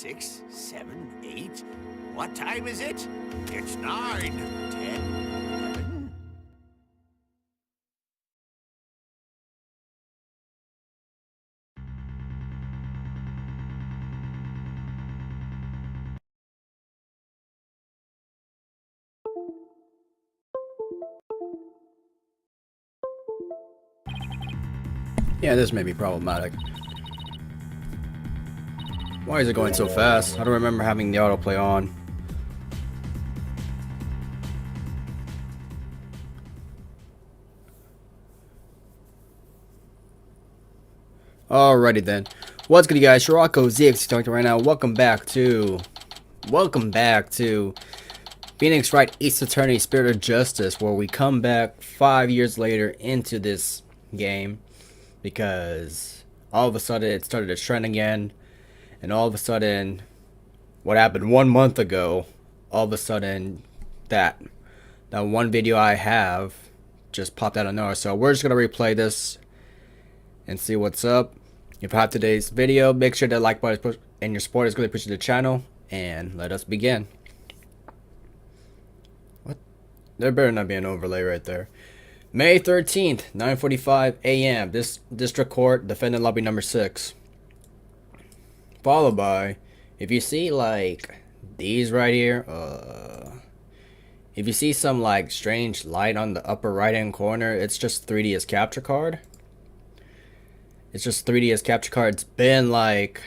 6, 7, 8. What time is it? It's 9, 10, 11. Yeah, this may be problematic. Why is it going so fast? I don't remember having the autoplay on. Alrighty then. What's good, you guys? ShirakoZXTV talking right now. Welcome back to Phoenix Wright Ace Attorney Spirit of Justice, where we come back 5 years later into this game because all of a sudden it started to trend again, and all of a sudden what happened 1 month ago, all of a sudden that one video I have just popped out of nowhere. So we're just gonna replay this and see what's up. If you have today's video, make sure that like button is pushed, and your support is really pushing the channel, and let us begin. What? There better not be an overlay right there. May 13th, 9:45 a.m. This district court, defendant lobby number 6. Followed by, if you see like these right here, if you see some like strange light on the upper right hand corner, it's just 3DS capture card. It's just 3DS capture card. It's been like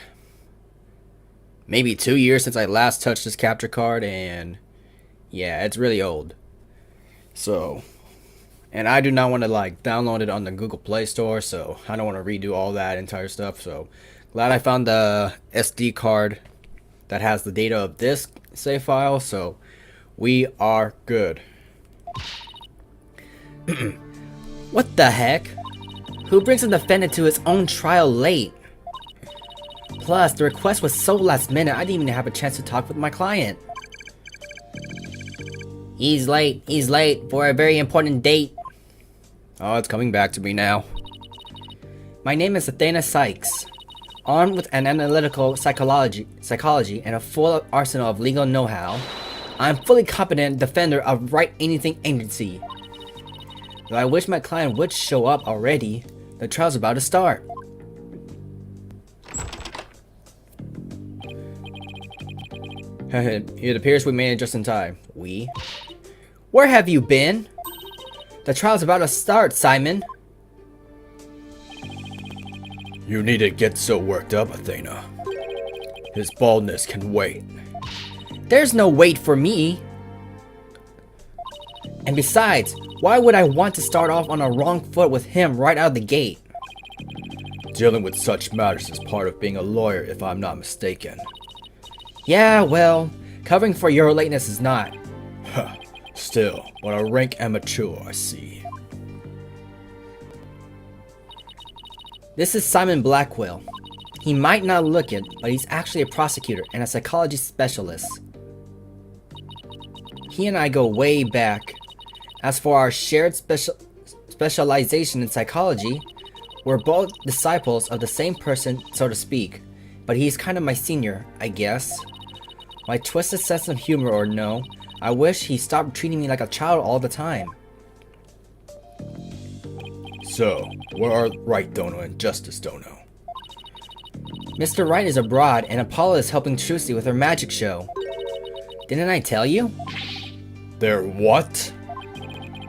maybe 2 years since I last touched this capture card, and yeah, it's really old. So, and I do not want to like download it on the Google Play Store, so I don't want to redo all that entire stuff. So glad I found the SD card that has the data of this save file, so we are good. What the heck? Who brings a defendant to his own trial late? Plus, the request was so last minute, I didn't even have a chance to talk with my client. He's late for a very important date. Oh, it's coming back to me now. My name is Athena Sykes. Armed with an analytical psychology and a full arsenal of legal know-how, I'm fully competent defender of Wright Anything Agency. Though I wish my client would show up already, the trial's about to start. It appears we made it just in time. We? Where have you been? The trial's about to start, Simon. You needn't get so worked up, Athena. His baldness can wait. There's no wait for me. And besides, why would I want to start off on a wrong foot with him right out of the gate? Dealing with such matters is part of being a lawyer, if I'm not mistaken. Yeah, well, covering for your lateness is not. Still, what a rank amateur I see. This is Simon Blackwell. He might not look it, but he's actually a prosecutor and a psychology specialist. He and I go way back. As for our shared specialization in psychology, we're both disciples of the same person, so to speak, but he's kind of my senior, I guess. My twisted sense of humor or no, I wish he stopped treating me like a child all the time. So, where are Wright Dono and Justice Dono? Mr. Wright is abroad and Apollo is helping Trucy with her magic show. Didn't I tell you? They're what?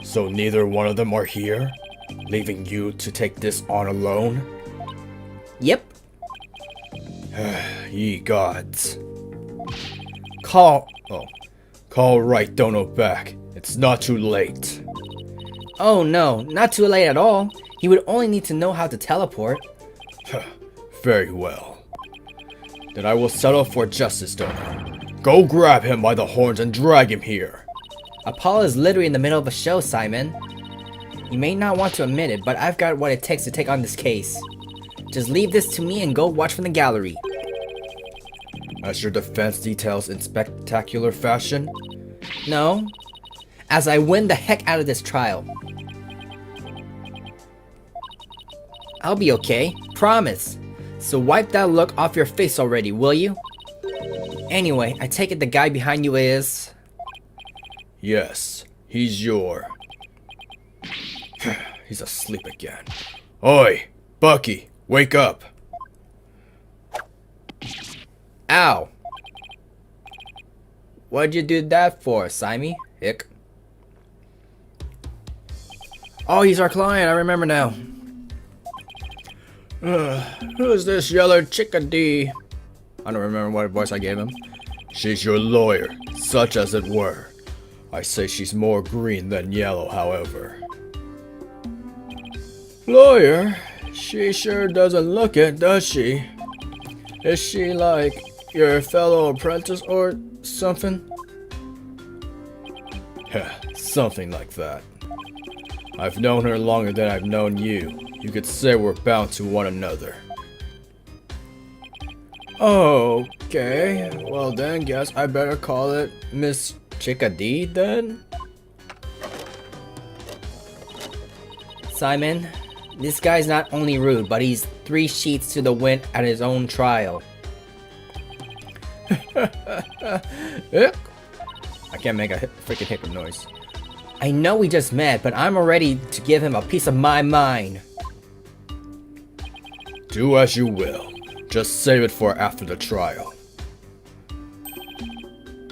So neither one of them are here? Leaving you to take this on alone? Yep. Ye gods. Call Wright Dono back. It's not too late. Oh no, not too late at all. He would only need to know how to teleport. Very well. Then I will settle for Justice Dono. Go grab him by the horns and drag him here. Apollo is literally in the middle of a show, Simon. You may not want to admit it, but I've got what it takes to take on this case. Just leave this to me and go watch from the gallery. As your defense details in spectacular fashion? No. As I win the heck out of this trial. I'll be okay. Promise. So wipe that look off your face already, will you? Anyway, I take it the guy behind you is... Yes, he's your... He's asleep again. Oi, Bucky, wake up. Ow! What'd you do that for, Simey? Hick. Oh, he's our client, I remember now. Who's this yellow chickadee? I don't remember what voice I gave him. She's your lawyer, such as it were. I say she's more green than yellow, however. Lawyer? She sure doesn't look it, does she? Is she like your fellow apprentice or something? Heh, something like that. I've known her longer than I've known you. You could say we're bound to one another. Okay, well then guess I better call it Miss Chickadee then? Simon, this guy's not only rude, but he's 3 sheets to the wind at his own trial. I can't make a freaking hiccup noise. I know we just met, but I'm ready to give him a piece of my mind. Do as you will. Just save it for after the trial.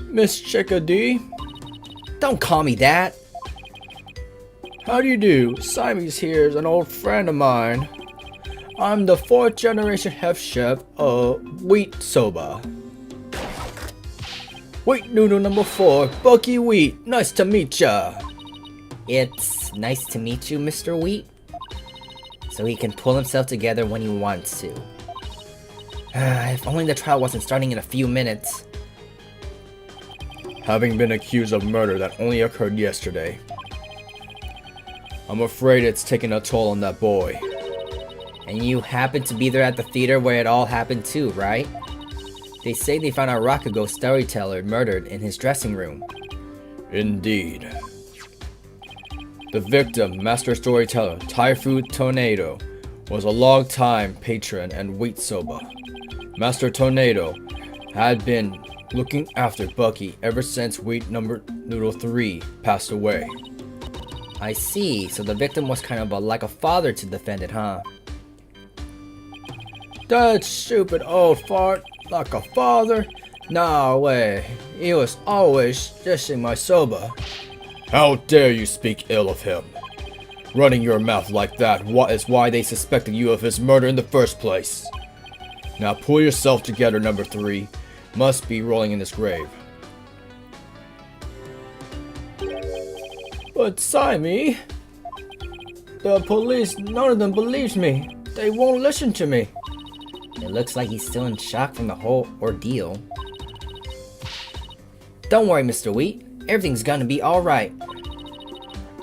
Miss Chickadee? Don't call me that. How do you do? Simon's here is an old friend of mine. I'm the 4th generation head chef of Wheat Soba. Wheat noodle number 4, Bucky Wheat. Nice to meet ya. It's nice to meet you, Mr. Wheat. So he can pull himself together when he wants to. If only the trial wasn't starting in a few minutes. Having been accused of murder that only occurred yesterday, I'm afraid it's taken a toll on that boy. And you happened to be there at the theater where it all happened too, right? They say they found a Rakugo Storyteller murdered in his dressing room. Indeed. The victim, Master Storyteller Typhoon Tornado, was a long-time patron and Wheat Soba. Master Tornado had been looking after Bucky ever since Wheat Noodle 3 passed away. I see, so the victim was kind of like a father to the defendant, huh? That stupid old fart, like a father? Nah way, he was always dishing my soba. How dare you speak ill of him? Running your mouth like that is why they suspected you of his murder in the first place. Now pull yourself together, number 3. Must be rolling in this grave. But Simey, the police, none of them believes me. They won't listen to me. It looks like he's still in shock from the whole ordeal. Don't worry, Mr. Wheat. Everything's gonna be alright.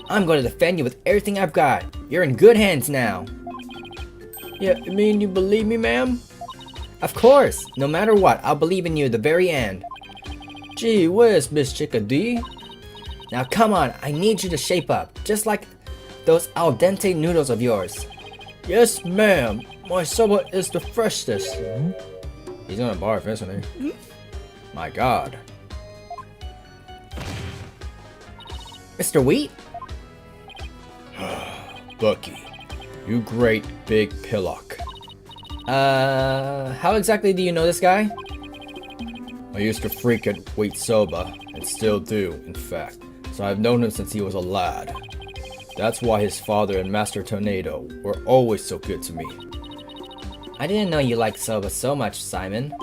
I'm gonna defend you with everything I've got. You're in good hands now. Yeah, you mean you believe me, ma'am? Of course. No matter what, I'll believe in you at the very end. Gee whiz, Miss Chickadee. Now come on, I need you to shape up. Just like those al dente noodles of yours. Yes, ma'am. My soba is the freshest. He's gonna barf, isn't he? My god. Mr. Wheat? Bucky, you great big pillock. How exactly do you know this guy? I used to freak at Wheat Soba, and still do, in fact, so I've known him since he was a lad. That's why his father and Master Tornado were always so good to me. I didn't know you liked soba so much, Simon.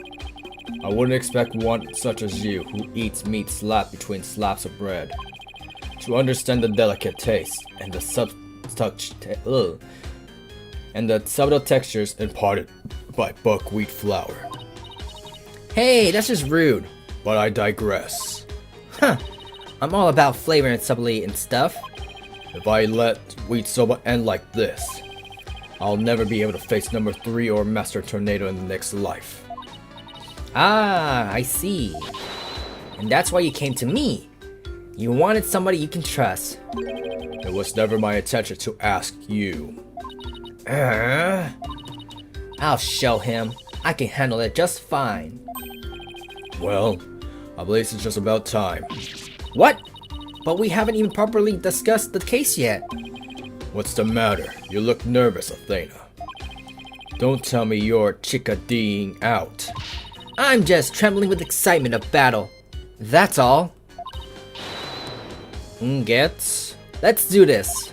I wouldn't expect one such as you, who eats meat slapped between slabs of bread, to understand the delicate taste and the subtle textures imparted by buckwheat flour. Hey, that's just rude. But I digress. Huh. I'm all about flavor and subtlety and stuff. If I let Wheat Soba end like this, I'll never be able to face number 3 or Master Tornado in the next life. Ah, I see. And that's why you came to me. You wanted somebody you can trust. It was never my intention to ask you. I'll show him. I can handle it just fine. Well, I believe it's just about time. What? But we haven't even properly discussed the case yet. What's the matter? You look nervous, Athena. Don't tell me you're chickadeeing out. I'm just trembling with excitement of battle. That's all. Let's do this.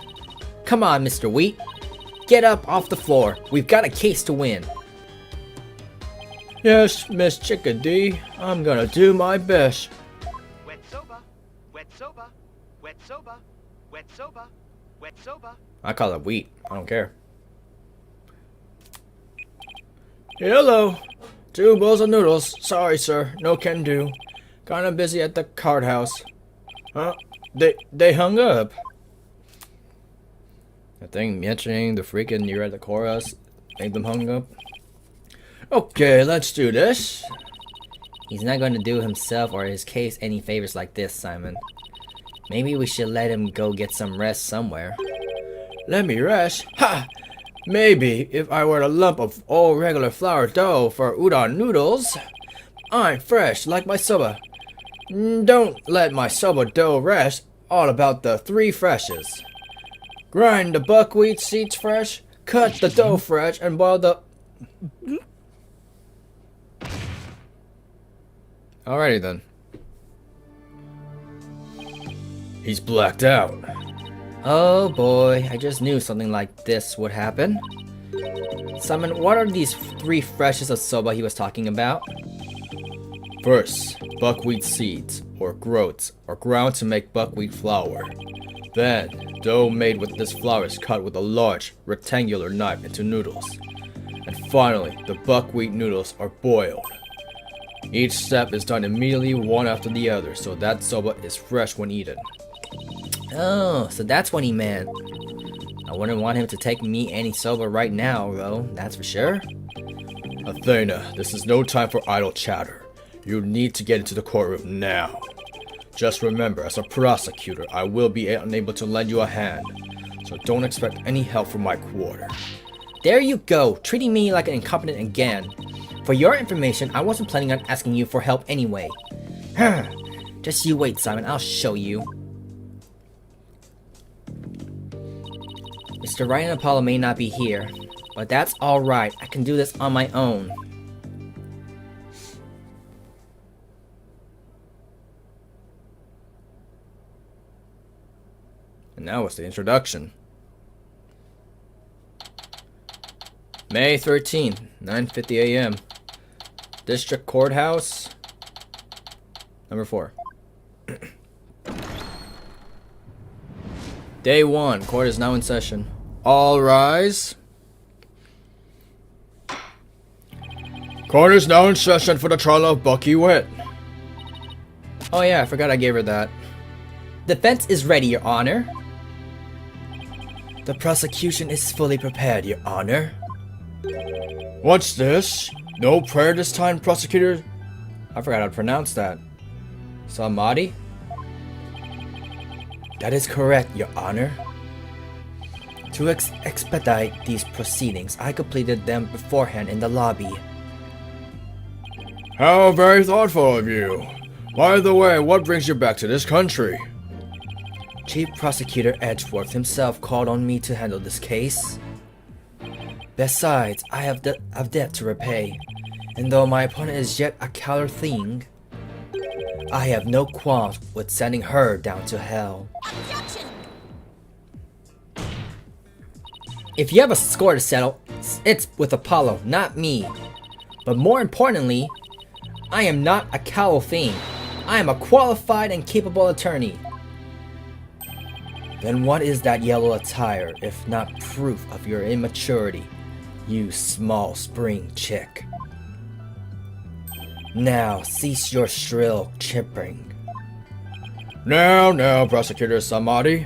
Come on, Mr. Wheat. Get up off the floor. We've got a case to win. Yes, Miss Chickadee. I'm gonna do my best. Wet soba, wet soba, wet soba, wet soba, wet soba. I call it wheat. I don't care. Hello. 2 bowls of noodles. Sorry, sir. No can do. Kinda busy at the card house. Huh? They hung up. I think mentioning the freaking you're at the chorus made them hung up. Okay, let's do this. He's not going to do himself or his case any favors like this, Simon. Maybe we should let him go get some rest somewhere. Let me rest? Ha! Maybe if I were a lump of old regular flour dough for udon noodles. I'm fresh like my soba. Don't let my soba dough rest. All about the 3 freshes. Grind the buckwheat seeds fresh, cut the dough fresh, and boil the... Alrighty then. He's blacked out. Oh boy, I just knew something like this would happen. Simon, what are these 3 freshes of soba he was talking about? First, buckwheat seeds, or groats, are ground to make buckwheat flour. Then, dough made with this flour is cut with a large, rectangular knife into noodles. And finally, the buckwheat noodles are boiled. Each step is done immediately one after the other, so that soba is fresh when eaten. Oh, so that's what he meant. I wouldn't want him to take me any soba right now, though, that's for sure. Athena, this is no time for idle chatter. You need to get into the courtroom now. Just remember, as a prosecutor, I will be unable to lend you a hand, so don't expect any help from my quarter. There you go, treating me like an incompetent again. For your information, I wasn't planning on asking you for help anyway. Just you wait, Simon, I'll show you. Mr. Wright and Apollo may not be here, but that's alright, I can do this on my own. And now it's the introduction. May 13th, 9:50 a.m. District Courthouse, number 4. Day 1, court is now in session. All rise. Court is now in session for the trial of Bucky Witt. Oh yeah, I forgot I gave her that. Defense is ready, Your Honor. The prosecution is fully prepared, Your Honor. What's this? No prayer this time, prosecutor? I forgot how to pronounce that. Samadhi? That is correct, Your Honor. To expedite these proceedings, I completed them beforehand in the lobby. How very thoughtful of you. By the way, what brings you back to this country? Chief Prosecutor Edgeworth himself called on me to handle this case. Besides, I have debt to repay, and though my opponent is yet a coward thing, I have no qualms with sending her down to hell. Objection! If you have a score to settle, it's with Apollo, not me. But more importantly, I am not a cowl thing. I am a qualified and capable attorney. Then what is that yellow attire, if not proof of your immaturity, you small spring chick? Now, cease your shrill chirping. Now, Prosecutor Samadhi.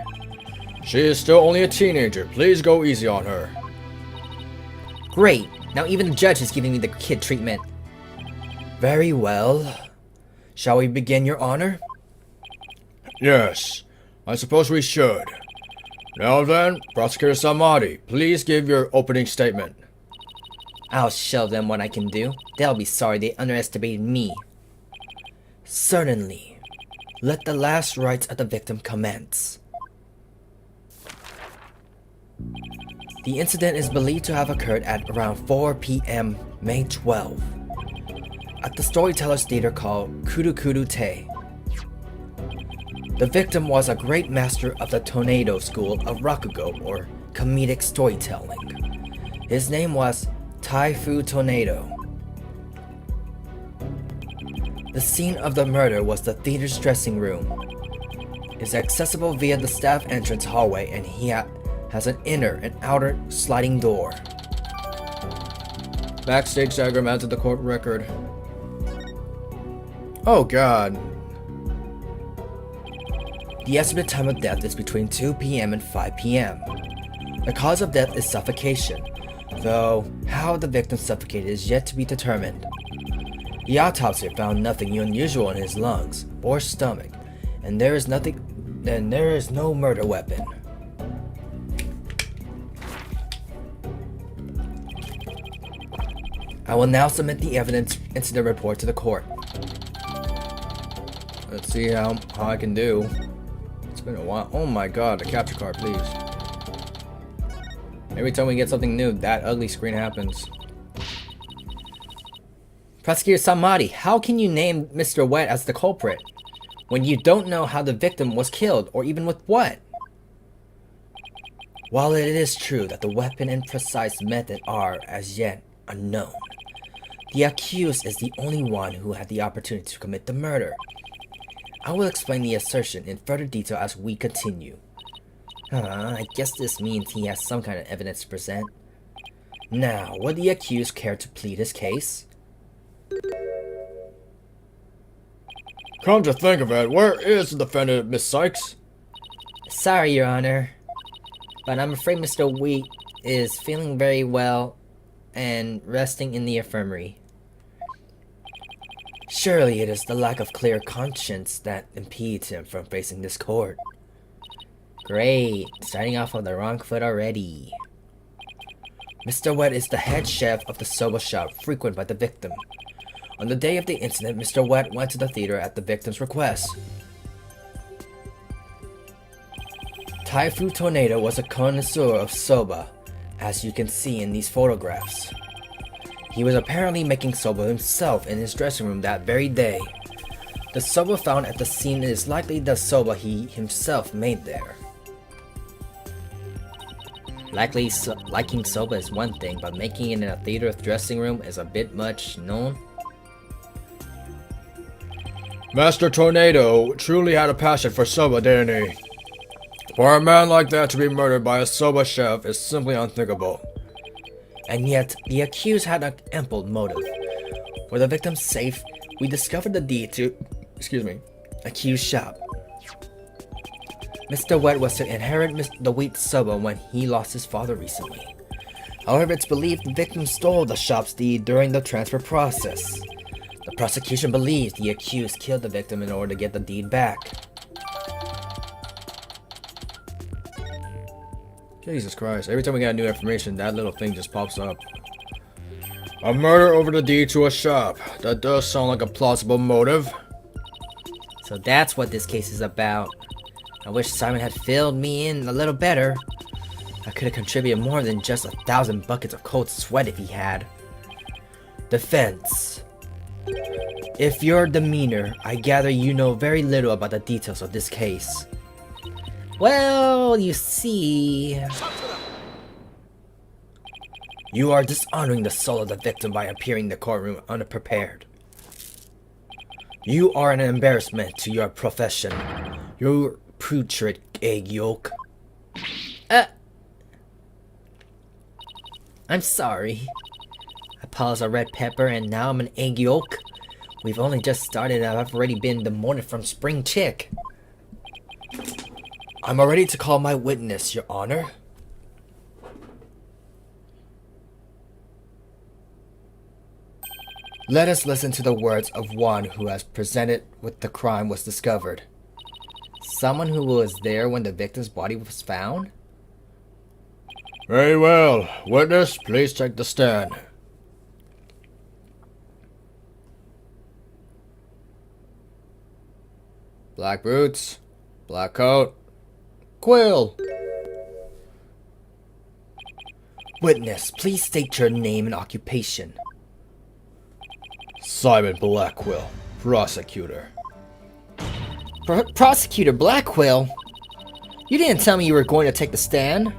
She is still only a teenager. Please go easy on her. Great. Now even the judge is giving me the kid treatment. Very well. Shall we begin, Your Honor? Yes, I suppose we should. Now then, Prosecutor Samadhi, please give your opening statement. I'll show them what I can do. They'll be sorry they underestimated me. Certainly. Let the last rites of the victim commence. The incident is believed to have occurred at around 4 p.m. May 12 at the Storyteller's theater called Kudu Kudu Te. The victim was a great master of the Tornado School of Rakugo, or comedic storytelling. His name was Taifu Tornado. The scene of the murder was the theater's dressing room. It's accessible via the staff entrance hallway, and he has an inner and outer sliding door. Backstage diagram added to the court record. Oh god. The estimated time of death is between 2 p.m. and 5 p.m. The cause of death is suffocation, though how the victim suffocated is yet to be determined. The autopsy found nothing unusual in his lungs or stomach, and there is no murder weapon. I will now submit the evidence incident report to the court. Let's see how I can do. It's been a while. Oh my god, a capture card, please. Every time we get something new, that ugly screen happens. Prosecutor Samadi, how can you name Mr. Wet as the culprit when you don't know how the victim was killed or even with what? While it is true that the weapon and precise method are as yet unknown, the accused is the only one who had the opportunity to commit the murder. I will explain the assertion in further detail as we continue. I guess this means he has some kind of evidence to present. Now, would the accused care to plead his case? Come to think of it, where is the defendant, Miss Sykes? Sorry, Your Honor, but I'm afraid Mr. Wheat is feeling very well and resting in the infirmary. Surely it is the lack of clear conscience that impedes him from facing this court. Great, starting off on the wrong foot already. Mr. Wet is the head chef of the soba shop frequented by the victim. On the day of the incident, Mr. Wet went to the theater at the victim's request. Taifu Tornado was a connoisseur of soba, as you can see in these photographs. He was apparently making soba himself in his dressing room that very day. The soba found at the scene is likely the soba he himself made there. Likely liking soba is one thing, but making it in a theater dressing room is a bit much known. Master Tornado truly had a passion for soba, didn't he? For a man like that to be murdered by a soba chef is simply unthinkable. And yet, the accused had an ample motive. For the victim's safe, we discovered the deed to, accused shop. Mr. Wet was to inherit the wheat soba when he lost his father recently. However, it's believed the victim stole the shop's deed during the transfer process. The prosecution believes the accused killed the victim in order to get the deed back. Jesus Christ, every time we got new information, that little thing just pops up. A murder over the deed to a shop. That does sound like a plausible motive. So that's what this case is about. I wish Simon had filled me in a little better. I could have contributed more than just 1,000 buckets of cold sweat if he had. Defense. If your demeanor, I gather you know very little about the details of this case. Well, you see... You are dishonoring the soul of the victim by appearing in the courtroom unprepared. You are an embarrassment to your profession. Your putrid egg yolk. I'm sorry. I paused a red pepper and now I'm an egg yolk. We've only just started and I've already been demoted from spring chick. I'm ready to call my witness, Your Honor. Let us listen to the words of one who has presented with the crime was discovered. Someone who was there when the victim's body was found? Very well. Witness, please take the stand. Black boots. Black coat. Quill. Witness, please state your name and occupation. Simon Blackwell, prosecutor. Prosecutor Blackwell? You didn't tell me you were going to take the stand.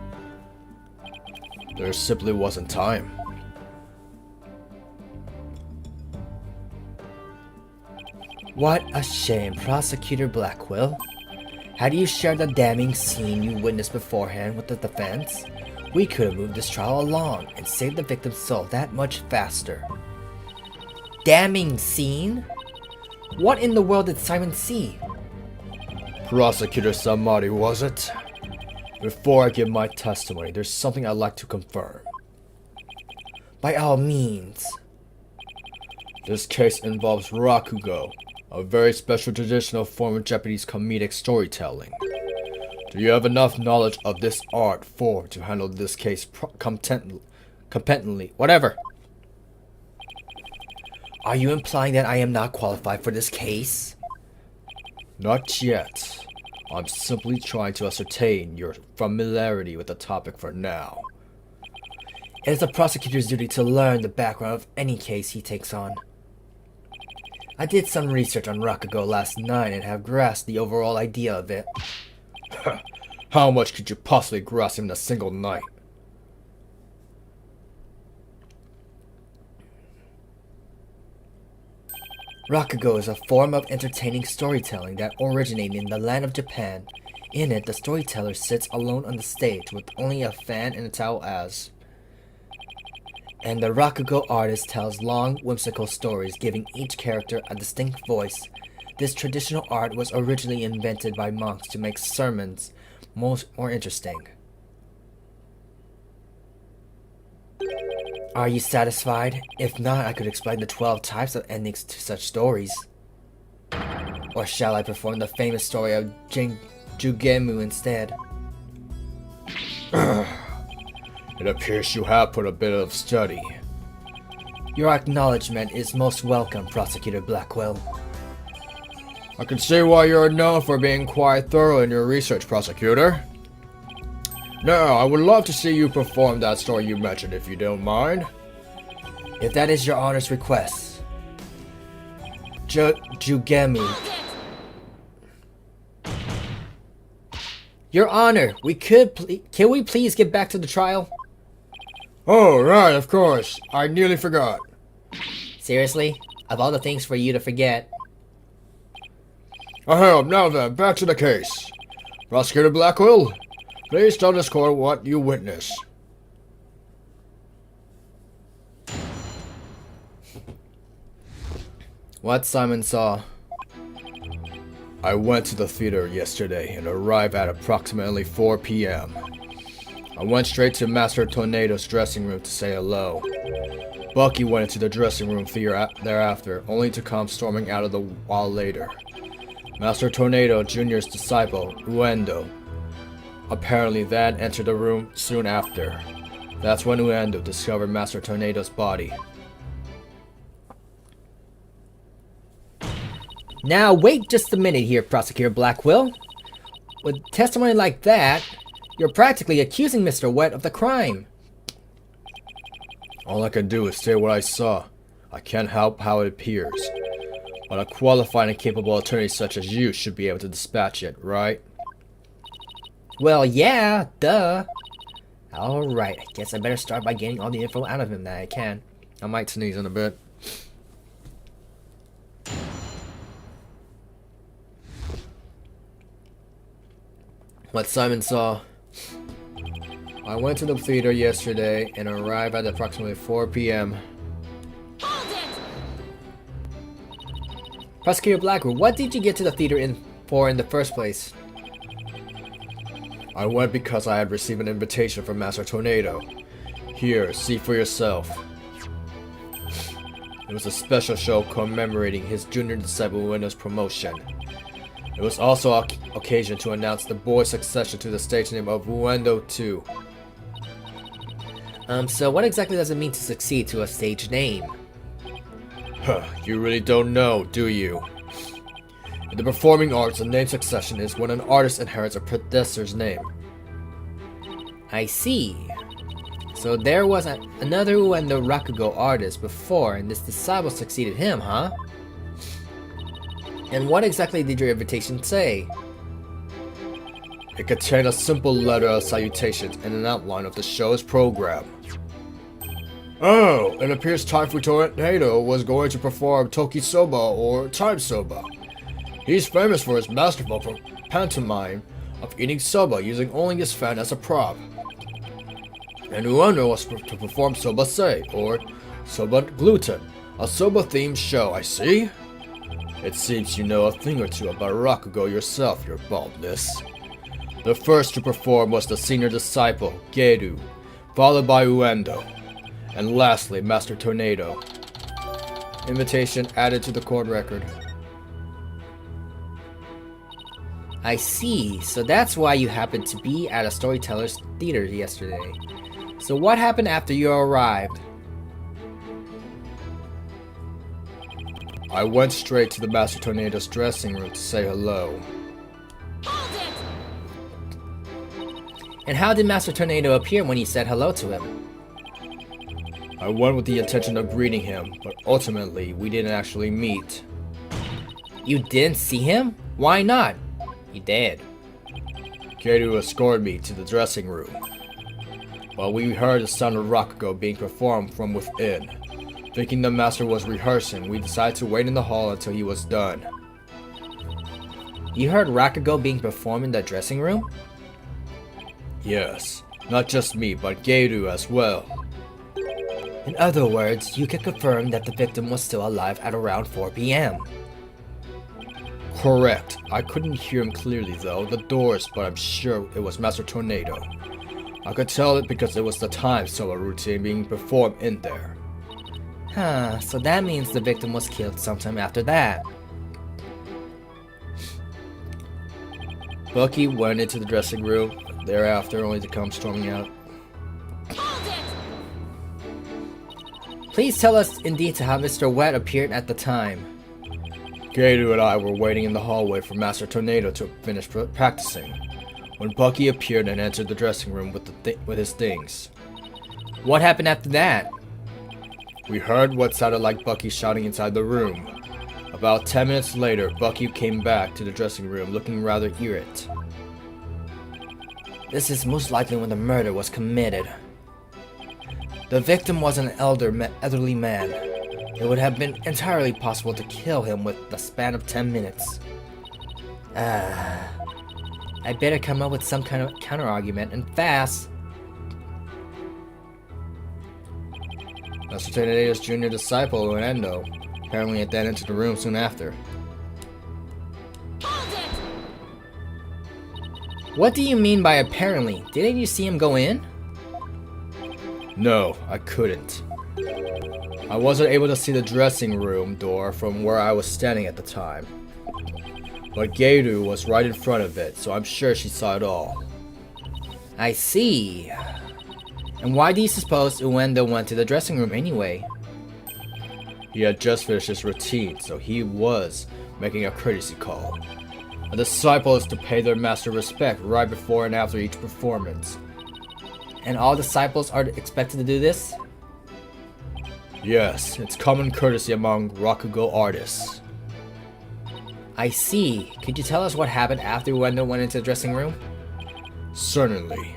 There simply wasn't time. What a shame, Prosecutor Blackwell. Had you shared the damning scene you witnessed beforehand with the defense, we could have moved this trial along and saved the victim's soul that much faster. Damning scene? What in the world did Simon see? Prosecutor Samadi, was it? Before I give my testimony, there's something I'd like to confirm. By all means. This case involves rakugo, a very special traditional form of Japanese comedic storytelling. Do you have enough knowledge of this art form to handle this case competently? Whatever. Are you implying that I am not qualified for this case? Not yet. I'm simply trying to ascertain your familiarity with the topic for now. It is the prosecutor's duty to learn the background of any case he takes on. I did some research on rakugo last night and have grasped the overall idea of it. How much could you possibly grasp in a single night? Rakugo is a form of entertaining storytelling that originated in the land of Japan. In it, the storyteller sits alone on the stage with only a fan and a towel and the rakugo artist tells long, whimsical stories, giving each character a distinct voice. This traditional art was originally invented by monks to make sermons more interesting. Are you satisfied? If not, I could explain the 12 types of endings to such stories. Or shall I perform the famous story of Jugemu instead? It appears you have put a bit of study. Your acknowledgement is most welcome, Prosecutor Blackwell. I can see why you're known for being quite thorough in your research, Prosecutor. Now, I would love to see you perform that story you mentioned, if you don't mind. If that is your honor's request. Jugemu. Your honor, can we please get back to the trial? Oh, right, of course. I nearly forgot. Seriously? Of all the things for you to forget. Ahem, now then, back to the case. Prosecutor Blackwell, please tell this court what you witnessed. What Simon saw. I went to the theater yesterday and arrived at approximately 4 p.m. I went straight to Master Tornado's dressing room to say hello. Bucky went into the dressing room thereafter, only to come storming out of the wall later. Master Tornado Jr.'s disciple, Uendo, apparently then entered the room soon after. That's when Uendo discovered Master Tornado's body. Now wait just a minute here, Prosecutor Blackwell. With testimony like that, you're practically accusing Mr. Wet of the crime. All I can do is say what I saw. I can't help how it appears. But a qualified and capable attorney such as you should be able to dispatch it, right? Well, yeah, duh. Alright, I guess I better start by getting all the info out of him that I can. I might sneeze in a bit. What Simon saw. I went to the theater yesterday and arrived at approximately 4 p.m. Prosecutor Blackwell, what did you get to the theater for in the first place? I went because I had received an invitation from Master Tornado. Here, see for yourself. It was a special show commemorating his junior disciple Uendo's promotion. It was also an occasion to announce the boy's succession to the stage name of Uendo 2. So what exactly does it mean to succeed to a stage name? Huh, you really don't know, do you? In the performing arts, a name succession is when an artist inherits a predecessor's name. I see. So there was another Uendo Rakugo artist before, and this disciple succeeded him, huh? And what exactly did your invitation say? It contained a simple letter of salutations and an outline of the show's program. Oh, it appears Typhoon Tornado was going to perform Toki Soba or Time Soba. He's famous for his masterful pantomime of eating soba using only his fan as a prop. And Ueno was to perform Soba Se or Soba Gluten, a soba-themed show, I see. It seems you know a thing or two about Rakugo yourself, your baldness. The first to perform was the senior disciple, Geru, followed by Uendo, and lastly, Master Tornado. Invitation added to the court record. I see, so that's why you happened to be at a Storyteller's theater yesterday. So what happened after you arrived? I went straight to the Master Tornado's dressing room to say hello. And how did Master Tornado appear when you said hello to him? I went with the intention of greeting him, but ultimately we didn't actually meet. You didn't see him? Why not? He did. Geru escorted me to the dressing room. While we heard the sound of Rakugo being performed from within, thinking the master was rehearsing, we decided to wait in the hall until he was done. You heard Rakugo being performed in the dressing room? Yes, not just me, but Geru as well. In other words, you can confirm that the victim was still alive at around 4 p.m. Correct. I couldn't hear him clearly though, the doors, but I'm sure it was Master Tornado. I could tell it because it was the time soba routine being performed in there. Huh, so that means the victim was killed sometime after that. Bucky went into the dressing room, thereafter only to come storming out. Please tell us in detail how Mr. Wet appeared at the time. Geru and I were waiting in the hallway for Master Tornado to finish practicing, when Bucky appeared and entered the dressing room with his things. What happened after that? We heard what sounded like Bucky shouting inside the room. About 10 minutes later, Bucky came back to the dressing room looking rather irate. This is most likely when the murder was committed. The victim was an elderly man. It would have been entirely possible to kill him with the span of 10 minutes. I better come up with some kind of counter-argument, and fast. Master Tornado's junior disciple, Uendo, apparently had then entered the room soon after. What do you mean by apparently? Didn't you see him go in? No, I couldn't. I wasn't able to see the dressing room door from where I was standing at the time. But Geru was right in front of it, so I'm sure she saw it all. I see. And why do you suppose Uendo went to the dressing room anyway? He had just finished his routine, so he was making a courtesy call. A disciple is to pay their master respect right before and after each performance. And all disciples are expected to do this? Yes, it's common courtesy among Rakugo artists. I see. Could you tell us what happened after Uendo went into the dressing room? Certainly.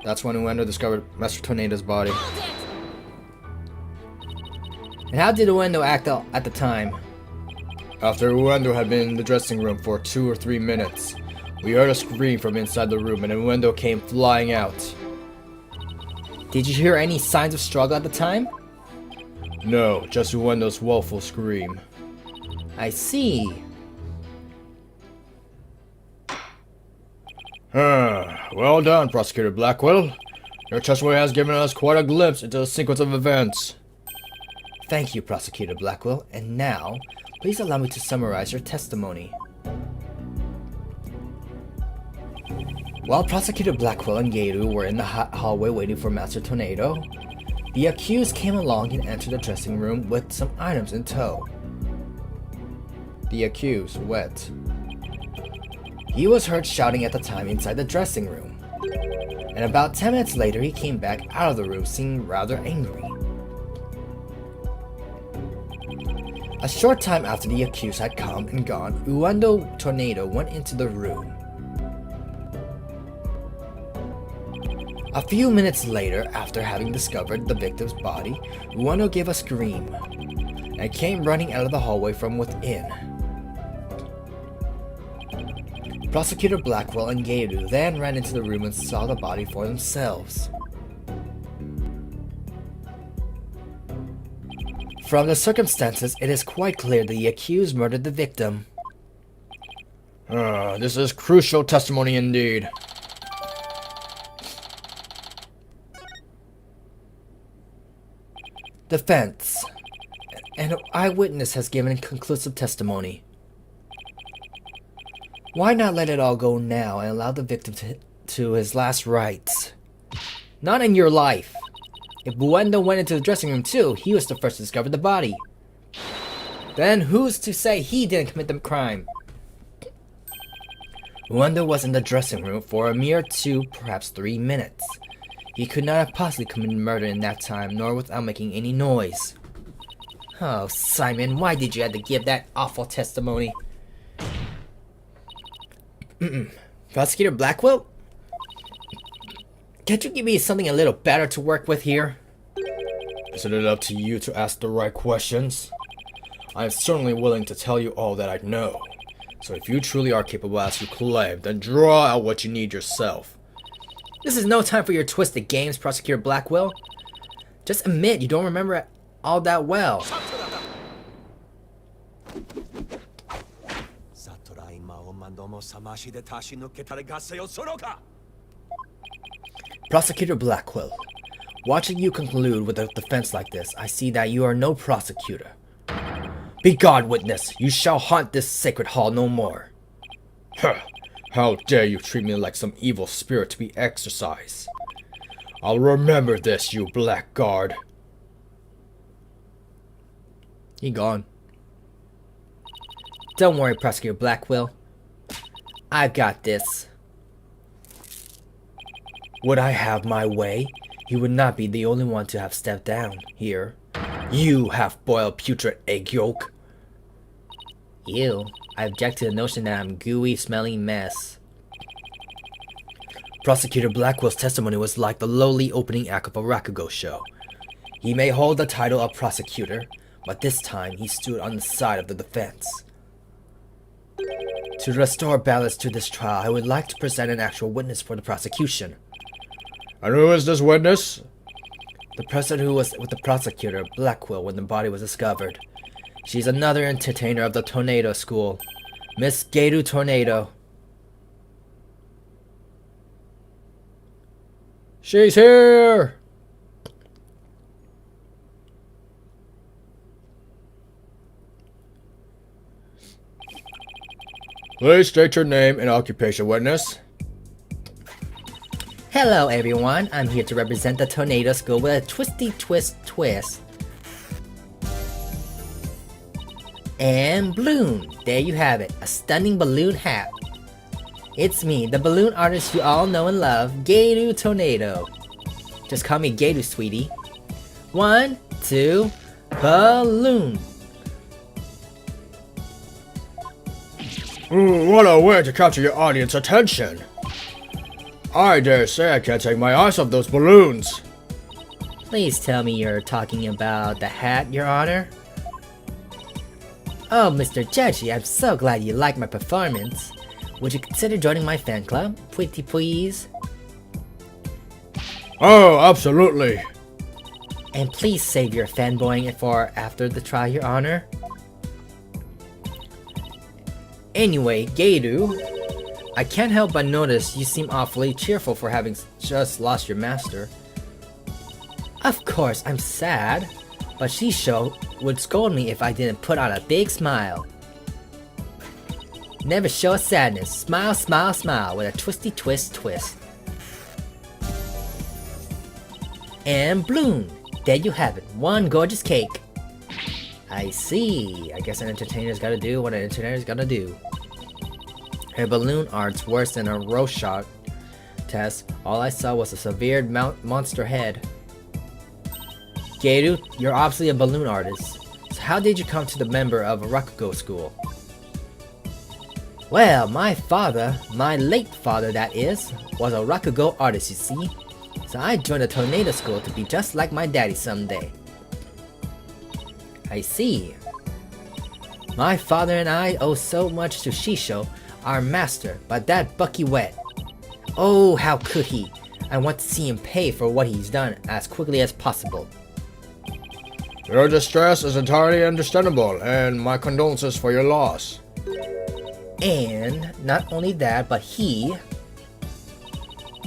That's when Uendo discovered Master Tornado's body. And how did Uendo act at the time? After Uendo had been in the dressing room for 2 or 3 minutes, we heard a scream from inside the room and Uendo came flying out. Did you hear any signs of struggle at the time? No, just Uendo's woeful scream. I see. Well done, Prosecutor Blackwell. Your testimony has given us quite a glimpse into the sequence of events. Thank you, Prosecutor Blackwell. And now, please allow me to summarize your testimony. While Prosecutor Blackwell and Geru were in the hallway waiting for Master Tornado, The accused came along and entered the dressing room with some items in tow. The accused, wet. He was heard shouting at the time inside the dressing room. And about 10 minutes later, he came back out of the room seeming rather angry. A short time after the accused had come and gone, Uendo Tornado went into the room. A few minutes later, after having discovered the victim's body, Uendo gave a scream and came running out of the hallway from within. Prosecutor Blackwell and Geiru then ran into the room and saw the body for themselves. From the circumstances, it is quite clear the accused murdered the victim. This is crucial testimony indeed. Defense. An eyewitness has given conclusive testimony. Why not let it all go now and allow the victim to his last rites? Not in your life. If Uendo went into the dressing room too, he was the first to discover the body. Then who's to say he didn't commit the crime? Uendo was in the dressing room for a mere 2, perhaps 3 minutes. He could not have possibly committed murder in that time, nor without making any noise. Oh, Simon, why did you have to give that awful testimony? Prosecutor Blackwell? Can't you give me something a little better to work with here? Isn't it up to you to ask the right questions? I am certainly willing to tell you all that I know. So if you truly are capable as you claim, then draw out what you need yourself. This is no time for your twisted games, Prosecutor Blackwell. Just admit you don't remember it all that well. Prosecutor Blackwell, watching you conclude with a defense like this, I see that you are no prosecutor. Begone, witness! You shall haunt this sacred hall no more. Huh. How dare you treat me like some evil spirit to be exorcised? I'll remember this, you blackguard. He gone. Don't worry, Prosecutor Blackwell. I've got this. Would I have my way, he would not be the only one to have stepped down here. You half-boiled putrid egg yolk. Ew. I object to the notion that I'm gooey, smelling mess. Prosecutor Blackwell's testimony was like the lowly opening act of a Rakugo show. He may hold the title of prosecutor, but this time he stood on the side of the defense. To restore balance to this trial, I would like to present an actual witness for the prosecution. And who is this witness? The person who was with the prosecutor, Blackwell, when the body was discovered. She's another entertainer of the Tornado School, Miss Geiru Tornado. She's here! Please state your name and occupation, witness. Hello everyone, I'm here to represent the Tornado School with a twisty twist. And balloon, there you have it, a stunning balloon hat. It's me, the balloon artist you all know and love, Geiru Tornado. Just call me Geiru, sweetie. 1, 2, balloon. Ooh, what a way to capture your audience attention. I dare say I can't take my eyes off those balloons. Please tell me you're talking about the hat, Your Honor. Oh, Mr. Judgy, I'm so glad you liked my performance. Would you consider joining my fan club? Pretty please. Oh, absolutely. And please save your fanboying for after the trial, Your Honor. Anyway, Geiru, I can't help but notice you seem awfully cheerful for having just lost your master. Of course, I'm sad, but Shisho would scold me if I didn't put on a big smile. Never show a sadness. Smile, smile, smile with a twisty twist. And balloon. there you have it. One gorgeous cake. I see. I guess an entertainer's gotta do what an entertainer's gotta do. Her balloon art's worse than a Rorschach test. All I saw was a severe monster head. Geru, you're obviously a balloon artist. So how did you come to the member of a Rakugo school? Well, my father, my late father that is, was a Rakugo artist, you see. So I joined a tornado school to be just like my daddy someday. I see. My father and I owe so much to Shisho, our master, but that Bucky Wet. Oh, how could he? I want to see him pay for what he's done as quickly as possible. Your distress is entirely understandable, and my condolences for your loss. And not only that, but he...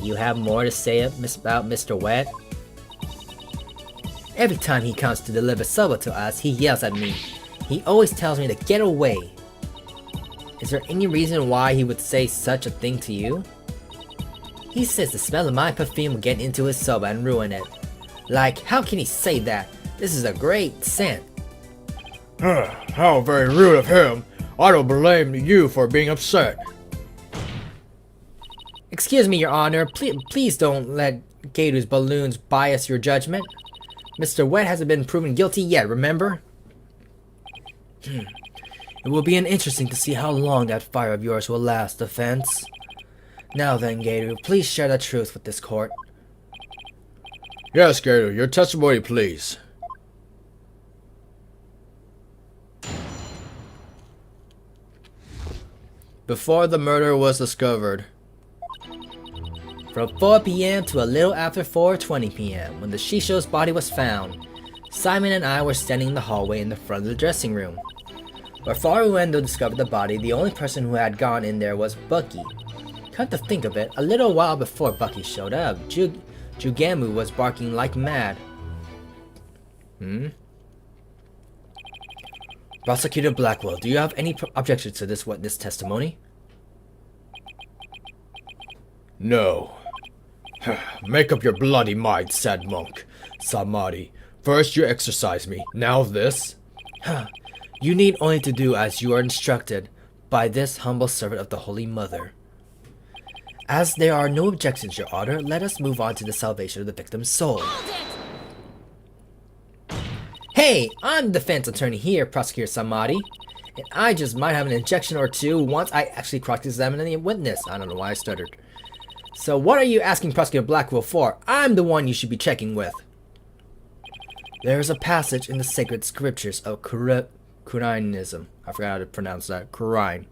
You have more to say about Mr. Wet? Every time he comes to deliver soba to us, he yells at me. He always tells me to get away. Is there any reason why he would say such a thing to you? He says the smell of my perfume will get into his soba and ruin it. Like, how can he say that? This is a great scent. How very rude of him. I don't blame you for being upset. Excuse me, Your Honor. Please don't let Geru's balloons bias your judgment. Mr. Wet hasn't been proven guilty yet, remember? It will be interesting to see how long that fire of yours will last, defense. Now then, Geru, please share the truth with this court. Yes, Geru, your testimony, please. Before the murder was discovered. From 4 p.m. to a little after 4:20 p.m. when the Shisho's body was found, Simon and I were standing in the hallway in the front of the dressing room. Before Uendo discovered the body, the only person who had gone in there was Bucky. Come to think of it, a little while before Bucky showed up, Jugamu was barking like mad. Prosecutor Blackwell, do you have any objections to this witness testimony? No. Make up your bloody mind, sad monk. Samadhi, first you exorcise me, now this? You need only to do as you are instructed by this humble servant of the Holy Mother. As there are no objections, Your Honor, let us move on to the salvation of the victim's soul. Hey, I'm the defense attorney here, Prosecutor Samadhi. And I just might have an objection or two once I actually cross-examine the witness. I don't know why I stuttered. So what are you asking Prosecutor Blackwell for? I'm the one you should be checking with. There is a passage in the sacred scriptures of Qur'anism. I forgot how to pronounce that. Qur'an.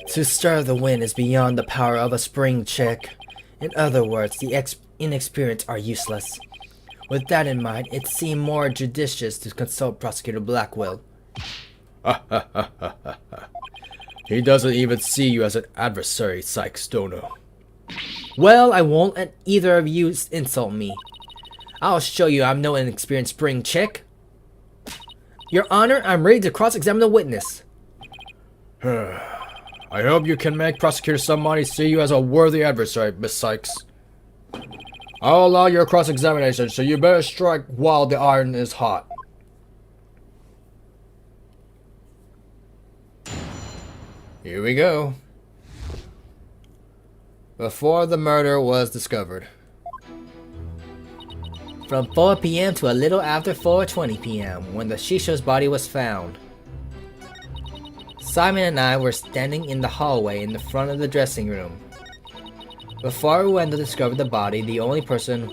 To stir the wind is beyond the power of a spring chick. In other words, the inexperienced are useless. With that in mind, it seemed more judicious to consult Prosecutor Blackwell. He doesn't even see you as an adversary, Sykes Dono. Well, I won't let either of you insult me. I'll show you I'm no inexperienced spring chick. Your Honor, I'm ready to cross-examine the witness. I hope you can make Prosecutor Samadhi see you as a worthy adversary, Miss Sykes. I'll allow your cross-examination, so you better strike while the iron is hot. Here we go. Before the murder was discovered. From 4 p.m. to a little after 4:20 p.m. when the Shisho's body was found. Simon and I were standing in the hallway in the front of the dressing room. Before Uendo discovered the body, the only person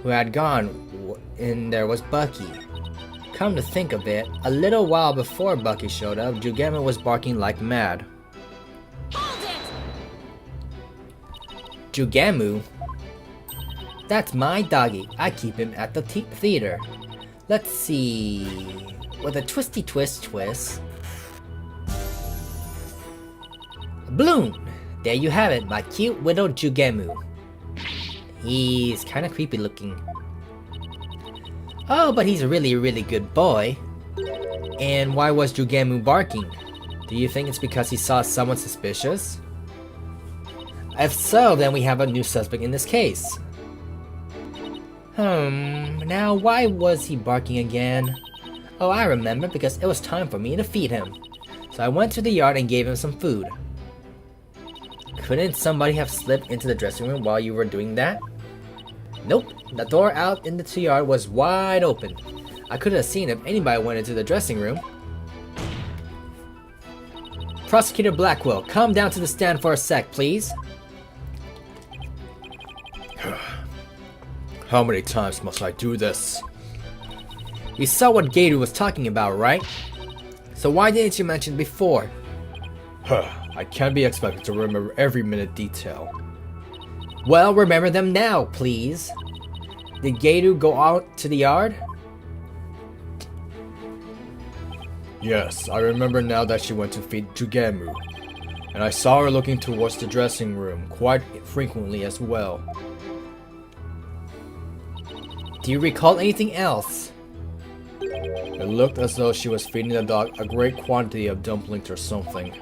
who had gone in there was Bucky. Come to think of it, a little while before Bucky showed up, Jugamu was barking like mad. Jugamu? That's my doggy. I keep him at the theater. Let's see... With a twisty twist. Bloom! There you have it, my cute little Jugamu. He's kinda creepy looking. Oh, but he's a really, really good boy. And why was Jugamu barking? Do you think it's because he saw someone suspicious? If so, then we have a new suspect in this case. Now why was he barking again? Oh, I remember, because it was time for me to feed him. So I went to the yard and gave him some food. Couldn't somebody have slipped into the dressing room while you were doing that? Nope, the door out into the yard was wide open. I could have seen if anybody went into the dressing room. Prosecutor Blackwell, come down to the stand for a sec, please. How many times must I do this? You saw what Gator was talking about, right? So why didn't you mention it before? I can't be expected to remember every minute detail. Well, remember them now, please. Did Gator go out to the yard? Yes, I remember now that she went to feed Jugemu. And I saw her looking towards the dressing room quite frequently as well. Do you recall anything else? It looked as though she was feeding the dog a great quantity of dumplings or something.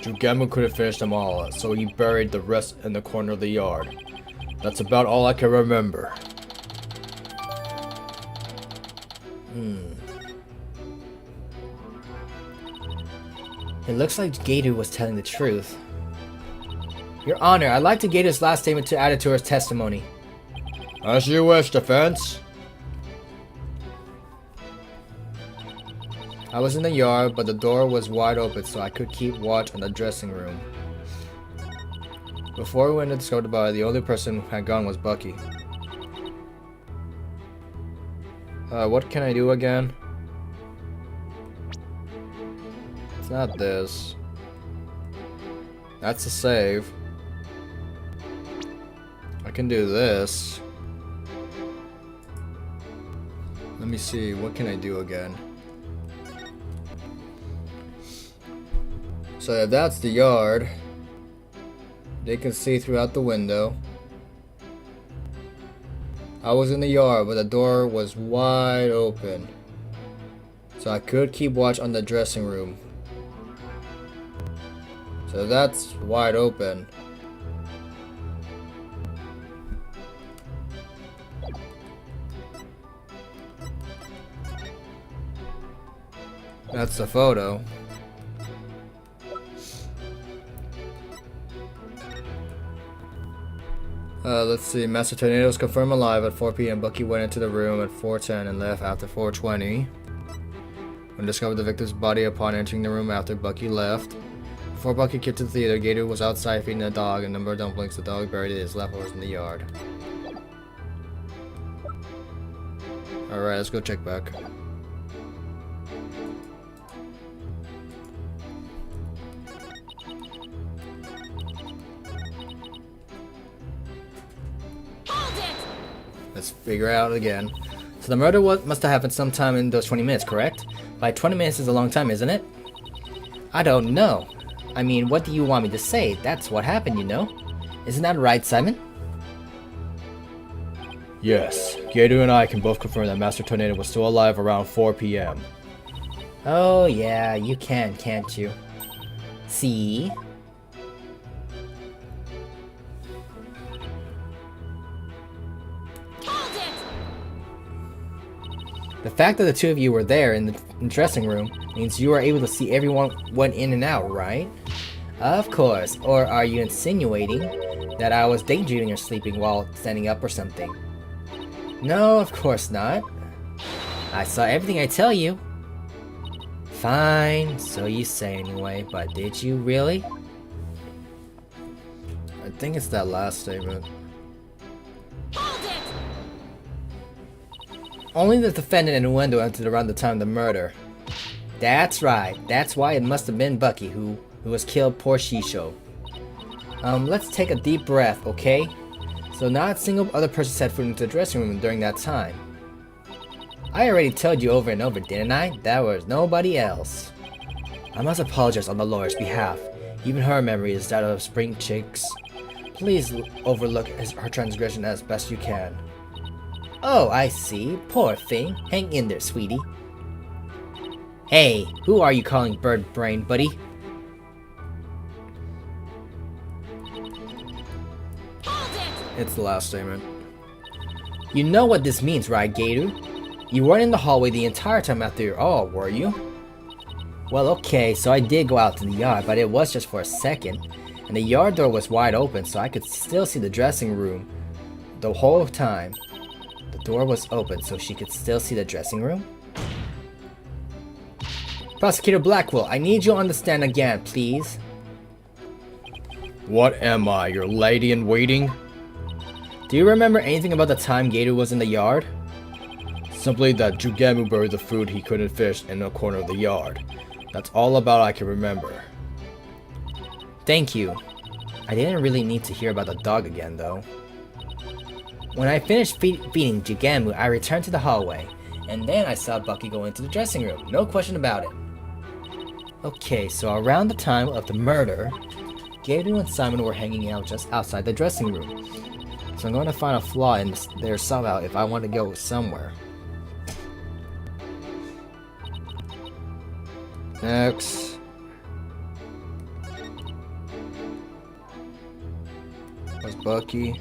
Jugemu couldn't finish them all, so he buried the rest in the corner of the yard. That's about all I can remember. It looks like Gator was telling the truth. Your Honor, I'd like to Gator's last statement to add it to her testimony. As you wish, defense. I was in the yard, but the door was wide open so I could keep watch on the dressing room. Before we went into Storyteller, the only person who had gone was Bucky. What can I do again? It's not this. That's a save. I can do this. Let me see, what can I do again? So if that's the yard, they can see throughout the window. I was in the yard, but the door was wide open. So I could keep watch on the dressing room. So that's wide open. That's the photo. Let's see. Master Tornado was confirmed alive at 4 p.m. Bucky went into the room at 4:10 and left after 4:20. When discovered the victim's body upon entering the room after Bucky left. Before Bucky came to the theater, Gator was outside feeding the dog a number of dumplings. The dog buried his leftovers in the yard. Alright, let's go check back. Let's figure it out again. So the murder must have happened sometime in those 20 minutes, correct? By 20 minutes is a long time, isn't it? I don't know. I mean, what do you want me to say? That's what happened, you know? Isn't that right, Simon? Yes, Gator and I can both confirm that Master Tornado was still alive around 4 p.m. Oh yeah, you can, can't you? See? The fact that the two of you were there in the dressing room means you were able to see everyone went in and out, right? Of course. Or are you insinuating that I was daydreaming or sleeping while standing up or something? No, of course not. I saw everything I tell you. Fine, so you say anyway, but did you really? I think it's that last statement. Only the defendant and Wendell entered around the time of the murder. That's right. That's why it must have been Bucky who was killed, poor Shisho. Let's take a deep breath, okay? So not a single other person set foot into the dressing room during that time. I already told you over and over, didn't I? That was nobody else. I must apologize on the lawyer's behalf. Even her memory is that of spring chicks. Please overlook her transgression as best you can. Oh, I see. Poor thing. Hang in there, sweetie. Hey, who are you calling bird brain, buddy? It's the last statement. You know what this means, right, Gator? You weren't in the hallway the entire time after your were you? Well, okay, so I did go out to the yard, but it was just for a second. And the yard door was wide open, so I could still see the dressing room the whole time. The door was open, so she could still see the dressing room? Prosecutor Blackwell, I need you on the stand again, please. What am I, your lady in waiting? Do you remember anything about the time Gator was in the yard? Simply that Jugemu buried the food he couldn't fish in a corner of the yard. That's all about I can remember. Thank you. I didn't really need to hear about the dog again, though. When I finished feeding Jugemu, I returned to the hallway, and then I saw Bucky go into the dressing room. No question about it. Okay, so around the time of the murder, Gator and Simon were hanging out just outside the dressing room. So I'm going to find a flaw in there somehow if I want to go somewhere. Next. There's Bucky.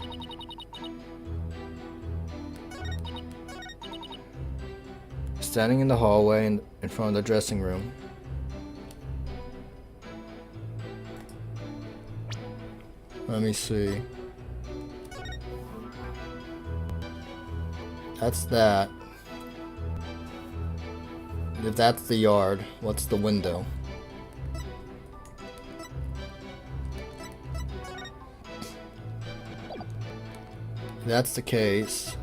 Standing in the hallway in front of the dressing room. Let me see. That's that. If that's the yard, what's the window? If that's the case.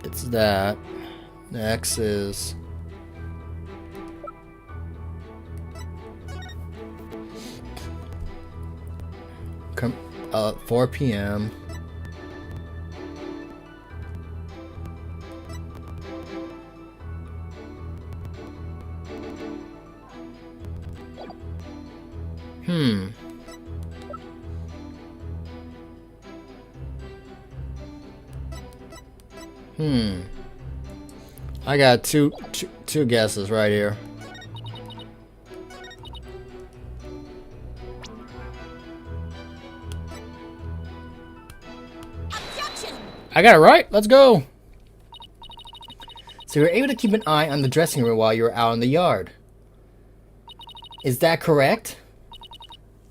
It's that. The X is 4 p.m. I got two guesses right here. I got it right. Let's go. So you were able to keep an eye on the dressing room while you were out in the yard. Is that correct?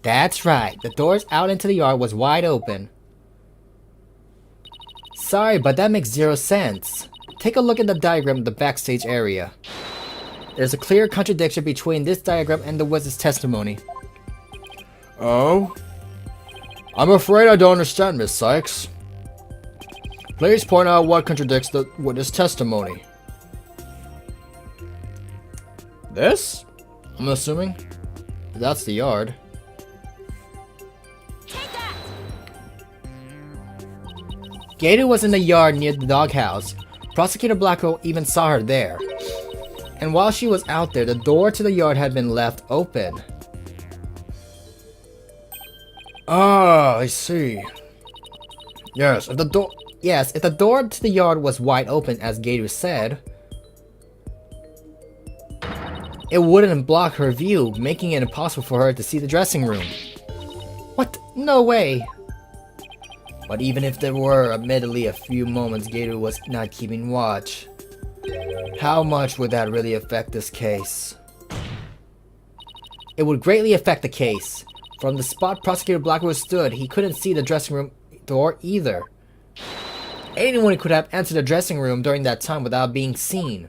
That's right. The doors out into the yard was wide open. Sorry, but that makes zero sense. Take a look at the diagram of the backstage area. There's a clear contradiction between this diagram and the witness testimony. Oh? I'm afraid I don't understand, Miss Sykes. Please point out what contradicts the witness testimony. This? I'm assuming. That's the yard. Gator was in the yard near the doghouse. Prosecutor Blackwell even saw her there. And while she was out there, the door to the yard had been left open. Ah, I see. Yes, if the door... Yes, if the door to the yard was wide open, as Gator said, it wouldn't block her view, making it impossible for her to see the dressing room. What? No way! But even if there were, admittedly, a few moments Gator was not keeping watch, how much would that really affect this case? It would greatly affect the case. From the spot Prosecutor Blackwell stood, he couldn't see the dressing room door either. Anyone could have entered the dressing room during that time without being seen.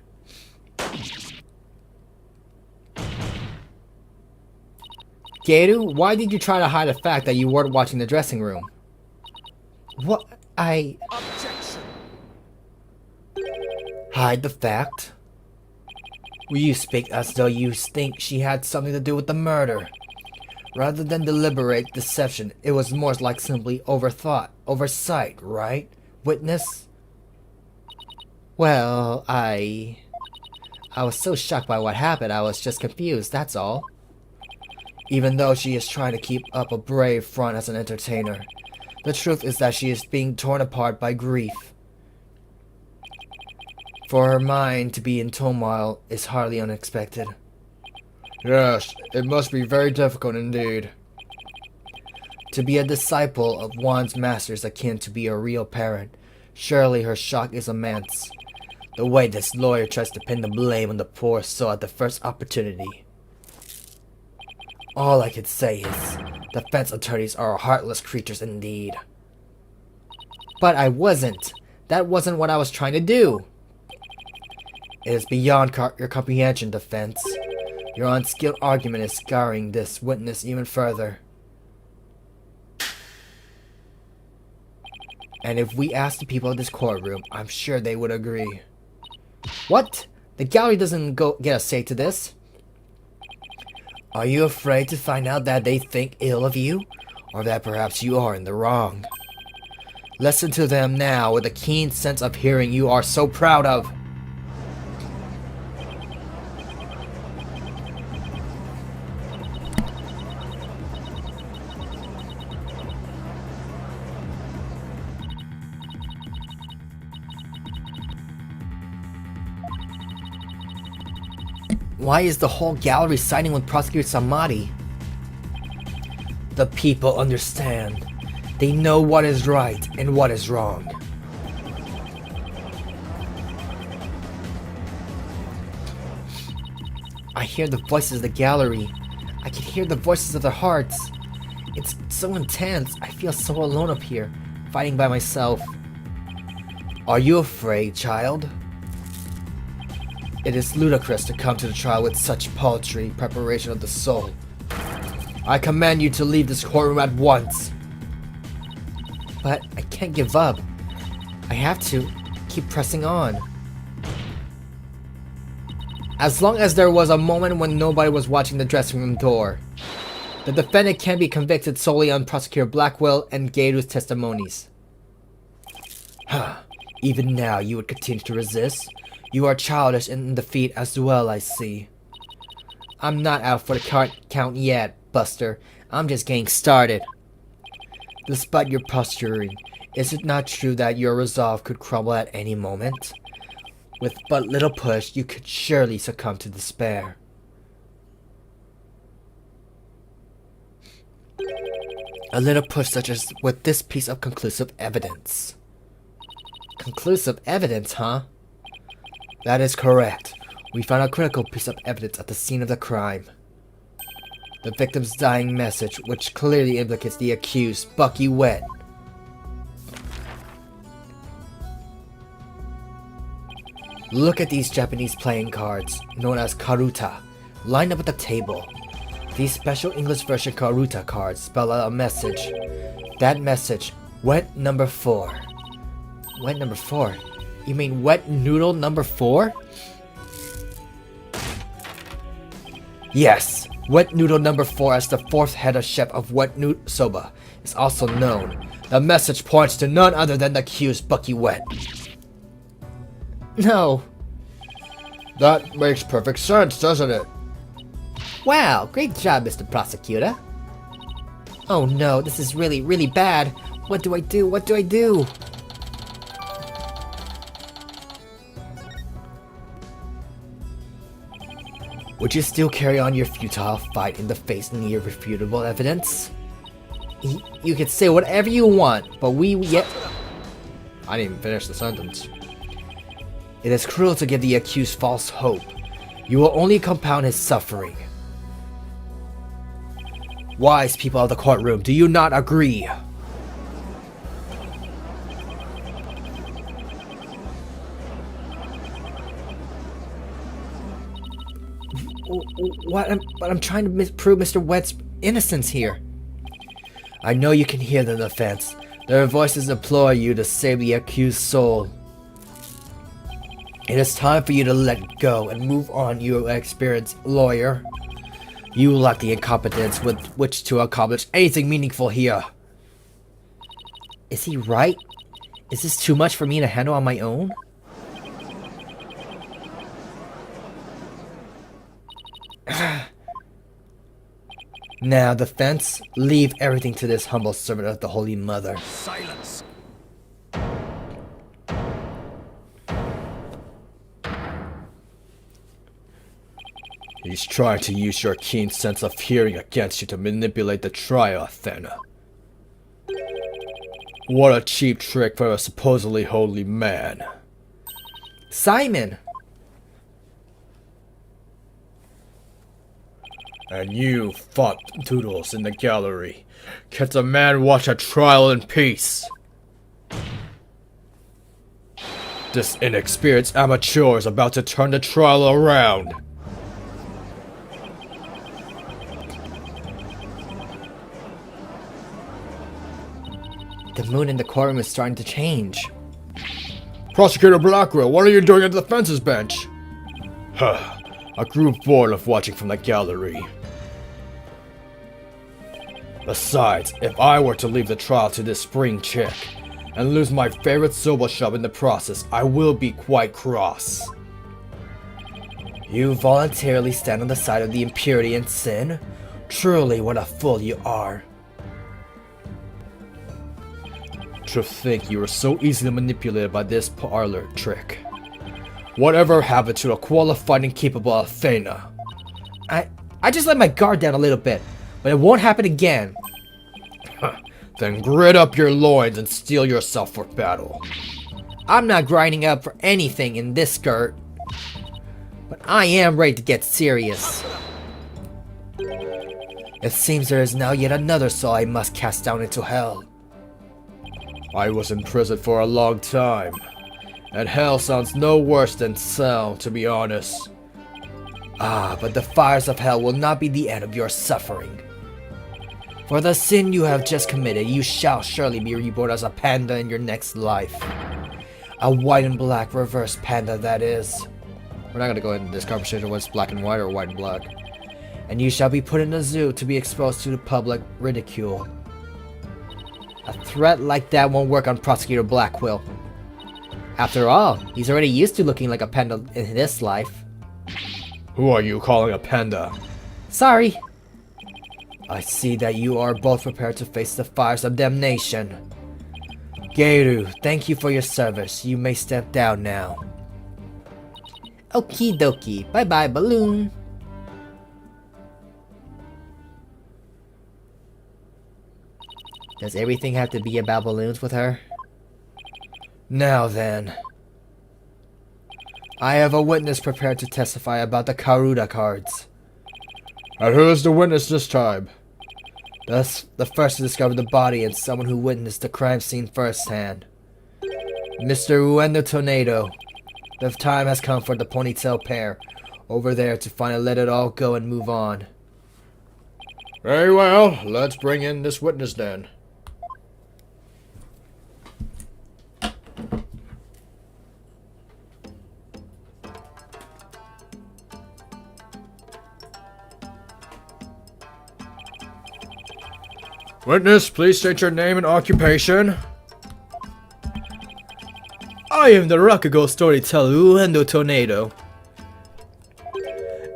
Gator, why did you try to hide the fact that you weren't watching the dressing room? What? Objection. Hide the fact? Will you speak as though you think she had something to do with the murder? Rather than deliberate deception, it was more like simply oversight, right? Witness? Well, I was so shocked by what happened, I was just confused, that's all. Even though she is trying to keep up a brave front as an entertainer, the truth is that she is being torn apart by grief. For her mind to be in turmoil is hardly unexpected. Yes, it must be very difficult indeed. To be a disciple of one's master is akin to be a real parent. Surely her shock is immense. The way this lawyer tries to pin the blame on the poor soul at the first opportunity. All I could say is, defense attorneys are heartless creatures indeed. But I wasn't. That wasn't what I was trying to do. It is beyond your comprehension, defense. Your unskilled argument is scarring this witness even further. And if we ask the people of this courtroom, I'm sure they would agree. What? The gallery doesn't get a say to this? Are you afraid to find out that they think ill of you? Or that perhaps you are in the wrong? Listen to them now with a keen sense of hearing you are so proud of. Why is the whole gallery siding with Prosecutor Samadi? The people understand. They know what is right and what is wrong. I hear the voices of the gallery. I can hear the voices of their hearts. It's so intense. I feel so alone up here, fighting by myself. Are you afraid, child? It is ludicrous to come to the trial with such paltry preparation of the soul. I command you to leave this courtroom at once. But I can't give up. I have to keep pressing on. As long as there was a moment when nobody was watching the dressing room door, the defendant can be convicted solely on Prosecutor Blackwell and Gaidu's testimonies. Even now you would continue to resist? You are childish in defeat as well, I see. I'm not out for the count yet, Buster. I'm just getting started. Despite your posturing, is it not true that your resolve could crumble at any moment? With but little push, you could surely succumb to despair. A little push such as with this piece of conclusive evidence. Conclusive evidence, huh? That is correct. We found a critical piece of evidence at the scene of the crime. The victim's dying message, which clearly implicates the accused, Bucky Wet. Look at these Japanese playing cards, known as karuta, lined up at the table. These special English version karuta cards spell out a message. That message, wet number 4. Wet number 4? You mean wet noodle number 4? Yes, wet noodle number 4 as the 4th head of chef of Wet Noodle Soba is also known. The message points to none other than the accused Bucky Wet. No. That makes perfect sense, doesn't it? Wow, great job, Mr. Prosecutor. Oh no, this is really, really bad. What do I do? What do I do? Would you still carry on your futile fight in the face of irrefutable evidence? You can say whatever you want, but I didn't even finish the sentence. It is cruel to give the accused false hope. You will only compound his suffering. Wise people of the courtroom, do you not agree? But I'm trying to prove Mr. Wet's innocence here. I know you can hear the defense. Their voices implore you to save the accused soul. It is time for you to let go and move on, you experienced lawyer. You lack the incompetence with which to accomplish anything meaningful here. Is he right? Is this too much for me to handle on my own? Now, defense, leave everything to this humble servant of the Holy Mother. Silence. He's trying to use your keen sense of hearing against you to manipulate the trial, Athena. What a cheap trick for a supposedly holy man. Simon! And you, fop doodles in the gallery, can't a man watch a trial in peace? This inexperienced amateur is about to turn the trial around. The mood in the courtroom is starting to change. Prosecutor Blackwell, what are you doing at the defense's bench? Huh. I grew bored of watching from the gallery. Besides, if I were to leave the trial to this spring chick, and lose my favorite soba shop in the process, I will be quite cross. You voluntarily stand on the side of the impurity and sin? Truly, what a fool you are. To think you were so easily manipulated by this parlor trick. Whatever happened to a qualified and capable Athena? I just let my guard down a little bit, but it won't happen again. Then grit up your loins and steel yourself for battle. I'm not grinding up for anything in this skirt. But I am ready to get serious. It seems there is now yet another soul I must cast down into hell. I was in prison for a long time, and hell sounds no worse than cell, to be honest. Ah, but the fires of hell will not be the end of your suffering. For the sin you have just committed, you shall surely be reborn as a panda in your next life. A white and black reverse panda, that is. We're not gonna go into this conversation what's black and white or white and black. And you shall be put in a zoo to be exposed to the public ridicule. A threat like that won't work on Prosecutor Blackwell. After all, he's already used to looking like a panda in this life. Who are you calling a panda? Sorry. I see that you are both prepared to face the fires of damnation. Geiru, thank you for your service. You may step down now. Okie dokie. Bye bye, balloon. Does everything have to be about balloons with her? Now then. I have a witness prepared to testify about the Karuda cards. And who is the witness this time? Thus, the first to discover the body and someone who witnessed the crime scene firsthand. Mr. Uendo Tornado. The time has come for the ponytail pair over there to finally let it all go and move on. Very well, let's bring in this witness then. Witness, please state your name and occupation. I am the Rakugo Storyteller Uendo Tornado.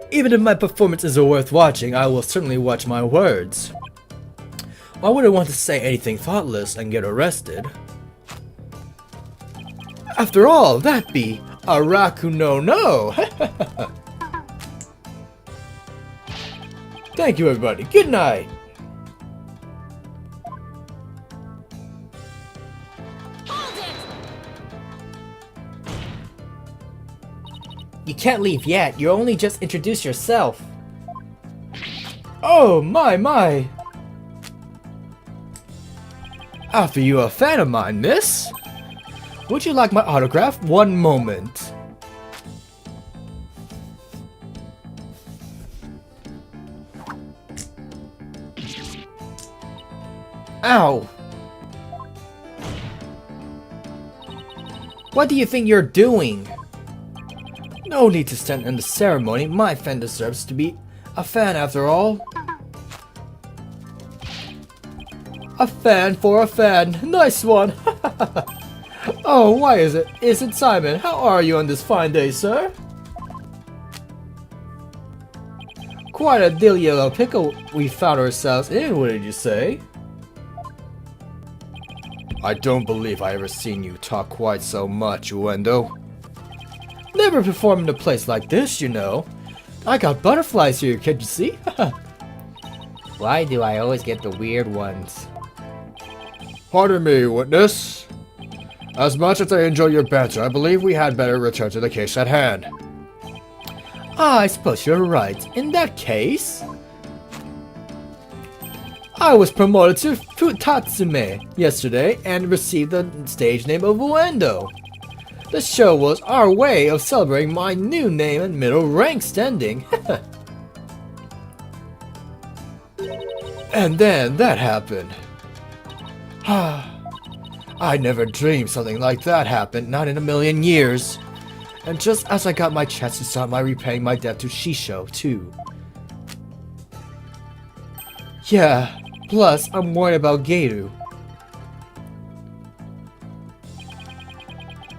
Even if my performance isn't worth watching, I will certainly watch my words. I wouldn't want to say anything thoughtless and get arrested. After all, that be a Raku no. Thank you, everybody. Good night. You can't leave yet. You only just introduced yourself. Oh, my. After you a fan of mine, miss? Would you like my autograph? One moment. Ow! What do you think you're doing? No need to stand in the ceremony. My fan deserves to be a fan after all. A fan for a fan. Nice one. Oh, why is it? Isn't Simon? How are you on this fine day, sir? Quite a deal pickle we found ourselves in, what did you say? I don't believe I ever seen you talk quite so much, Uendo. Never perform in a place like this, you know. I got butterflies here, can't you see? Why do I always get the weird ones? Pardon me, witness. As much as I enjoy your banter, I believe we had better return to the case at hand. Ah, I suppose you're right. In that case, I was promoted to Futatsume yesterday and received the stage name of Uendo. The show was our way of celebrating my new name and middle rank standing. And then that happened. I never dreamed something like that happened, not in a million years. And just as I got my chance to start my repaying my debt to Shisho, too. Yeah, plus I'm worried about Geiru.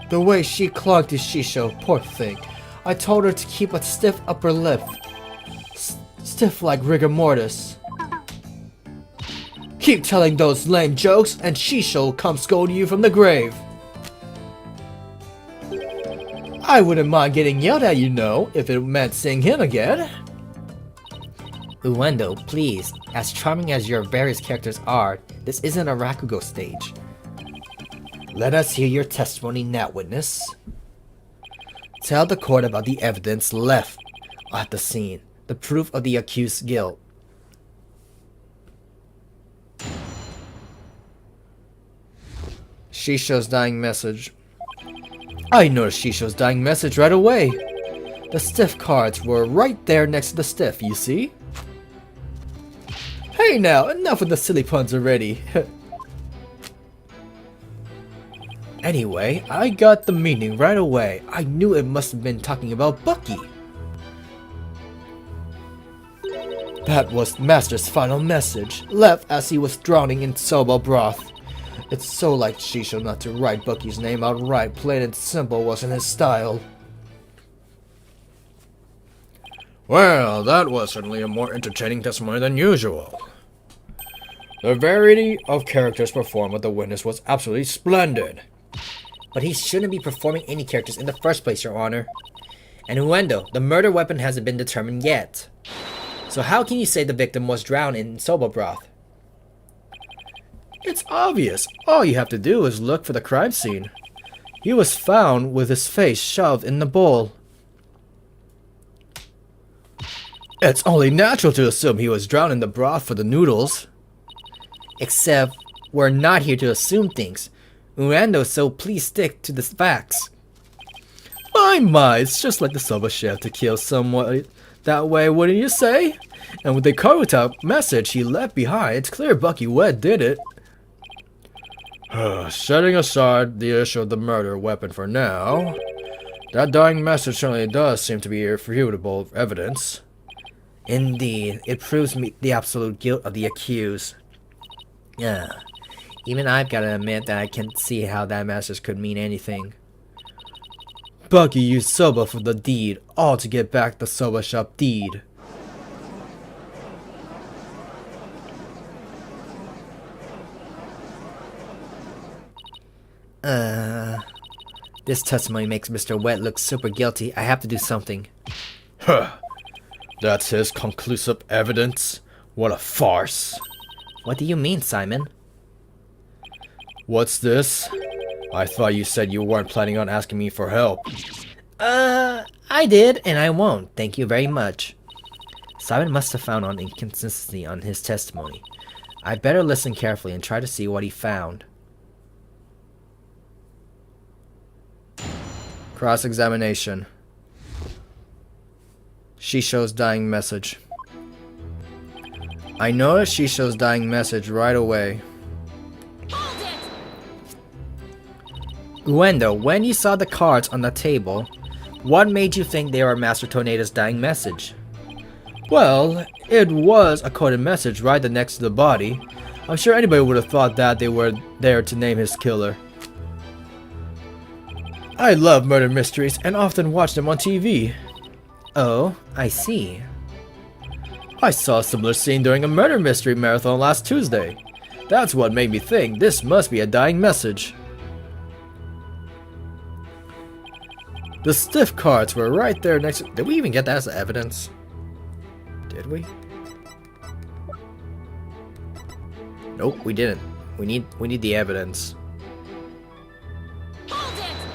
The way she clung to Shisho, poor thing. I told her to keep a stiff upper lip. Stiff like rigor mortis. Keep telling those lame jokes and Shisho will come scold you from the grave. I wouldn't mind getting yelled at, you know, if it meant seeing him again. Uendo, please. As charming as your various characters are, this isn't a Rakugo stage. Let us hear your testimony now, witness. Tell the court about the evidence left at the scene, the proof of the accused's guilt. Shisho's dying message. I noticed Shisho's dying message right away. The stiff cards were right there next to the stiff, you see? Hey now, enough with the silly puns already. Anyway, I got the meaning right away. I knew it must have been talking about Bucky. That was Master's final message, left as he was drowning in soba broth. It's so like Shisho not to write Bucky's name outright, plain and simple wasn't his style. Well, that was certainly a more entertaining testimony than usual. The variety of characters performed with the witness was absolutely splendid. But he shouldn't be performing any characters in the first place, Your Honor. And Uendo, the murder weapon hasn't been determined yet. So how can you say the victim was drowned in soba broth? It's obvious. All you have to do is look for the crime scene. He was found with his face shoved in the bowl. It's only natural to assume he was drowned in the broth for the noodles. Except, we're not here to assume things. Uendo, so please stick to the facts. My, it's just like the soba chef to kill someone that way, wouldn't you say? And with the Karuta message he left behind, it's clear Bucky Wed did it. Setting aside the issue of the murder weapon for now, that dying message certainly does seem to be irrefutable evidence. Indeed, it proves the absolute guilt of the accused. Yeah, even I've got to admit that I can't see how that message could mean anything. Bucky used soba for the deed, all to get back the soba shop deed. This testimony makes Mr. Wet look super guilty. I have to do something. Huh. That's his conclusive evidence? What a farce. What do you mean, Simon? What's this? I thought you said you weren't planning on asking me for help. I did, and I won't. Thank you very much. Simon must have found an inconsistency on his testimony. I'd better listen carefully and try to see what he found. Cross-examination. Shisho's dying message. I noticed Shisho's dying message right away. Uendo, when you saw the cards on the table, what made you think they were Master Tornado's dying message? Well, it was a coded message right next to the body. I'm sure anybody would have thought that they were there to name his killer. I love murder mysteries and often watch them on TV. Oh, I see. I saw a similar scene during a murder mystery marathon last Tuesday. That's what made me think this must be a dying message. The stiff cards were right there next to... Did we even get that as evidence? Did we? Nope, we didn't. We need the evidence.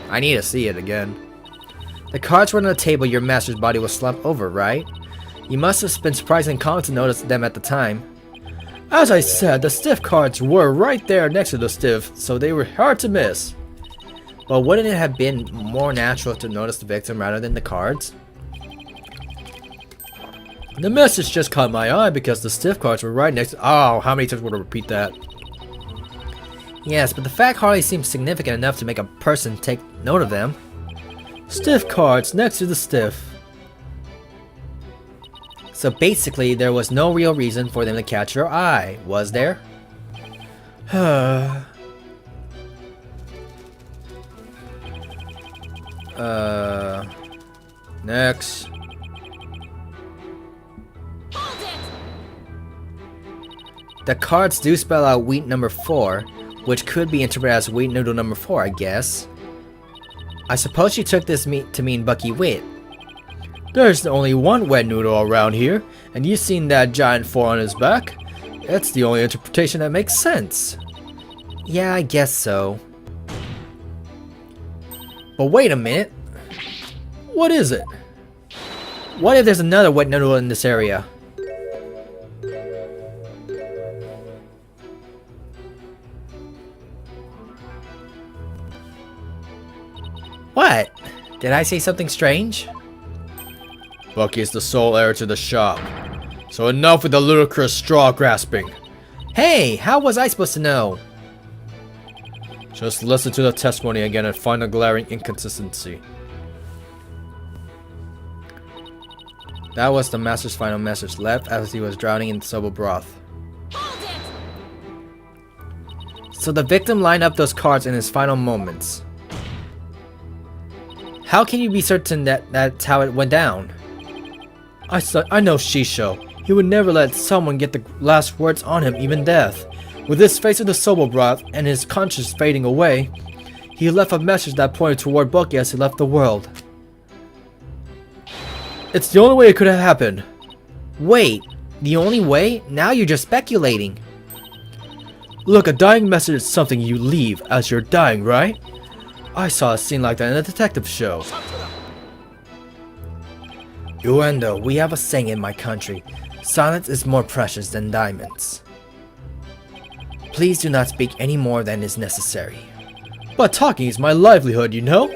I need to see it again. The cards were on the table your master's body was slumped over, right? You must have been surprisingly calm to notice them at the time. As I said, the stiff cards were right there next to the stiff, so they were hard to miss. But wouldn't it have been more natural to notice the victim rather than the cards? The message just caught my eye because the stiff cards were right next to— oh, how many times would I repeat that? Yes, but the fact hardly seems significant enough to make a person take note of them. Stiff cards next to the stiff. So basically, there was no real reason for them to catch your eye, was there? Next. The cards do spell out wheat number 4, which could be interpreted as wheat noodle number 4, I guess. I suppose you took this to mean Bucky Wit. There's only one wet noodle around here, and you've seen that giant 4 on his back. That's the only interpretation that makes sense. Yeah, I guess so. But wait a minute. What is it? What if there's another wet noodle in this area? What? Did I say something strange? Bucky is the sole heir to the shop. So enough with the ludicrous straw grasping. Hey, how was I supposed to know? Just listen to the testimony again and find a glaring inconsistency. That was the master's final message, left as he was drowning in soba broth. So the victim lined up those cards in his final moments. How can you be certain that that's how it went down? I know Shisho. He would never let someone get the last words on him, even death. With his face in the soba broth and his conscience fading away, he left a message that pointed toward Bucky as he left the world. It's the only way it could have happened. Wait, the only way? Now you're just speculating. Look, a dying message is something you leave as you're dying, right? I saw a scene like that in a detective show. Uendo, we have a saying in my country. Silence is more precious than diamonds. Please do not speak any more than is necessary. But talking is my livelihood, you know?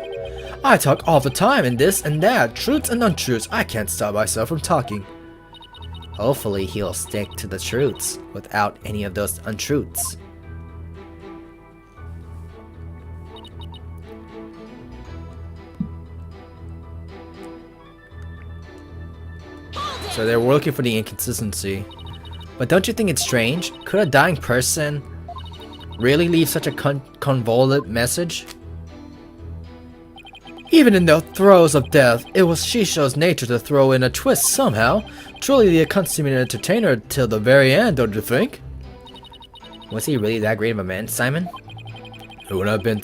I talk all the time and this and that, truths and untruths. I can't stop myself from talking. Hopefully he'll stick to the truths without any of those untruths. So they were looking for the inconsistency. But don't you think it's strange? Could a dying person really leave such a convoluted message? Even in the throes of death, it was Shisho's nature to throw in a twist somehow. Truly the consummate entertainer till the very end, don't you think? Was he really that great of a man, Simon? It would have been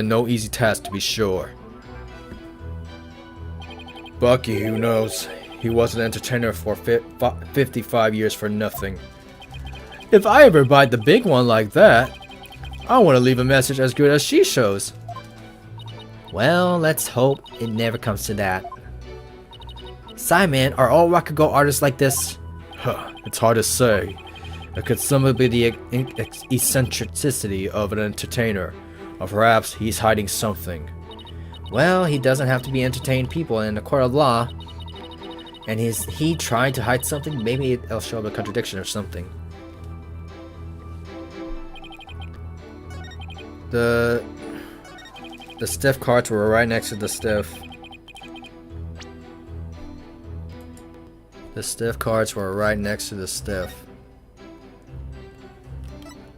no easy task, to be sure. Bucky, who knows? He was an entertainer for 55 years for nothing. If I ever bite the big one like that, I want to leave a message as good as Shisho's. Well, let's hope it never comes to that. Simon, are all Rakugo artists like this? It's hard to say. It could simply be the eccentricity of an entertainer, or perhaps he's hiding something. Well, he doesn't have to be entertaining people in a court of law. And is he trying to hide something? Maybe it'll show up a contradiction or something. The stiff cards were right next to the stiff. The stiff cards were right next to the stiff.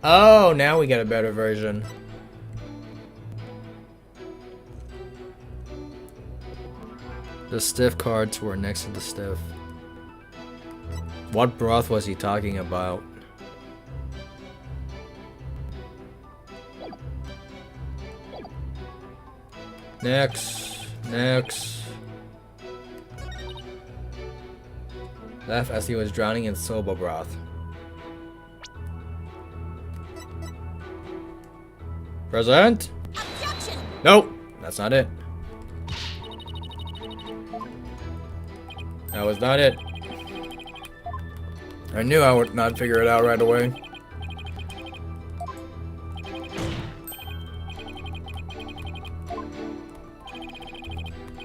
Oh, now we get a better version. The stiff cards were next to the stiff. What broth was he talking about? Next. Left as he was drowning in soba broth. Present? Objection! Nope, that's not it. That was not it. I knew I would not figure it out right away.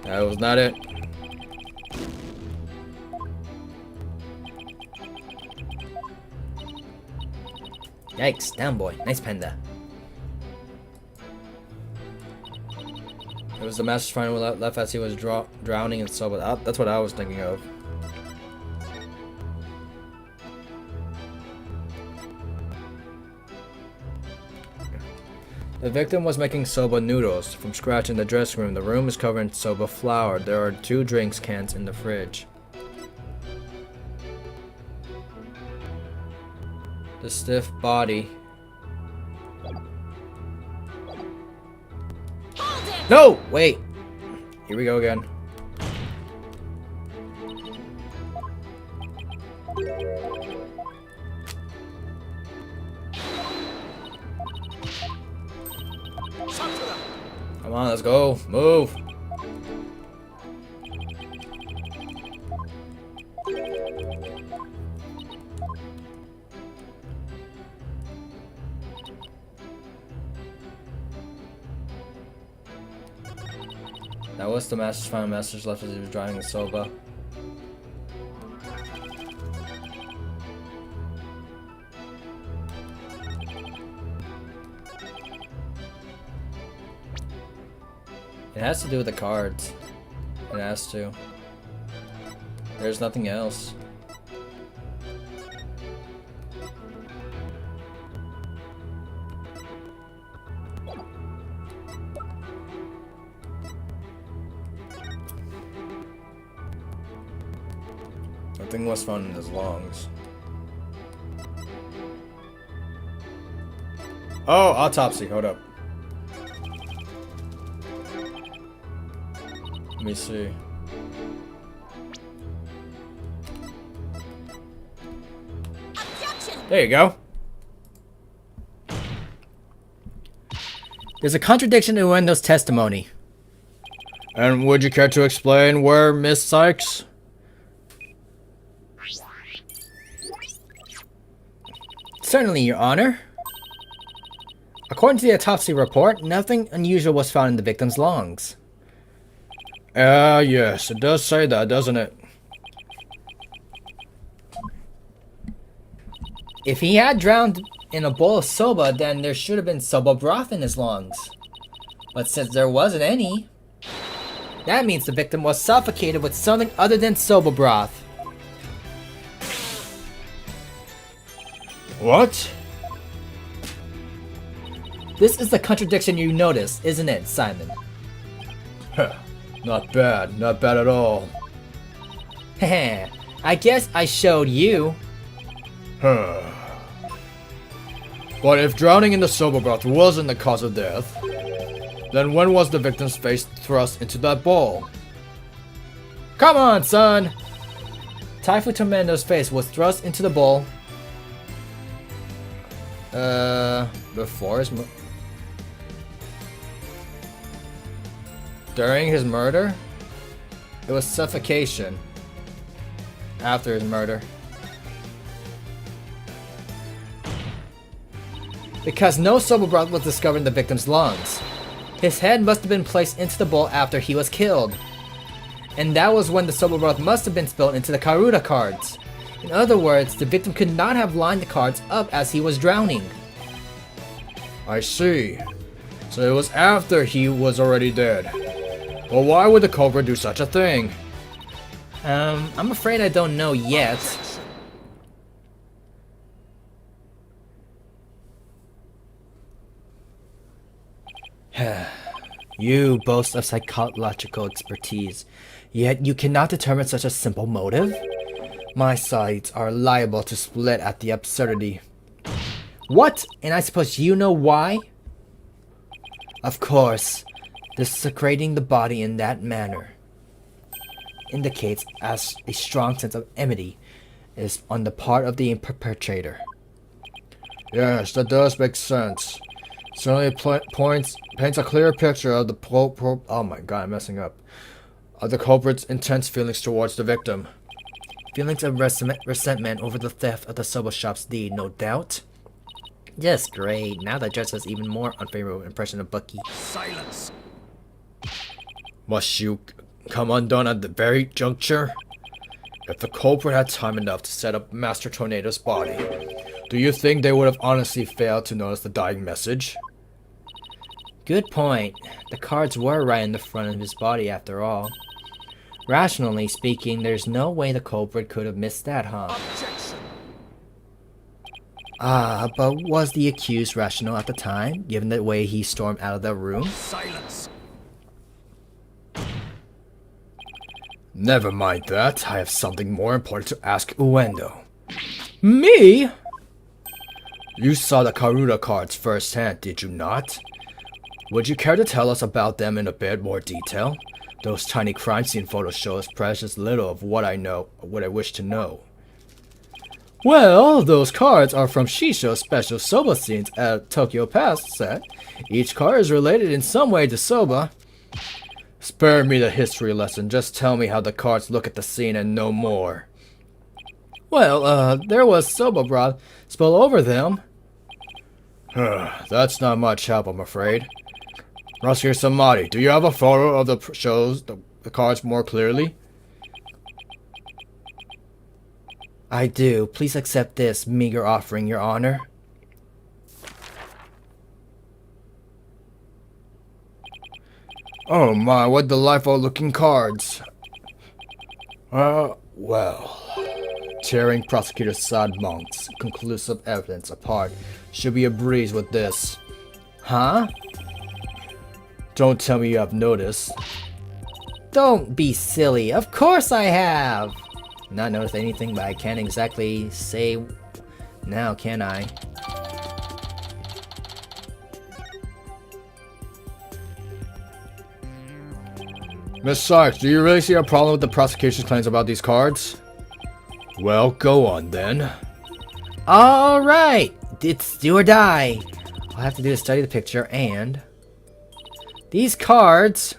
That was not it. Yikes, down boy. Nice panda. It was the master's final left as he was drowning in soba. That's what I was thinking of. The victim was making soba noodles from scratch in the dressing room. The room is covered in soba flour. There are 2 drinks cans in the fridge. The stiff body. No! Wait! Here we go again. Come on, let's go. Move. That was the master's final message left as he was driving the soba. It has to do with the cards. It has to. There's nothing else. Nothing was found in his lungs. Oh, autopsy. Hold up. Let me see. Objection! There you go. There's a contradiction in Wendo's testimony. And would you care to explain where Miss Sykes? Certainly, Your Honor. According to the autopsy report, nothing unusual was found in the victim's lungs. Yes, it does say that, doesn't it? If he had drowned in a bowl of soba, then there should have been soba broth in his lungs. But since there wasn't any, that means the victim was suffocated with something other than soba broth. What? This is the contradiction you noticed, isn't it, Simon? Huh. Not bad. Not bad at all. Heh. I guess I showed you. Huh. But if drowning in the soba broth wasn't the cause of death, then when was the victim's face thrust into that bowl? Come on, son! Typhoon Tormento's face was thrust into the bowl. Before his during his murder? It was suffocation. After his murder. Because no soba broth was discovered in the victim's lungs. His head must have been placed into the bowl after he was killed. And that was when the soba broth must have been spilled into the Karuta cards. In other words, the victim could not have lined the cards up as he was drowning. I see. So it was after he was already dead. Well, why would the culprit do such a thing? I'm afraid I don't know yet. You boast of psychological expertise, yet you cannot determine such a simple motive? My sides are liable to split at the absurdity. What? And I suppose you know why? Of course, desecrating the body in that manner. indicates as a strong sense of enmity is on the part of the perpetrator. Yes, that does make sense. Certainly paints a clear picture of the oh my god, I'm messing up. Of the culprit's intense feelings towards the victim. Feelings of resentment over the theft of the Soba shop's deed, no doubt. Yes, great. Now the judge has even more unfavorable impression of Bucky. Silence. Must you come undone at the very juncture? If the culprit had time enough to set up Master Tornado's body, do you think they would have honestly failed to notice the dying message? Good point. The cards were right in the front of his body after all. Rationally speaking, there's no way the culprit could have missed that, huh? Objection. But was the accused rational at the time, given the way he stormed out of the room? Silence. Never mind that. I have something more important to ask Uendo. Me? You saw the Karuta cards firsthand, did you not? Would you care to tell us about them in a bit more detail? Those tiny crime scene photos show us precious little of what I wish to know. Well, those cards are from Shisho's special Soba scenes at Tokyo Pass set. Each card is related in some way to Soba. Spare me the history lesson, just tell me how the cards look at the scene and no more. Well, there was Soba broth spilled over them. That's not much help, I'm afraid. Prosecutor Samadi, do you have a photo of shows the cards more clearly? I do. Please accept this meager offering, Your Honor. Oh my, what delightful looking cards. Well. Tearing Prosecutor Monk's conclusive evidence apart should be a breeze with this. Huh? Don't tell me you have noticed. Don't be silly. Of course I have. Not noticed anything, but I can't exactly say now, can I? Miss Sykes, do you really see a problem with the prosecution's claims about these cards? Well, go on then. Alright! It's do or die. All I have to do is study the picture and... These cards...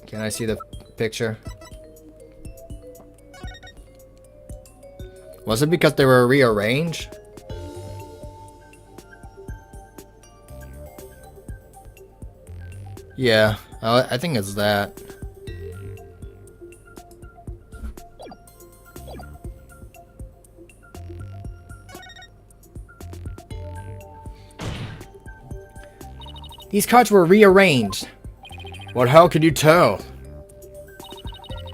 Can I see the picture? Was it because they were rearranged? Yeah, I think it's that. These cards were rearranged. But how can you tell?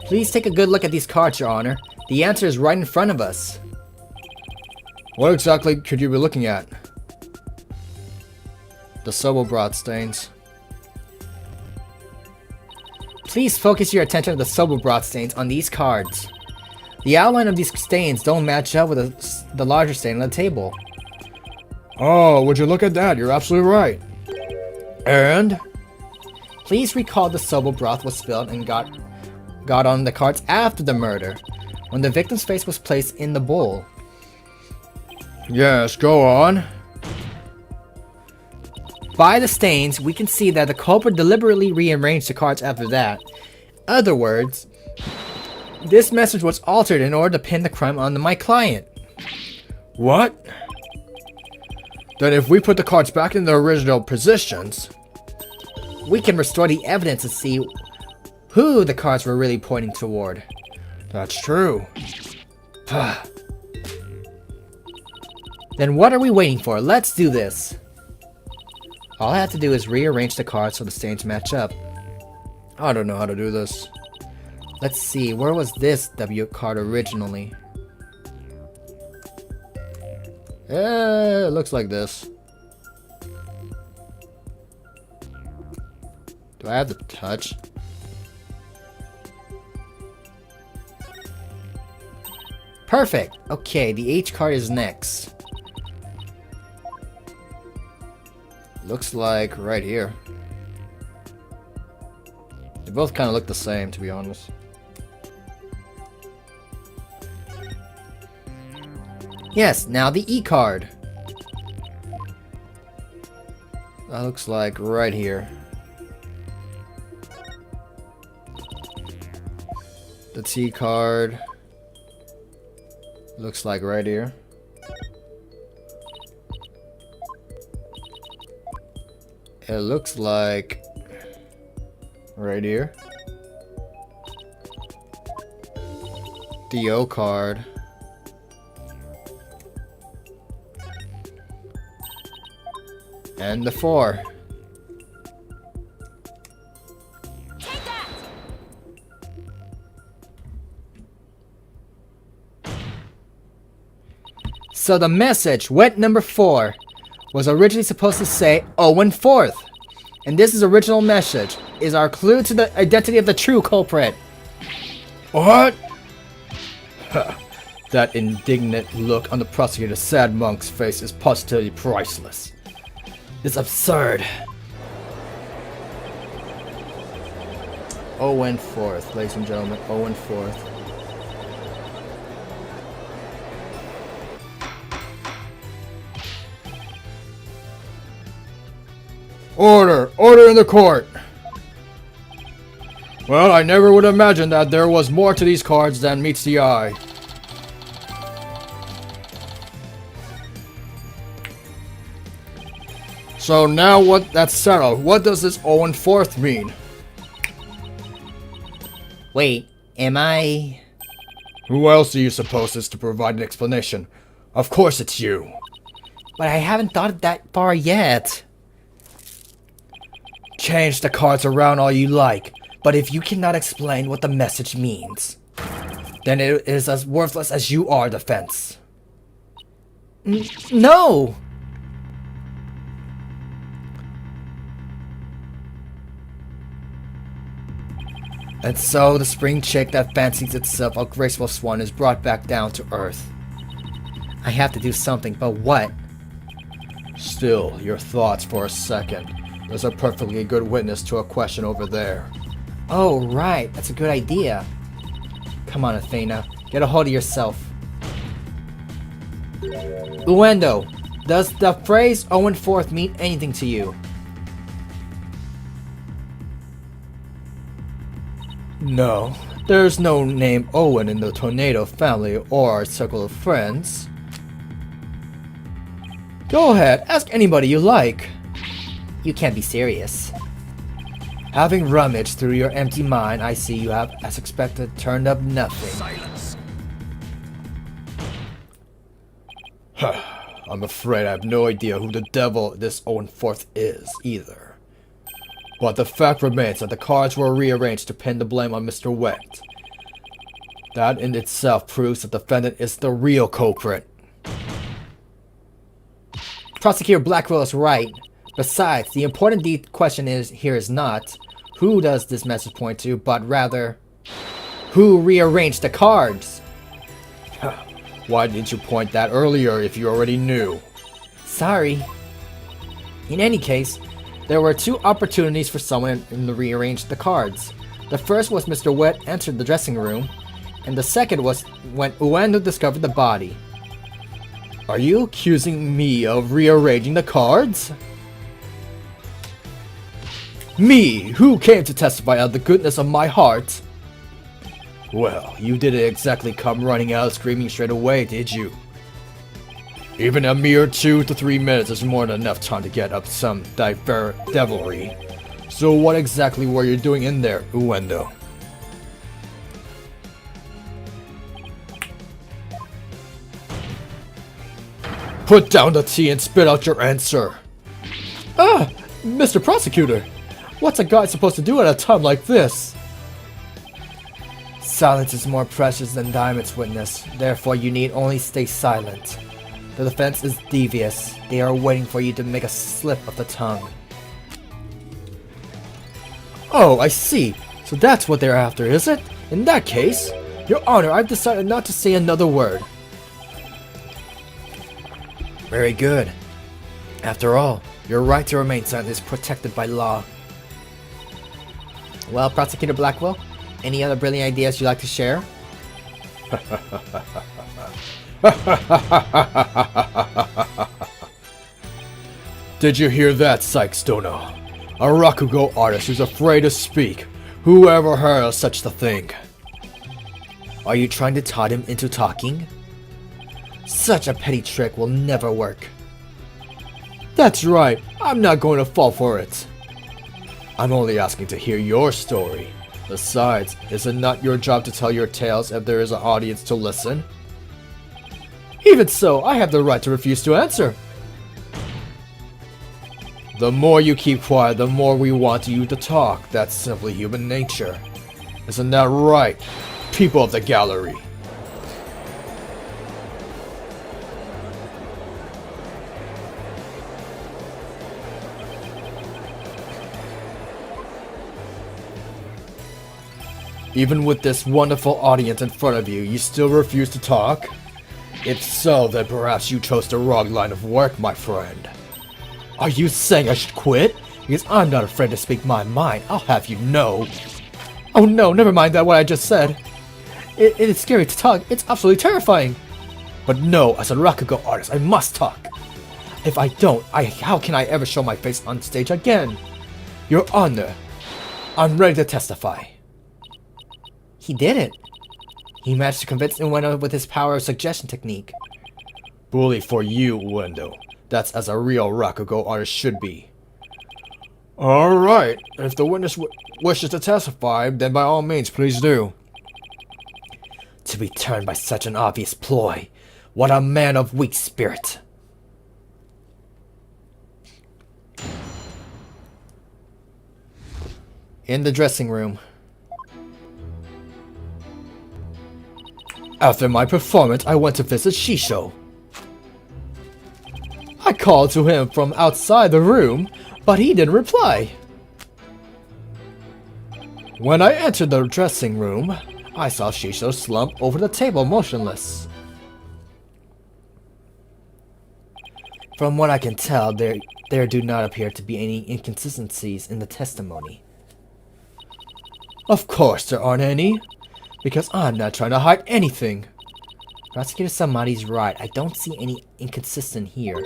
Please take a good look at these cards, Your Honor. The answer is right in front of us. What exactly could you be looking at? The Soba broth stains. Please focus your attention on the Soba broth stains on these cards. The outline of these stains don't match up with the larger stain on the table. Oh, would you look at that? You're absolutely right. And? Please recall the Soba broth was spilled and got on the cards after the murder, when the victim's face was placed in the bowl. Yes, go on. By the stains, we can see that the culprit deliberately rearranged the cards after that. Other words, this message was altered in order to pin the crime on my client. What? Then if we put the cards back in their original positions, we can restore the evidence to see who the cards were really pointing toward. That's true. Then what are we waiting for? Let's do this. All I have to do is rearrange the cards so the stains match up. I don't know how to do this. Let's see, where was this W card originally? It looks like this. Do I have the touch? Perfect. Okay, the H card is next. Looks like right here. They both kind of look the same, to be honest. Yes, now the E card. That looks like right here. The T card looks like right here. It looks like right here. The O card. And the 4. So the message, wet number 4, was originally supposed to say Owen 4th. And this is original message is our clue to the identity of the true culprit. What? That indignant look on the prosecutor's sad monk's face is positively priceless. It's absurd. Owen 4th, ladies and gentlemen. Owen 4th. Order! Order in the court! Well, I never would imagine that there was more to these cards than meets the eye. So now that's settled. What does this Owen 4th mean? Wait, am I... Who else do you suppose is to provide an explanation? Of course it's you. But I haven't thought that far yet. Change the cards around all you like, but if you cannot explain what the message means, then it is as worthless as you are, defense. No! And so the spring chick that fancies itself a graceful swan is brought back down to earth. I have to do something, but what? Still, your thoughts for a second. There's a perfectly good witness to a question over there. Oh, right. That's a good idea. Come on, Athena. Get a hold of yourself. Uendo, does the phrase Owen 4th mean anything to you? No, there's no name Owen in the Tornado family or our circle of friends. Go ahead, ask anybody you like. You can't be serious. Having rummaged through your empty mind, I see you have, as expected, turned up nothing. Silence. I'm afraid I have no idea who the devil this Owen 4th is, either. But the fact remains that the cards were rearranged to pin the blame on Mr. Wet. That in itself proves that the defendant is the real culprit. Prosecutor Blackwell is right. Besides, the important question here is not who does this message point to, but rather who rearranged the cards. Why didn't you point that earlier if you already knew? Sorry. In any case, there were 2 opportunities for someone to rearrange the cards. The first was Mr. Wet entered the dressing room, and the second was when Uendo discovered the body. Are you accusing me of rearranging the cards? Me, who came to testify out of the goodness of my heart? Well, you didn't exactly come running out screaming straight away, did you? Even a mere 2 to 3 minutes is more than enough time to get up some devilry. So what exactly were you doing in there, Uendo? Put down the tea and spit out your answer. Ah, Mr. Prosecutor, what's a guy supposed to do at a time like this? Silence is more precious than diamonds, witness. Therefore, you need only stay silent. The defense is devious. They are waiting for you to make a slip of the tongue. Oh, I see. So that's what they're after, is it? In that case, Your Honor, I've decided not to say another word. Very good. After all, your right to remain silent is protected by law. Well, Prosecutor Blackwell, any other brilliant ideas you'd like to share? Did you hear that, Psych Stoner? A Rakugo artist who's afraid to speak. Who ever heard of such a thing? Are you trying to taunt him into talking? Such a petty trick will never work. That's right, I'm not going to fall for it. I'm only asking to hear your story. Besides, is it not your job to tell your tales if there is an audience to listen? Even so, I have the right to refuse to answer. The more you keep quiet, the more we want you to talk. That's simply human nature. Isn't that right, people of the gallery? Even with this wonderful audience in front of you, you still refuse to talk? If so, then perhaps you chose the wrong line of work, my friend. Are you saying I should quit? Because I'm not afraid to speak my mind, I'll have you know. Oh no, never mind that what I just said. It is scary to talk, it's absolutely terrifying. But no, as a Rakugo artist, I must talk. If I don't, how can I ever show my face on stage again? Your Honor, I'm ready to testify. He did it. He managed to convince Ueno with his power of suggestion technique. Bully for you, Ueno. That's as a real Rakugo artist should be. Alright, if the witness wishes to testify, then by all means, please do. To be turned by such an obvious ploy. What a man of weak spirit. In the dressing room. After my performance, I went to visit Shisho. I called to him from outside the room, but he didn't reply. When I entered the dressing room, I saw Shisho slump over the table motionless. From what I can tell, there do not appear to be any inconsistencies in the testimony. Of course there aren't any, because I'm not trying to hide anything. Prosecutor Samari's right, I don't see any inconsistent here.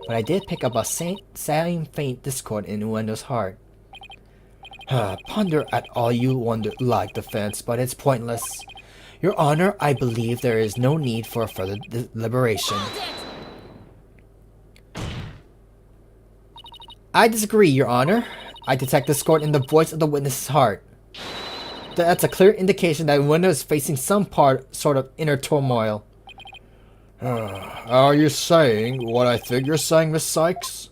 But I did pick up a same faint discord in Ueno's heart. Ponder at all you like defense, but it's pointless. Your Honor, I believe there is no need for further deliberation. I disagree, Your Honor. I detect discord in the voice of the witness's heart. That's a clear indication that Ueno is facing some sort of inner turmoil. Are you saying what I think you're saying, Miss Sykes?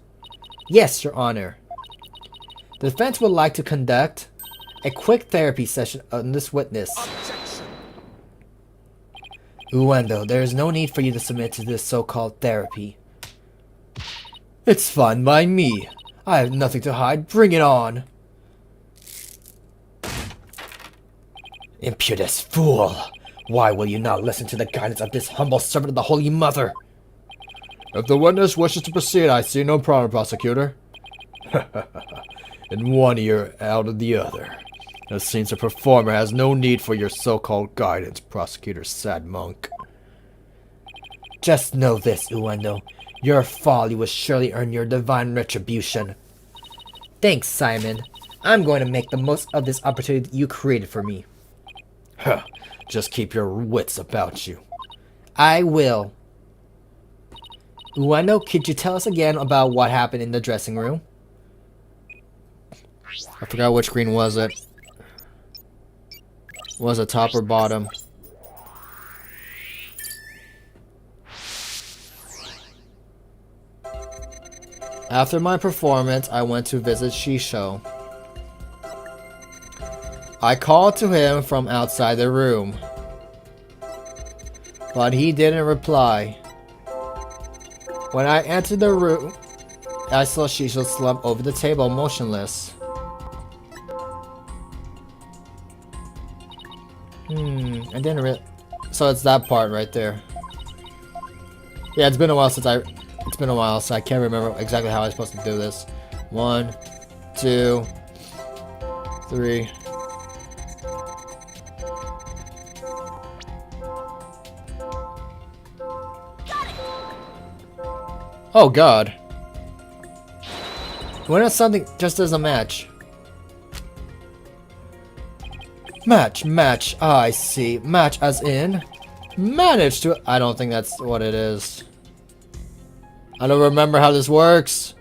Yes, Your Honor. The defense would like to conduct a quick therapy session on this witness. Ueno, there is no need for you to submit to this so-called therapy. It's fine by me. I have nothing to hide. Bring it on. Impudent fool! Why will you not listen to the guidance of this humble servant of the Holy Mother? If the witness wishes to proceed, I see no problem, prosecutor. In one ear, out of the other. It seems the performer has no need for your so-called guidance, prosecutor sad monk. Just know this, Ueno. Your folly will surely earn your divine retribution. Thanks, Simon. I'm going to make the most of this opportunity you created for me. Huh. Just keep your wits about you. I will. Ueno, could you tell us again about what happened in the dressing room? I forgot which screen was it. Was it top or bottom? After my performance, I went to visit Shisho. I called to him from outside the room, but he didn't reply. When I entered the room, I saw Shisho slump over the table motionless. I didn't really... So it's that part right there. Yeah, it's been a while since It's been a while, so I can't remember exactly how I was supposed to do this. 1, 2, 3... Oh god. What if something just doesn't match? Match. Ah, I see. Match as in... Manage to... I don't think that's what it is. I don't remember how this works.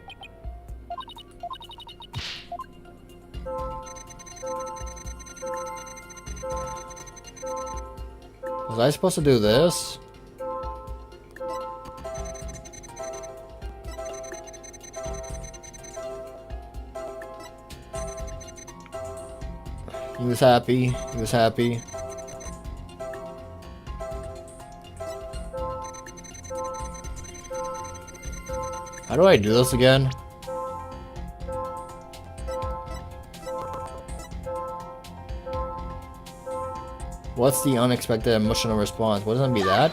Was I supposed to do this? He was happy. He was happy. How do I do this again? What's the unexpected emotional response? Wouldn't it be that?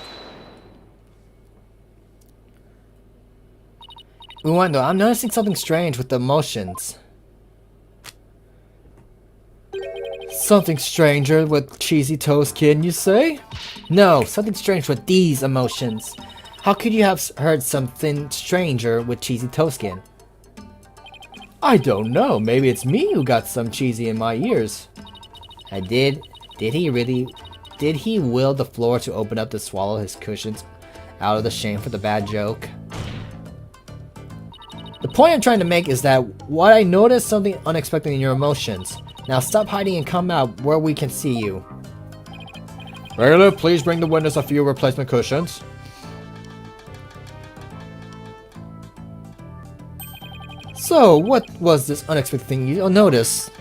Uendo, I'm noticing something strange with the emotions. Something stranger with cheesy toast skin, you say? No, something strange with these emotions. How could you have heard something stranger with cheesy toast skin? I don't know. Maybe it's me who got some cheesy in my ears. I did. Did he really? Did he will the floor to open up to swallow his cushions out of the shame for the bad joke? The point I'm trying to make is that what I noticed something unexpected in your emotions. Now stop hiding and come out where we can see you. Regular, please bring the witness a few replacement cushions. So, what was this unexpected thing you noticed?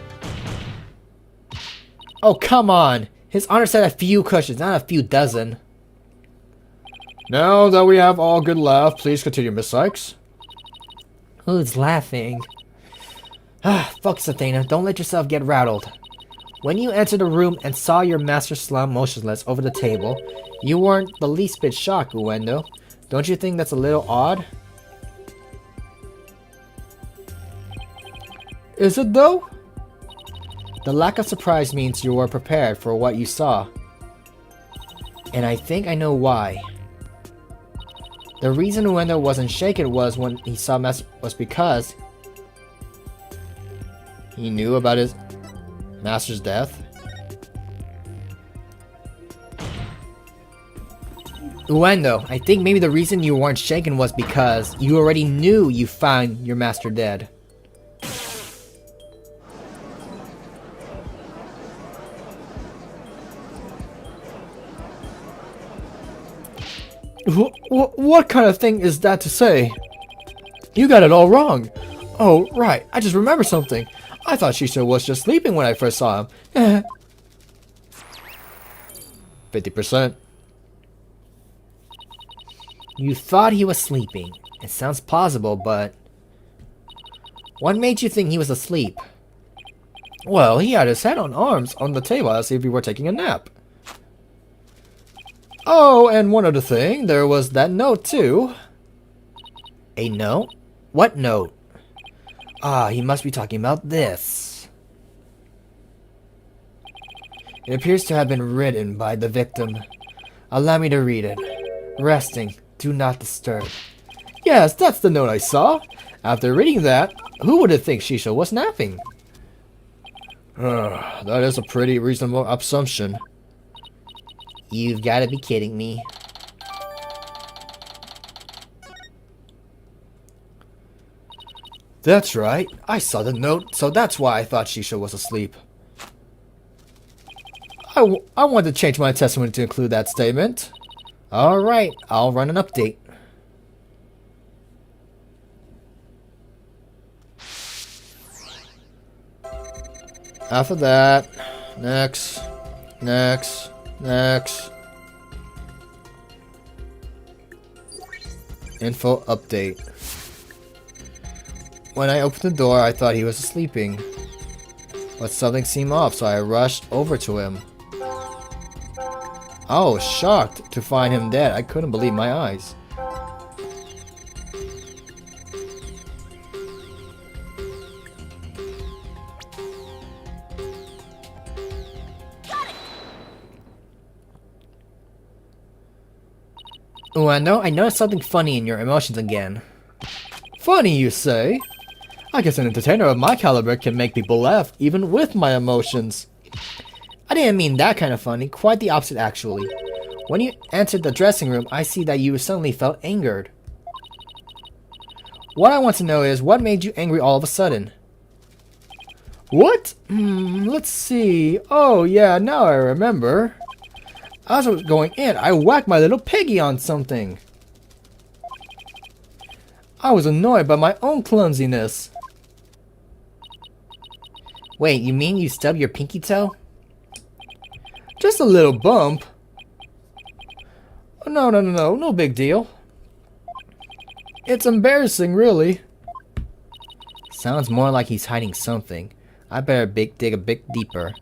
Oh, come on! His Honor said a few cushions, not a few dozen. Now that we have all good laugh, please continue, Miss Sykes. Who's laughing? Ah, focus, Athena. Don't let yourself get rattled. When you entered the room and saw your master slump motionless over the table, you weren't the least bit shocked, Uendo. Don't you think that's a little odd? Is it though? The lack of surprise means you were prepared for what you saw. And I think I know why. The reason Uendo wasn't shaken was when he saw was because he knew about his master's death. Uendo, I think maybe the reason you weren't shaken was because you already knew you found your master dead. What kind of thing is that to say? You got it all wrong. Oh, right. I just remembered something. I thought Shisha was just sleeping when I first saw him. 50%. You thought he was sleeping. It sounds plausible, but... What made you think he was asleep? Well, he had his head on arms on the table as if he were taking a nap. Oh, and one other thing, there was that note too. A note? What note? Ah, he must be talking about this. It appears to have been written by the victim. Allow me to read it. Resting. Do not disturb. Yes, that's the note I saw. After reading that, who would think Shisha was napping? That is a pretty reasonable assumption. You've got to be kidding me. That's right. I saw the note, so that's why I thought Shisha was asleep. I want to change my testimony to include that statement. Alright, I'll run an update. After that, next. Info update. When I opened the door, I thought he was sleeping. But something seemed off, so I rushed over to him. I was shocked to find him dead. I couldn't believe my eyes. Uendo, I noticed something funny in your emotions again. Funny, you say? I guess an entertainer of my caliber can make people laugh, even with my emotions. I didn't mean that kind of funny, quite the opposite actually. When you entered the dressing room, I see that you suddenly felt angered. What I want to know is, what made you angry all of a sudden? What? Let's see. Oh yeah, now I remember. As I was going in, I whacked my little piggy on something. I was annoyed by my own clumsiness. Wait, you mean you stubbed your pinky toe? Just a little bump. No big deal. It's embarrassing, really. Sounds more like he's hiding something. I better dig a bit deeper.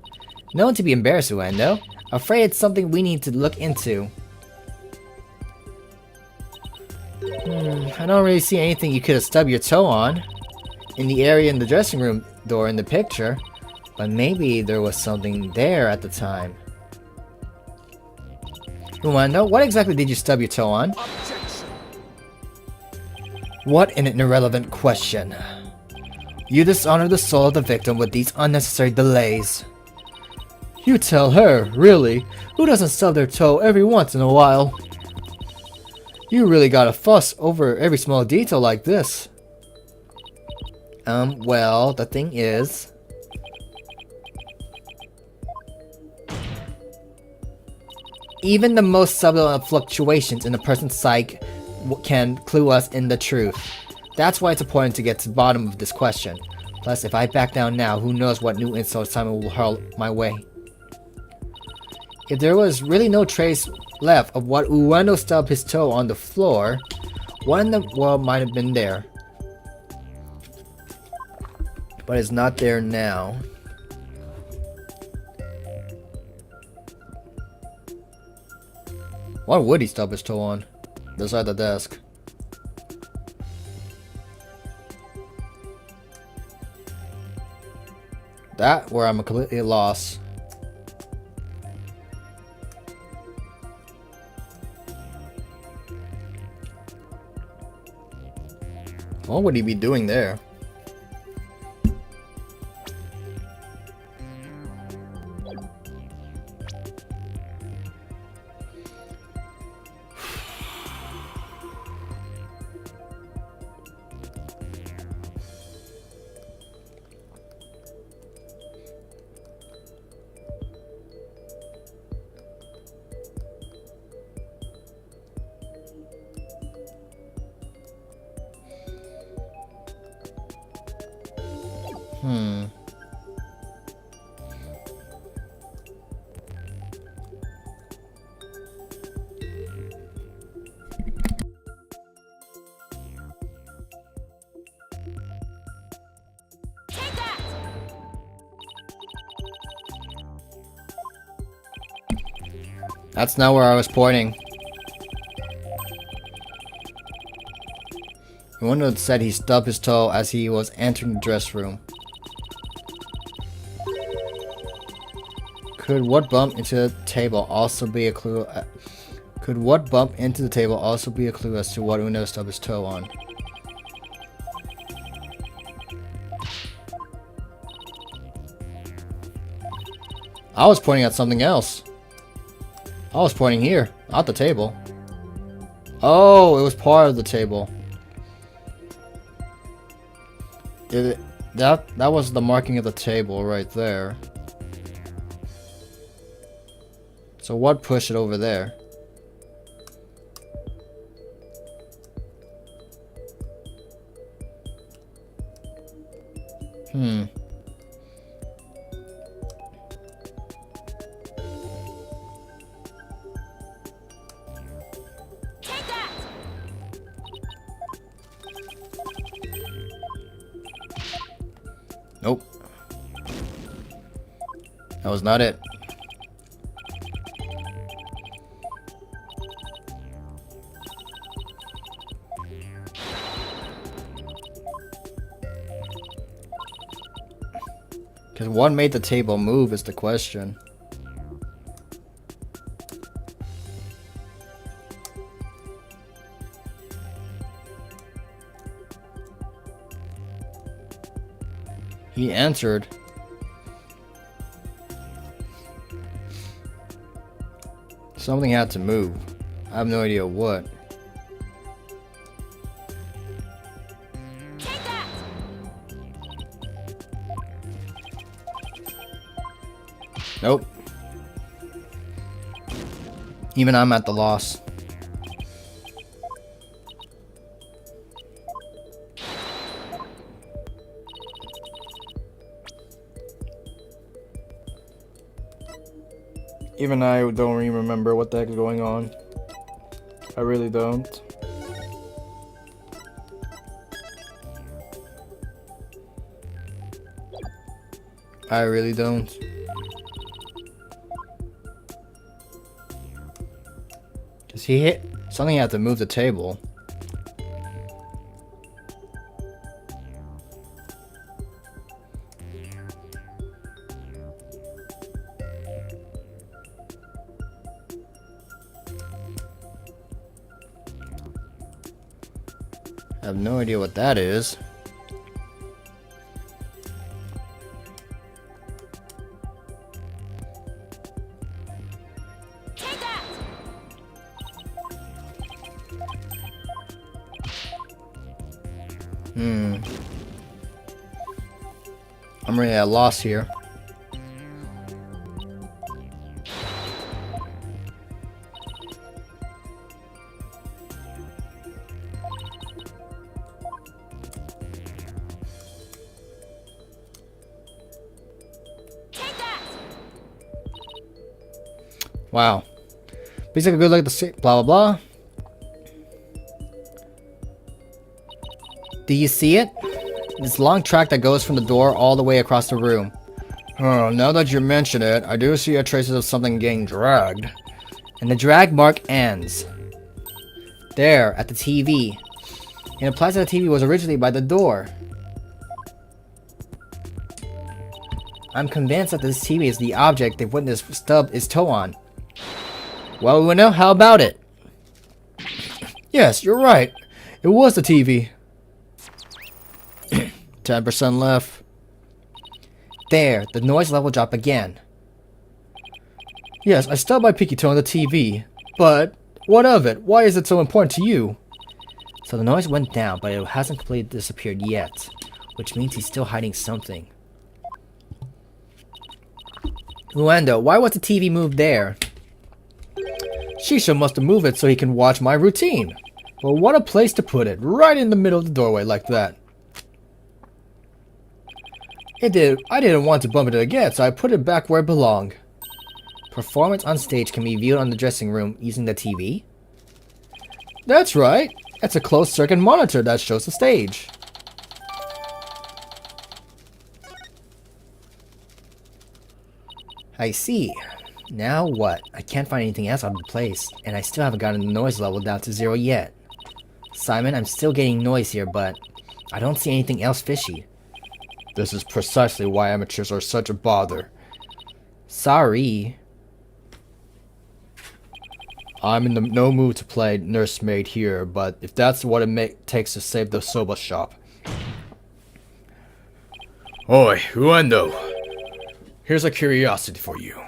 No one to be embarrassed with, though. Afraid it's something we need to look into. I don't really see anything you could have stubbed your toe on. In the area in the dressing room door in the picture. But maybe there was something there at the time. You wanna know? What exactly did you stub your toe on? Objection. What an irrelevant question. You dishonor the soul of the victim with these unnecessary delays. You tell her, really? Who doesn't stub their toe every once in a while? You really gotta fuss over every small detail like this. Well, the thing is... even the most subtle fluctuations in a person's psyche can clue us in the truth. That's why it's important to get to the bottom of this question. Plus, if I back down now, who knows what new insults Simon will hurl my way. If there was really no trace left of what Ueno stubbed his toe on the floor, what in the world might have been there? But it's not there now. What would he stub his toe on? Beside the desk. That where I'm completely lost. What would he be doing there? That's not where I was pointing. One said he stubbed his toe as he was entering the dress room. Could what bump into the table also be a clue? Could what bump into the table also be a clue as to what Ueno stubbed his toe on? I was pointing at something else. I was pointing here, not the table. Oh, it was part of the table. That was the marking of the table right there. So what pushed it over there? Nope. That was not it. Because what made the table move is the question. He answered. Something had to move. I have no idea what. Take that! Nope. Even I'm at the loss. Even I don't even remember what the heck is going on. I really don't. I really don't. Cause he hit something had to move the table. I have no idea what that is. Take that! I'm really at a loss here. Take that! Wow. Please take a good look at the blah blah blah. Do you see it? This long track that goes from the door all the way across the room. Oh, now that you mention it, I do see traces of something getting dragged. And the drag mark ends. There, at the TV. It implies that the TV was originally by the door. I'm convinced that this TV is the object the witness stubbed his toe on. Well, Ueno, how about it? Yes, you're right. It was the TV. 10% left. There, the noise level dropped again. Yes, I stubbed my pinky toe on the TV. But, what of it? Why is it so important to you? So the noise went down, but it hasn't completely disappeared yet. Which means he's still hiding something. Uendo, why was the TV moved there? Shisha must have moved it so he can watch my routine. Well, what a place to put it, right in the middle of the doorway like that. I didn't want to bump it again, so I put it back where it belonged. Performance on stage can be viewed on the dressing room using the TV? That's right. It's a closed circuit monitor that shows the stage. I see. Now what? I can't find anything else out of place, and I still haven't gotten the noise level down to 0 yet. Simon, I'm still getting noise here, but I don't see anything else fishy. This is precisely why amateurs are such a bother. Sorry. I'm in no mood to play nursemaid here, but if that's what it takes to save the soba shop. Oi, Uendo. Here's a curiosity for you.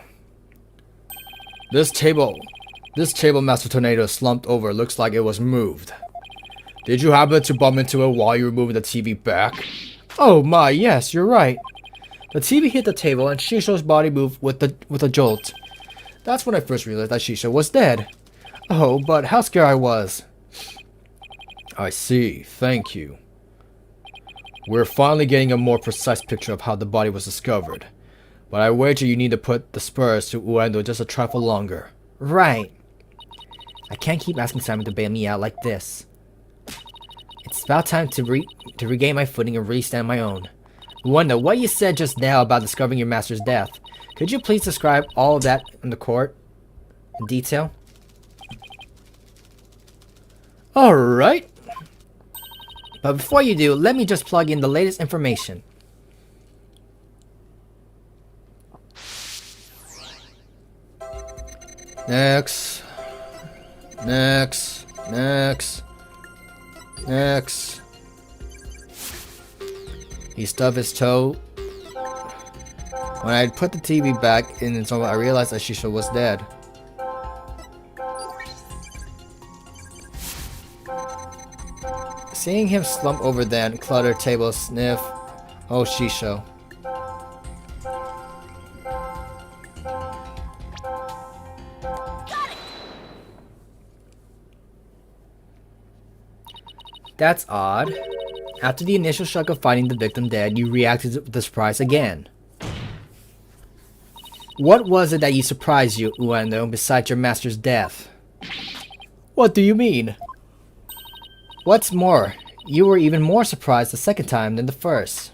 This table Master Tornado slumped over looks like it was moved. Did you happen to bump into it while you were moving the TV back? Oh my, yes, you're right. The TV hit the table and Shisho's body moved with a jolt. That's when I first realized that Shisho was dead. Oh, but how scared I was. I see, thank you. We're finally getting a more precise picture of how the body was discovered. But I wager you need to put the spurs to Uendo just a trifle longer. Right. I can't keep asking Simon to bail me out like this. It's about time to regain my footing and really stand on my own. Uendo, what you said just now about discovering your master's death, could you please describe all of that in the court in detail? Alright. But before you do, let me just plug in the latest information. Next. Next. Next. Next. He stubbed his toe When I put the TV back in its orbit, I realized that Shisho was dead. Seeing him slump over then, clutter, table, sniff. Oh, Shisho. That's odd. After the initial shock of finding the victim dead, you reacted with surprise again. What was it that you surprised you, Ueno, besides your master's death? What do you mean? What's more, you were even more surprised the second time than the first.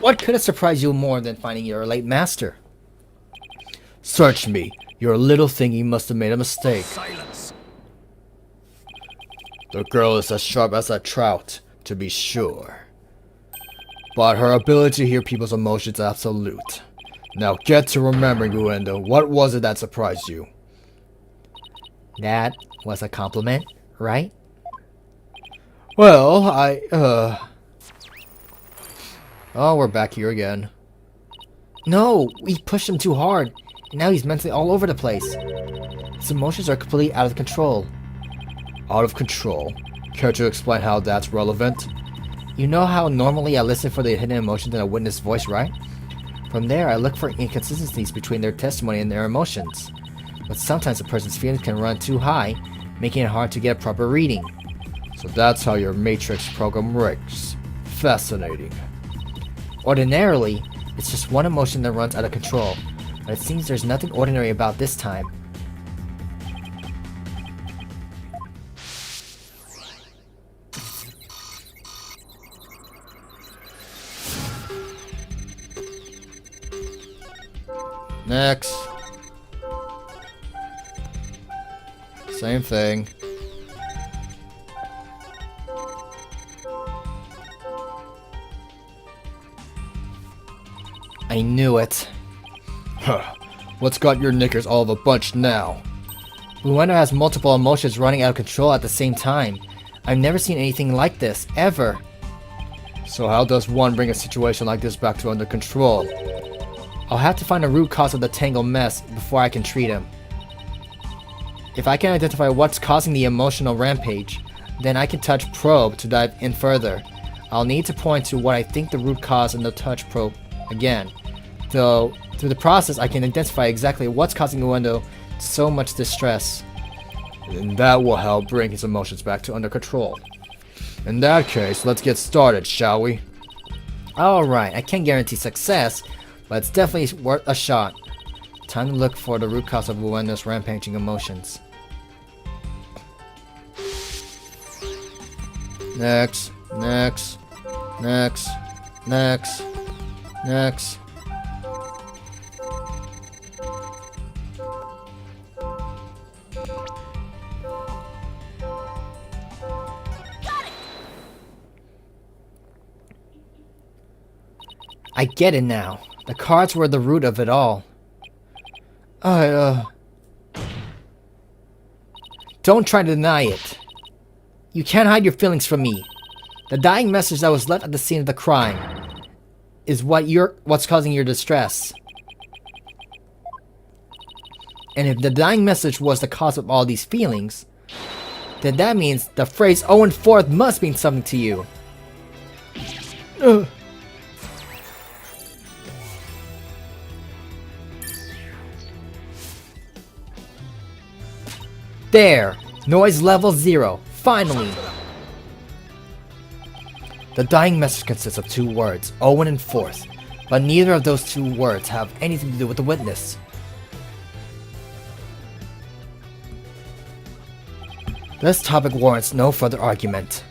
What could have surprised you more than finding your late master? Search me. Your little thingy must have made a mistake. Silence. The girl is as sharp as a trout, to be sure. But her ability to hear people's emotions is absolute. Now get to remembering, Uendo. What was it that surprised you? That was a compliment, right? Well, Oh, we're back here again. No, we pushed him too hard, and now he's mentally all over the place. His emotions are completely out of control. Out of control? Care to explain how that's relevant? You know how normally I listen for the hidden emotions in a witness voice, right? From there, I look for inconsistencies between their testimony and their emotions. But sometimes a person's feelings can run too high, making it hard to get a proper reading. So that's how your matrix program works. Fascinating. Ordinarily, it's just one emotion that runs out of control, but it seems there's nothing ordinary about this time. Next. Same thing. I knew it. Huh. What's got your knickers all of a bunch now? Ueno has multiple emotions running out of control at the same time. I've never seen anything like this, ever. So how does one bring a situation like this back to under control? I'll have to find the root cause of the tangled mess before I can treat him. If I can identify what's causing the emotional rampage, then I can touch probe to dive in further. I'll need to point to what I think the root cause in the touch probe again. Though, through the process I can identify exactly what's causing Uendo so much distress. And that will help bring his emotions back to under control. In that case, let's get started, shall we? Alright, I can't guarantee success, but it's definitely worth a shot. Time to look for the root cause of Uendo's rampaging emotions. Next, next, next, next, next. I get it now. The cards were the root of it all. Don't try to deny it. You can't hide your feelings from me. The dying message that was left at the scene of the crime is what's causing your distress. And if the dying message was the cause of all these feelings, then that means the phrase Owen Forth must mean something to you. There! Noise level 0. Finally! The dying message consists of 2 words, Owen and Forth, but neither of those 2 words have anything to do with the witness. This topic warrants no further argument.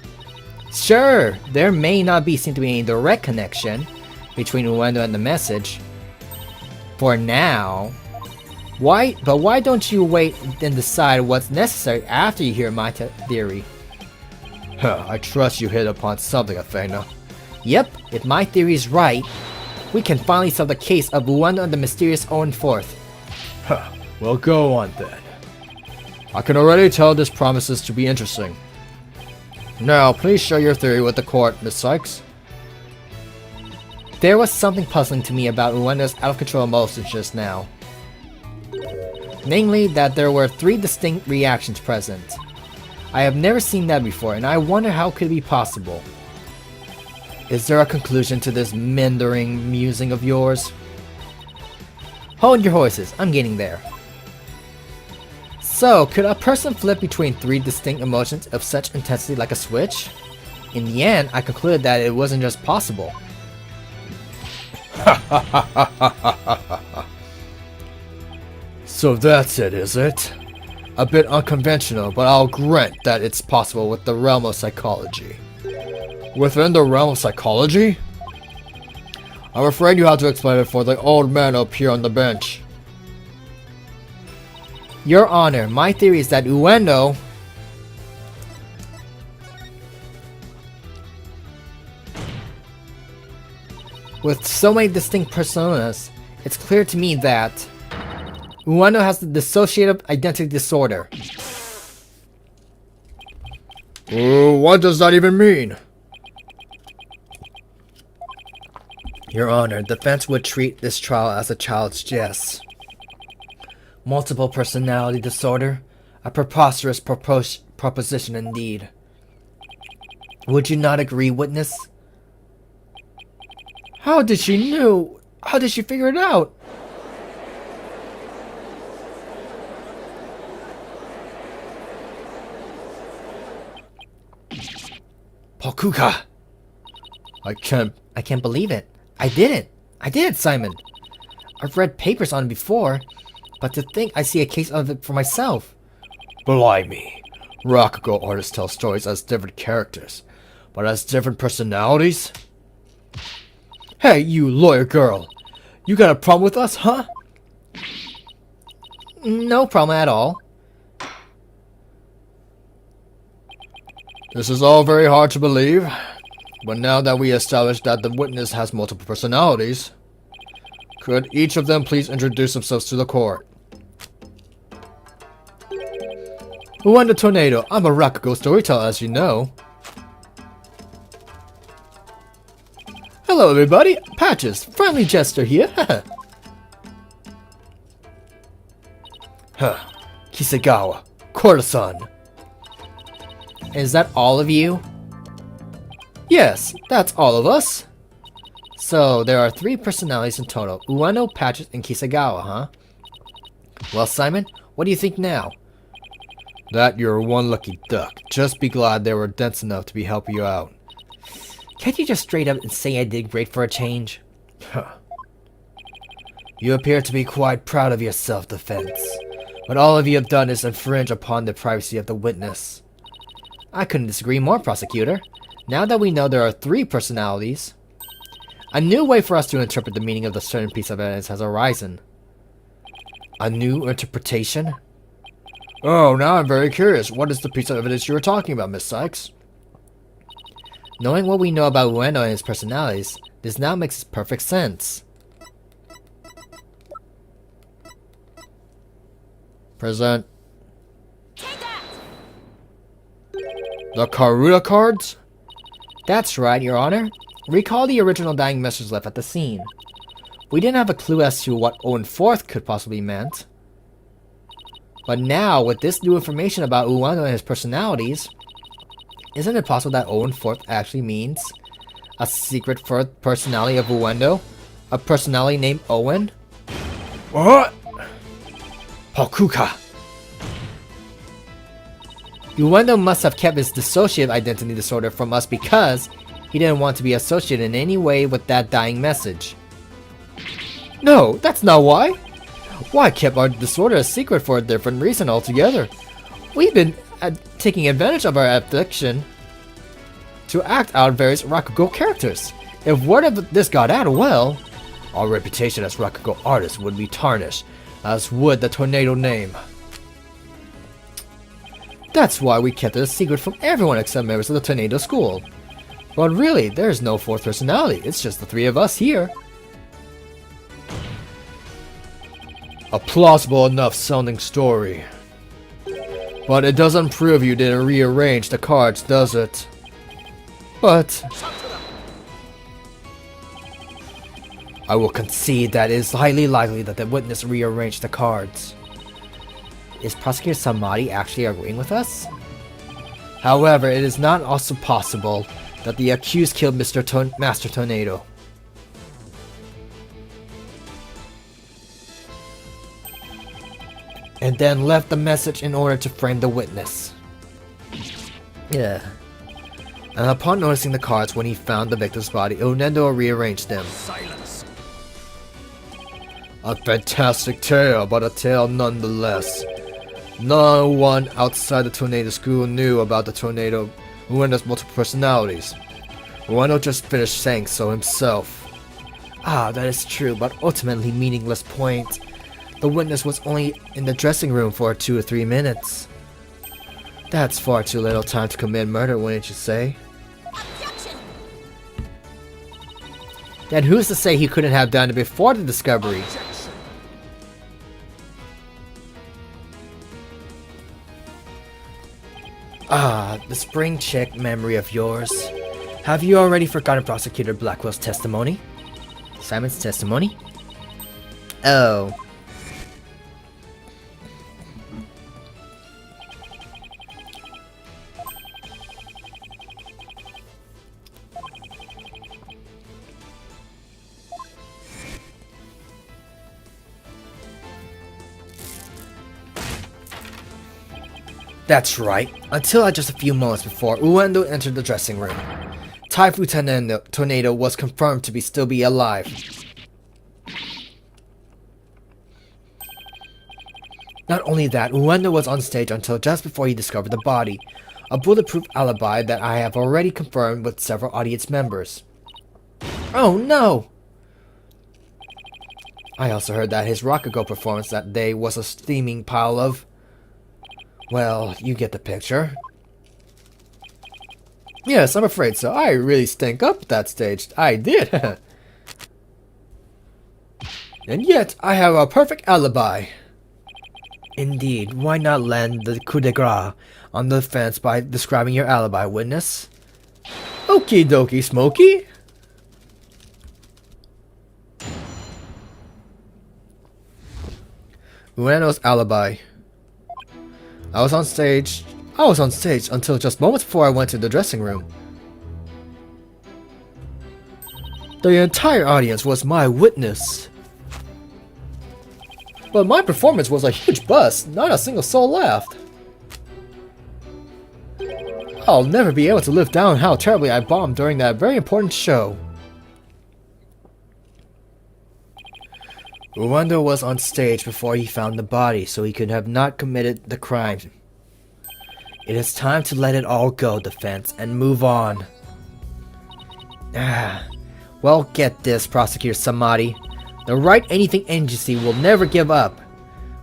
Sure, there may not seem to be any direct connection between Uendo and the message. For now. Why don't you wait and decide what's necessary after you hear my theory? I trust you hit upon something, Athena. Yep, if my theory is right, we can finally solve the case of Uendo and the mysterious Owen Forth. Well, go on then. I can already tell this promises to be interesting. Now, please share your theory with the court, Miss Sykes. There was something puzzling to me about Uendo's out-of-control emotions just now. Namely, that there were 3 distinct reactions present. I have never seen that before, and I wonder how could it be possible. Is there a conclusion to this meandering musing of yours? Hold your horses, I'm getting there. So, could a person flip between 3 distinct emotions of such intensity like a switch? In the end, I concluded that it wasn't just possible. So that's it, is it? A bit unconventional, but I'll grant that it's possible with the realm of psychology. Within the realm of psychology? I'm afraid you have to explain it for the old man up here on the bench. Your Honor, my theory is that Uendo... With so many distinct personas, it's clear to me that Uendo has the dissociative identity disorder. What does that even mean? Your Honor, defense would treat this trial as a child's jest. Multiple personality disorder? A preposterous proposition indeed. Would you not agree, witness? How did she know? How did she figure it out? Pakuka! I can't believe it. I did it, Simon. I've read papers on it before, but to think I see a case of it for myself. Blimey. Rakugo artists tell stories as different characters, but as different personalities? Hey, you lawyer girl. You got a problem with us, huh? No problem at all. This is all very hard to believe, but now that we established that the witness has multiple personalities, could each of them please introduce themselves to the court? Uendo Tornado, I'm a Rakugo storyteller, as you know. Hello everybody, Patches, friendly jester here, Kisegawa, courtesan. Is that all of you? Yes, that's all of us. So, there are 3 personalities in total. Ueno, Patches, and Kisegawa, huh? Well, Simon, what do you think now? That you're one lucky duck. Just be glad they were dense enough to be helping you out. Can't you just straight up and say I did great for a change? You appear to be quite proud of your self-defense, but all of you have done is infringe upon the privacy of the witness. I couldn't disagree more, prosecutor. Now that we know there are 3 personalities, a new way for us to interpret the meaning of the certain piece of evidence has arisen. A new interpretation? Oh, now I'm very curious. What is the piece of evidence you were talking about, Miss Sykes? Knowing what we know about Ueno and his personalities, this now makes perfect sense. Present. The Karuta cards? That's right, Your Honor. Recall the original dying message left at the scene. We didn't have a clue as to what Owen Forth could possibly meant. But now, with this new information about Ueno and his personalities, isn't it possible that Owen Forth actually means a secret fourth personality of Uendo? A personality named Owen? What? Pakuka! Uendo must have kept his dissociative identity disorder from us because he didn't want to be associated in any way with that dying message. No, that's not why. Why kept our disorder a secret for a different reason altogether? We've been taking advantage of our affliction to act out various Rakugo characters. If word of this got out, well, our reputation as Rakugo artists would be tarnished, as would the Tornado name. That's why we kept it a secret from everyone except members of the Tornado School. But really, there's no 4th personality, it's just the 3 of us here. A plausible enough sounding story. But it doesn't prove you didn't rearrange the cards, does it? But... I will concede that it is highly likely that the witness rearranged the cards. Is Prosecutor Samadi actually agreeing with us? However, it is not also possible that the accused killed Master Tornado. And then left the message in order to frame the witness. Yeah. And upon noticing the cards when he found the victim's body, Unendo rearranged them. Silence. A fantastic tale, but a tale nonetheless. No one outside the Tornado School knew about the Tornado Uendo's multiple personalities. Uendo just finished saying so himself. Ah, that is true, but ultimately meaningless point. The witness was only in the dressing room for 2 or 3 minutes. That's far too little time to commit murder, wouldn't you say? Objection! Then who's to say he couldn't have done it before the discovery? Ah, the spring chick memory of yours. Have you already forgotten Prosecutor Blackwell's testimony? Simon's testimony? Oh. That's right. Until just a few moments before Uendo entered the dressing room, Typhoon Tornado was confirmed to still be alive. Not only that, Uendo was on stage until just before he discovered the body, a bulletproof alibi that I have already confirmed with several audience members. Oh no! I also heard that his Rakugo performance that day was a steaming pile of... Well, you get the picture. Yes, I'm afraid so. I really stink up that stage. I did. And yet, I have a perfect alibi. Indeed, why not land the coup de grace on the defense by describing your alibi, witness? Okie dokie, Smokey. Ueno's alibi. I was on stage until just moments before I went to the dressing room. The entire audience was my witness. But my performance was a huge bust, not a single soul laughed. I'll never be able to live down how terribly I bombed during that very important show. Uendo was on stage before he found the body, so he could have not committed the crime. It is time to let it all go, defense, and move on. Well, get this, Prosecutor Samadi. The Wright Anything Agency will never give up.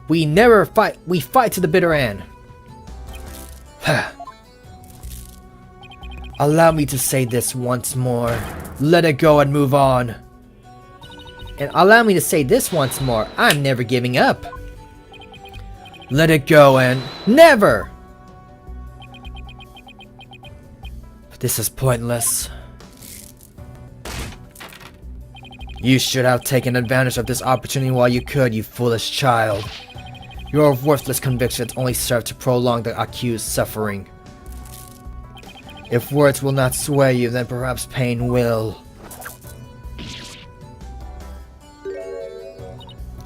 We never fight. We fight to the bitter end. Allow me to say this once more. Let it go and move on. And allow me to say this once more. I'm never giving up. Let it go and never! This is pointless. You should have taken advantage of this opportunity while you could, you foolish child. Your worthless convictions only serve to prolong the accused's suffering. If words will not sway you, then perhaps pain will.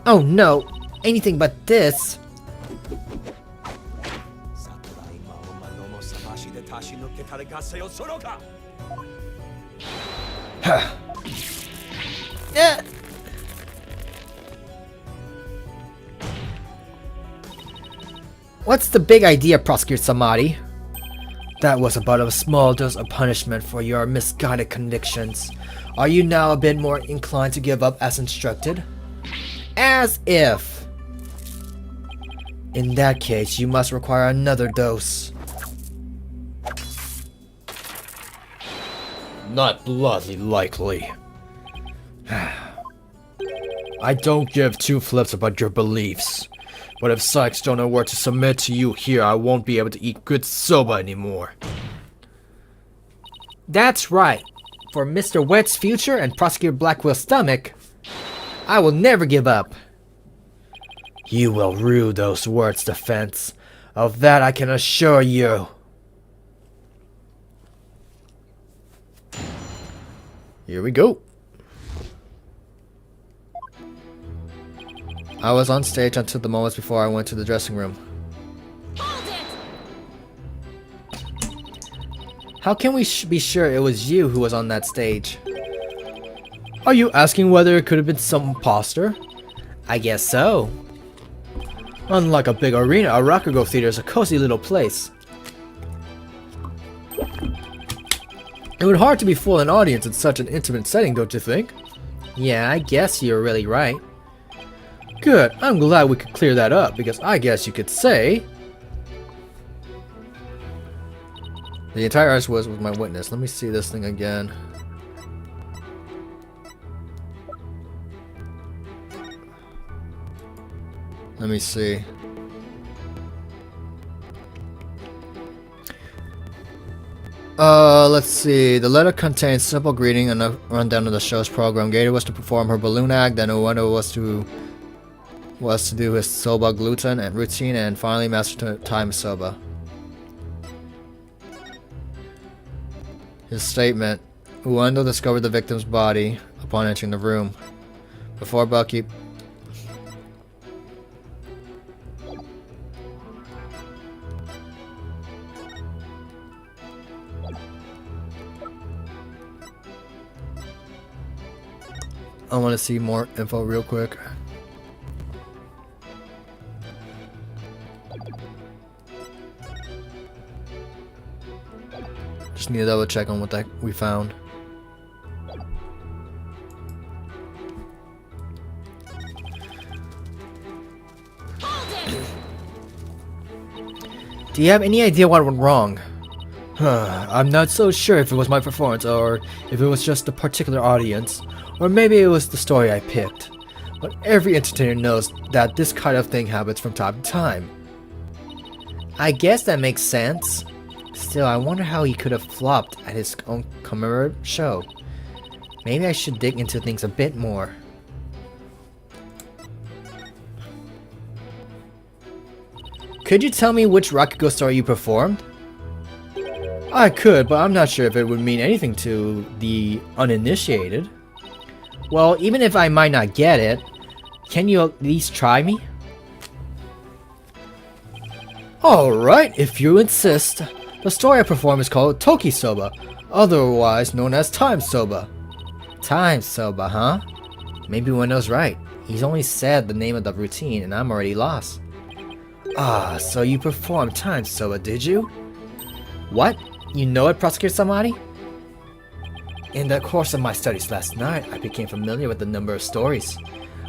Oh no, anything but this. What's the big idea, Prosecutor Samadi? That was about a small dose of punishment for your misguided convictions. Are you now a bit more inclined to give up as instructed? As if. In that case, you must require another dose. Not bloody likely. I don't give two flips about your beliefs. But if Sykes don't know where to submit to you here, I won't be able to eat good soba anymore. That's right. For Mr. Wet's future and Prosecutor Blackwell's stomach, I will never give up. You will rue those words, defense. Of that I can assure you. Here we go. I was on stage until the moments before I went to the dressing room. Hold it! How can we be sure it was you who was on that stage? Are you asking whether it could have been some imposter? I guess so. Unlike a big arena, a Rakugo theater is a cozy little place. It would hard to be fool an audience in such an intimate setting, don't you think? Yeah, I guess you're really right. Good, I'm glad we could clear that up, because I guess you could say... The entire artist was my witness. Let me see this thing again. Let me see. Let's see. The letter contains simple greeting and a rundown of the show's program. Gator was to perform her balloon act, then Ueno was to do his soba gluten and routine, and finally master time soba. His statement: Ueno discovered the victim's body upon entering the room. Before Bucky. I want to see more info real quick. Just need to double check on what that we found. Do you have any idea what went wrong? I'm not so sure if it was my performance or if it was just a particular audience, or maybe it was the story I picked. But every entertainer knows that this kind of thing happens from time to time. I guess that makes sense. Still, I wonder how he could have flopped at his own commemorative show. Maybe I should dig into things a bit more. Could you tell me which Rakugo story you performed? I could, but I'm not sure if it would mean anything to the uninitiated. Well, even if I might not get it, can you at least try me? Alright, if you insist. The story I perform is called Toki Soba, otherwise known as Time Soba. Time Soba, huh? Maybe Ueno's right. He's only said the name of the routine and I'm already lost. Ah, so you performed Time Soba, did you? What? You know it, Prosecutor Samari? In the course of my studies last night, I became familiar with a number of stories.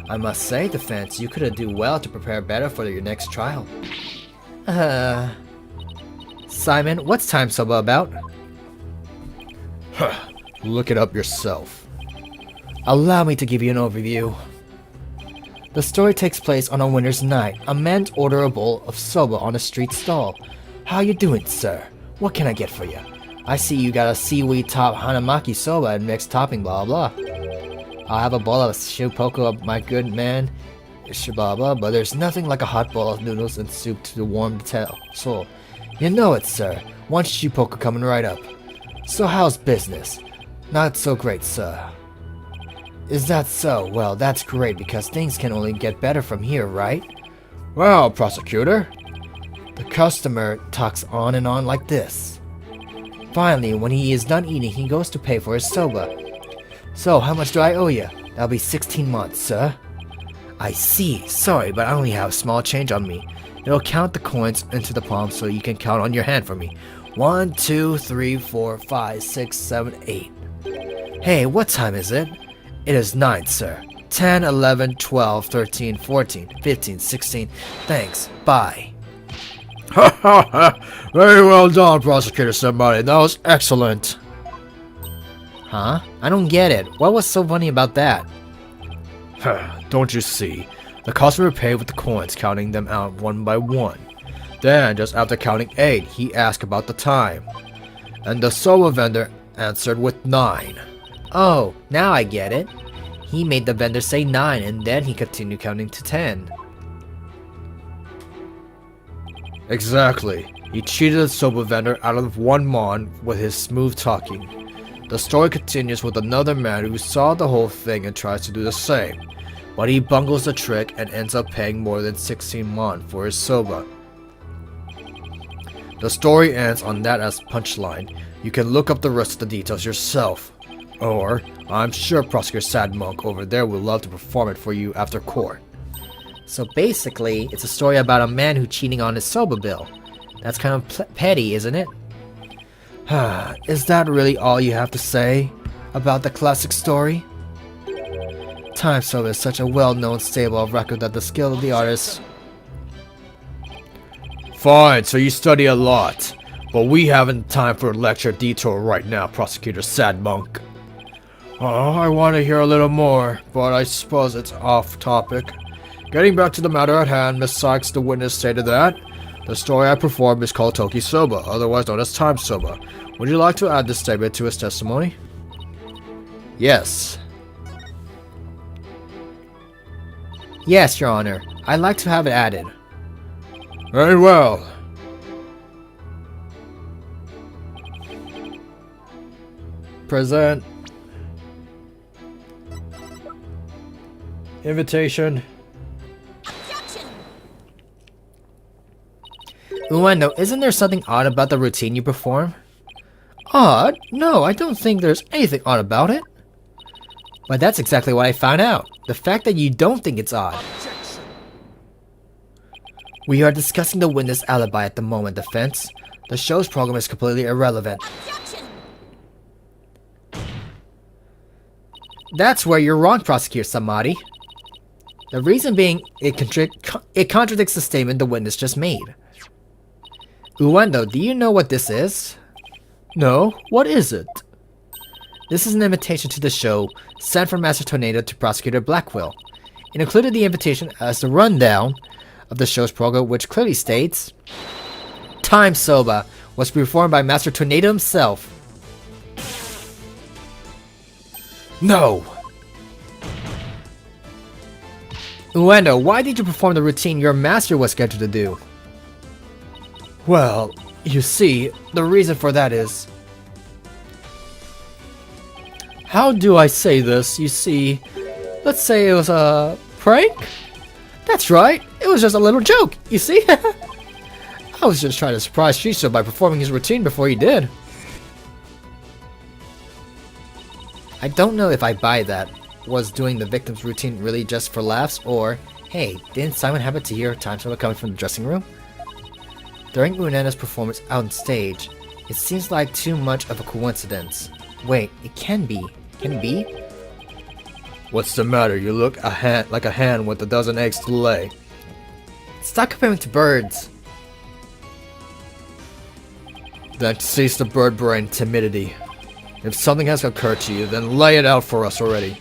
I must say, Defense, you could do well to prepare better for your next trial. Simon, what's Time Soba about? Look it up yourself. Allow me to give you an overview. The story takes place on a winter's night. A man orders a bowl of soba on a street stall. How you doing, sir? What can I get for you? I see you got a seaweed top hanamaki soba and mixed topping, blah blah. I'll have a bowl of shupoko, my good man, shibaba, but there's nothing like a hot bowl of noodles and soup to warm the soul. You know it, sir. One shupoko coming right up. So how's business? Not so great, sir. Is that so? Well, that's great, because things can only get better from here, right? Well, Prosecutor. The customer talks on and on like this. Finally, when he is done eating, he goes to pay for his soba. So, how much do I owe you? That'll be 16 months, sir. I see. Sorry, but I only have small change on me. It'll count the coins into the palm so you can count on your hand for me. 1, 2, 3, 4, 5, 6, 7, 8. Hey, what time is it? It is 9, sir. 10, 11, 12, 13, 14, 15, 16. Thanks. Bye. Ha ha ha! Very well done, Prosecutor Somebody. That was excellent. Huh? I don't get it. What was so funny about that? Don't you see? The customer paid with the coins, counting them out one by one. Then, just after counting 8, he asked about the time. And the soba vendor answered with 9. Oh, now I get it. He made the vendor say 9 and then he continued counting to 10. Exactly. He cheated the soba vendor out of 1 mon with his smooth talking. The story continues with another man who saw the whole thing and tries to do the same, but he bungles the trick and ends up paying more than 16 mon for his soba. The story ends on that as punchline. You can look up the rest of the details yourself. Or, I'm sure Prosecutor Sad Monk over there would love to perform it for you after court. So basically, it's a story about a man who cheating on his soba bill. That's kind of petty, isn't it? Is that really all you have to say about the classic story? Time Soba is such a well-known stable of record that the skill of the artist... Fine, so you study a lot. But we haven't time for a lecture detour right now, Prosecutor Sad Monk. Oh, I want to hear a little more, but I suppose it's off topic. Getting back to the matter at hand, Miss Sykes, the witness, stated that the story I performed is called Toki Soba, otherwise known as Time Soba. Would you like to add this statement to his testimony? Yes. Yes, Your Honor. I'd like to have it added. Very well. Present. Invitation. Objection! Ueno, isn't there something odd about the routine you perform? Odd? No, I don't think there's anything odd about it. But that's exactly what I found out. The fact that you don't think it's odd. Objection. We are discussing the witness alibi at the moment, defense. The show's program is completely irrelevant. Objection! That's where you're wrong, Prosecutor Samadi. The reason being, it contradicts the statement the witness just made. Uendo, do you know what this is? No, what is it? This is an invitation to the show sent from Master Tornado to Prosecutor Blackwell. It included the invitation as the rundown of the show's program, which clearly states, Time Soba was performed by Master Tornado himself. No! Uendo, why did you perform the routine your master was scheduled to do? Well, you see, the reason for that is... How do I say this? You see, let's say it was a prank? That's right, it was just a little joke, you see? I was just trying to surprise Shiso by performing his routine before he did. I don't know if I buy that. Was doing the victim's routine really just for laughs, or, hey, didn't Simon happen to hear Time Soba coming from the dressing room? During Uena's performance on stage, it seems like too much of a coincidence. Wait, it can be. Can it be? What's the matter? You look like a hen with a dozen eggs to lay. Stop comparing to birds. Then cease the bird brain timidity. If something has occurred to you, then lay it out for us already.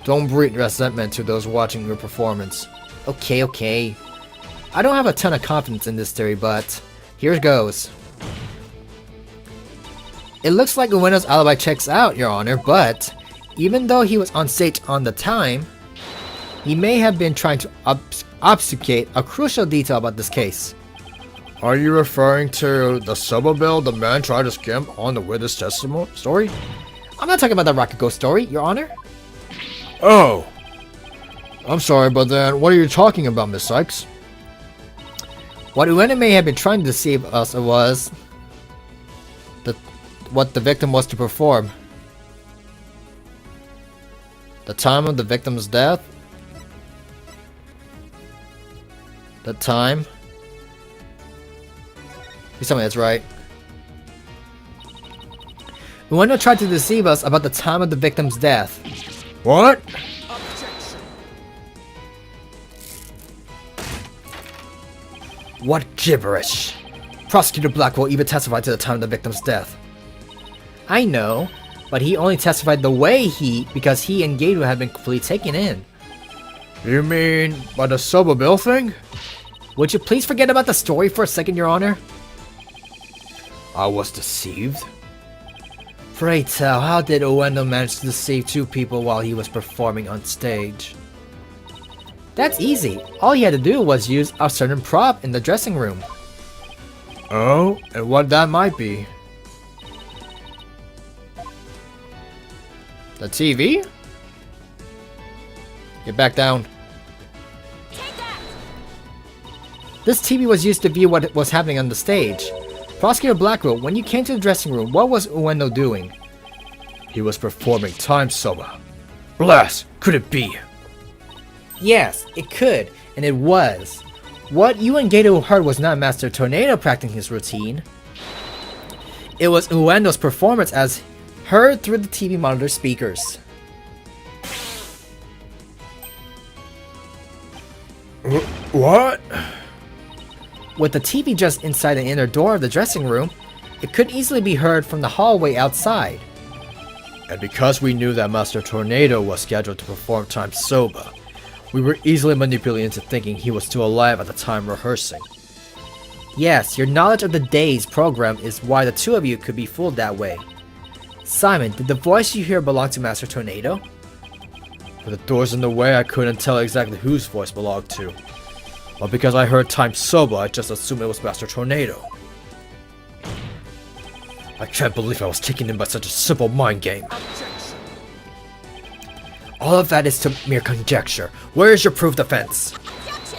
Don't breed resentment to those watching your performance. Okay. I don't have a ton of confidence in this theory, but here it goes. It looks like Ueno's alibi checks out, Your Honor, but even though he was on stage on the time, he may have been trying to obfuscate a crucial detail about this case. Are you referring to the Soba bill the man tried to skimp on the witness testimony story? I'm not talking about the Rocket Ghost story, Your Honor. Oh! I'm sorry, but then what are you talking about, Miss Sykes? What Ueno may have been trying to deceive us was what the victim was to perform. The time of the victim's death? The time? Please tell me that's right. Ueno tried to deceive us about the time of the victim's death. What? Objection. What gibberish! Prosecutor Blackwell even testified to the time of the victim's death. I know, but he only testified the way because he and Gado had been completely taken in. You mean by the Soba bill thing? Would you please forget about the story for a second, Your Honor? I was deceived? Pray tell, how did Ueno manage to deceive two people while he was performing on stage? That's easy. All he had to do was use a certain prop in the dressing room. Oh, and what that might be? The TV? Get back down. Take that! This TV was used to view what was happening on the stage. Prosecutor Blackwell, when you came to the dressing room, what was Ueno doing? He was performing Time Soma. Blast! Could it be? Yes, it could, and it was. What you and Gato heard was not Master Tornado practicing his routine. It was Ueno's performance as heard through the TV monitor speakers. What? With the TV just inside the inner door of the dressing room, it could easily be heard from the hallway outside. And because we knew that Master Tornado was scheduled to perform Time Soba, we were easily manipulated into thinking he was still alive at the time rehearsing. Yes, your knowledge of the day's program is why the two of you could be fooled that way. Simon, did the voice you hear belong to Master Tornado? With the doors in the way, I couldn't tell exactly whose voice belonged to. But because I heard Time Soba, I just assumed it was Master Tornado. I can't believe I was taken in by such a simple mind game. All of that is to mere conjecture. Where is your proof defense? Objection!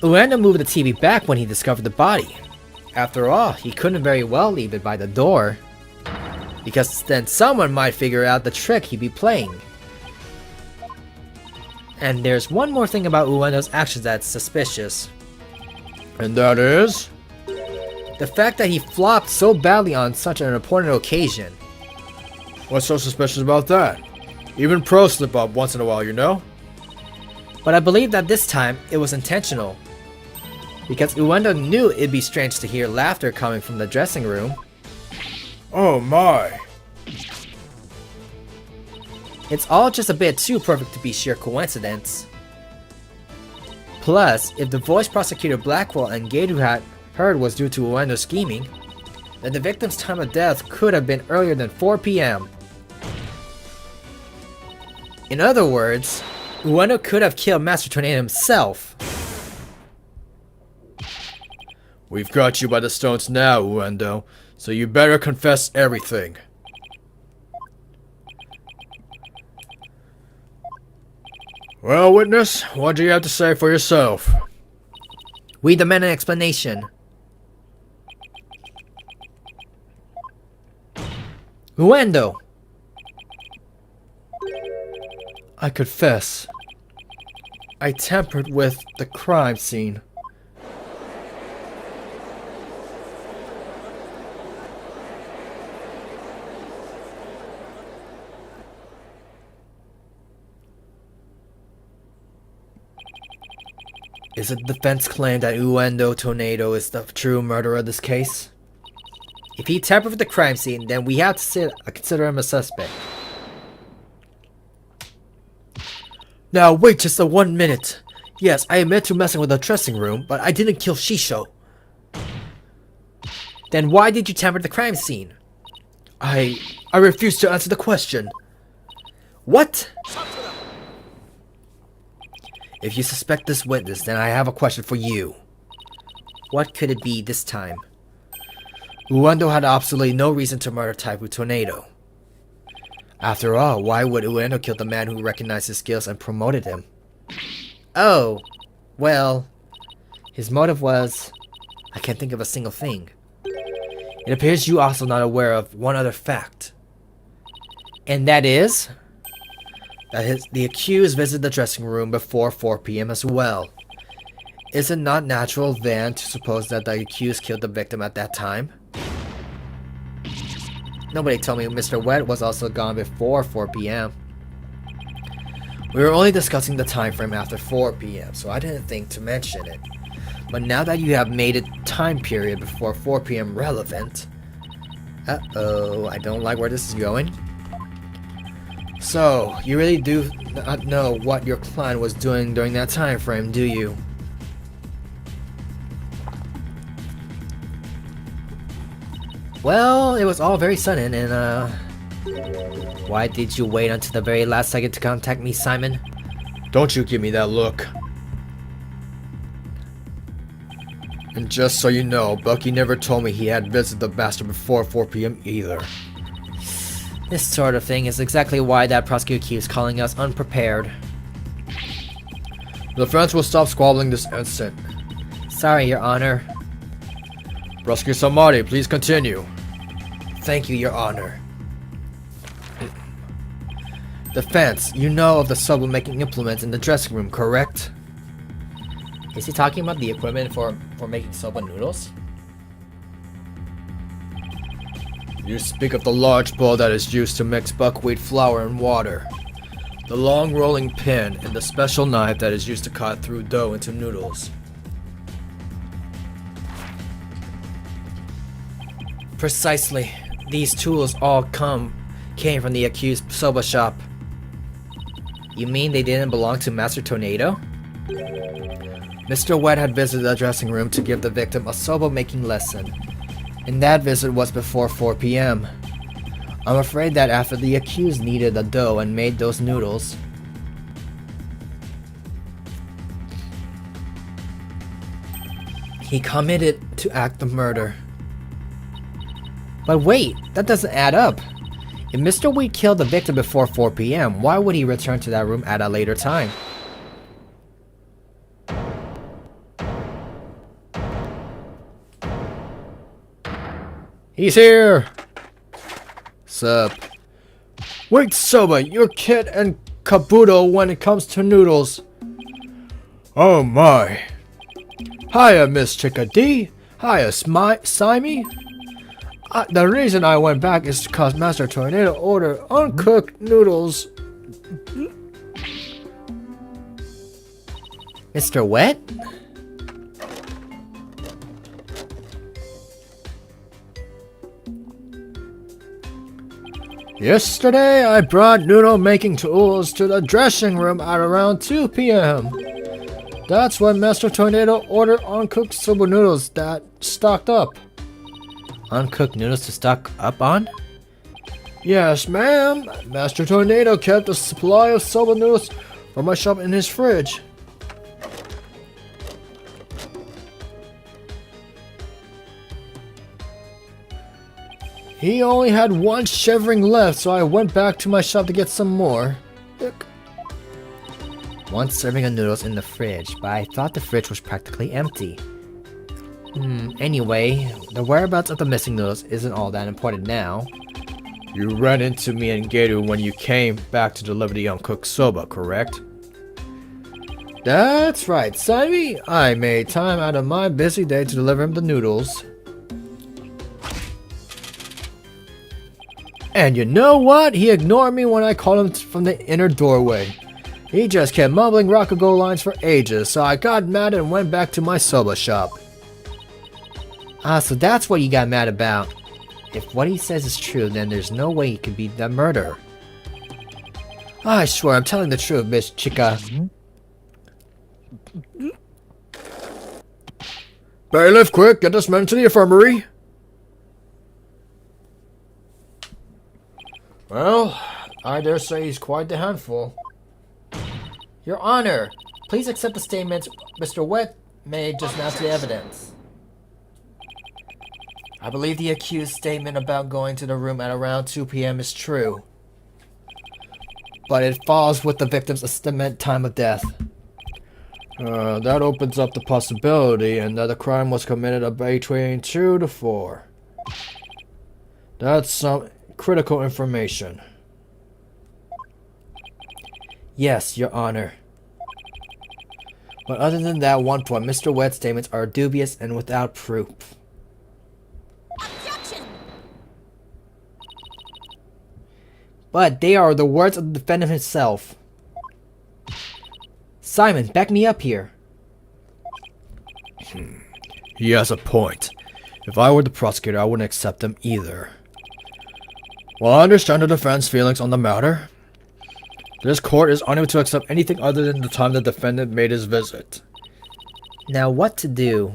Ueno moved the TV back when he discovered the body. After all, he couldn't very well leave it by the door, because then someone might figure out the trick he'd be playing. And there's one more thing about Ueno's actions that's suspicious. And that is? The fact that he flopped so badly on such an important occasion. What's so suspicious about that? Even pros slip up once in a while, you know? But I believe that this time, it was intentional. Because Ueno knew it'd be strange to hear laughter coming from the dressing room. Oh my. It's all just a bit too perfect to be sheer coincidence. Plus, if the voice Prosecutor Blackwell and Gato had heard was due to Ueno's scheming, then the victim's time of death could have been earlier than 4 p.m. In other words, Ueno could have killed Master Tornado himself. We've got you by the stones now, Ueno, so you better confess everything. Well, witness, what do you have to say for yourself? We demand an explanation. Ueno! I confess. I tampered with the crime scene. Is it the defense claim that Ueno Tornado is the true murderer of this case? If he tampered with the crime scene, then we have to consider him a suspect. Now wait just a 1 minute. Yes, I admit to messing with the dressing room, but I didn't kill Shisho. Then why did you tamper with the crime scene? I refuse to answer the question. What? If you suspect this witness, then I have a question for you. What could it be this time? Ueno had absolutely no reason to murder Typhoon Tornado. After all, why would Ueno kill the man who recognized his skills and promoted him? Oh, well, his motive was... I can't think of a single thing. It appears you also not aware of one other fact. And that is? That the accused visited the dressing room before 4 p.m. as well. Is it not natural then to suppose that the accused killed the victim at that time? Nobody told me Mr. Wet was also gone before 4 p.m. We were only discussing the time frame after 4 p.m., so I didn't think to mention it. But now that you have made it time period before 4 p.m. relevant... Uh-oh, I don't like where this is going. So, you really do not know what your client was doing during that time frame, do you? Well, it was all very sudden, and why did you wait until the very last second to contact me, Simon? Don't you give me that look. And just so you know, Bucky never told me he had visited the master before 4 p.m. either. This sort of thing is exactly why that prosecutor keeps calling us unprepared. The defense will stop squabbling this instant. Sorry, Your Honor. Prosecutor Samari, please continue. Thank you, Your Honor. Defense, you know of the trouble-making implements in the dressing room, correct? Is he talking about the equipment for making soba noodles? You speak of the large bowl that is used to mix buckwheat flour and water. The long rolling pin and the special knife that is used to cut through dough into noodles. Precisely. These tools all came from the accused soba shop. You mean they didn't belong to Master Tornado? Mr. Wet had visited the dressing room to give the victim a soba making lesson, and that visit was before 4 p.m. I'm afraid that after the accused kneaded the dough and made those noodles, he committed to act of murder. But wait, that doesn't add up. If Mr. Wheat killed the victim before 4 p.m., why would he return to that room at a later time? He's here! Sup? Wait, Soba, you're Kit and Kabuto when it comes to noodles. Oh my. Hiya, Miss Chickadee. Hiya, Simey. The reason I went back is because Master Tornado ordered uncooked noodles. Mr. Wet? Yesterday, I brought noodle-making tools to the dressing room at around 2 p.m. That's when Master Tornado ordered uncooked soba noodles that stocked up. Uncooked noodles to stock up on? Yes, ma'am. Master Tornado kept a supply of soba noodles from my shop in his fridge. He only had one shivering left, so I went back to my shop to get some more. Look. One serving of noodles in the fridge, but I thought the fridge was practically empty. Anyway, the whereabouts of the missing noodles isn't all that important now. You ran into me and Geru when you came back to deliver the uncooked soba, correct? That's right, Simey. I made time out of my busy day to deliver him the noodles. And you know what? He ignored me when I called him from the inner doorway. He just kept mumbling Rakugo lines for ages, so I got mad and went back to my soba shop. Ah, so that's what you got mad about. If what he says is true, then there's no way he could be the murderer. I swear I'm telling the truth, Miss Chica. Bailiff, quick, get this man to the infirmary. Well, I dare say he's quite the handful. Your Honor, please accept the statements Mr. Wet made just now to the evidence. I believe the accused's statement about going to the room at around 2 p.m. is true, but it falls with the victim's estimated time of death. That opens up the possibility and that the crime was committed between 2 to 4. That's some critical information. Yes, Your Honor. But other than that one point, Mr. Wet's statements are dubious and without proof. Objection! But they are the words of the defendant himself. Simon, back me up here. He has a point. If I were the prosecutor, I wouldn't accept them either. Well, I understand the defense's feelings on the matter. This court is unable to accept anything other than the time the defendant made his visit. Now what to do?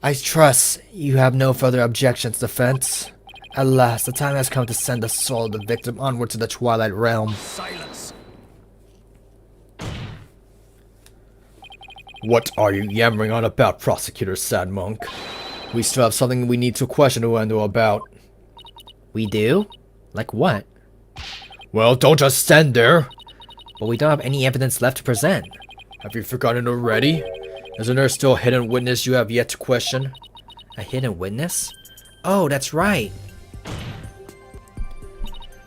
I trust you have no further objections, defense. At last, the time has come to send the soul of the victim onward to the Twilight Realm. Silence. What are you yammering on about, Prosecutor Sad Monk? We still have something we need to question Uendo about. We do? Like what? Well, don't just stand there! But we don't have any evidence left to present. Have you forgotten already? Isn't there still a hidden witness you have yet to question? A hidden witness? Oh, that's right.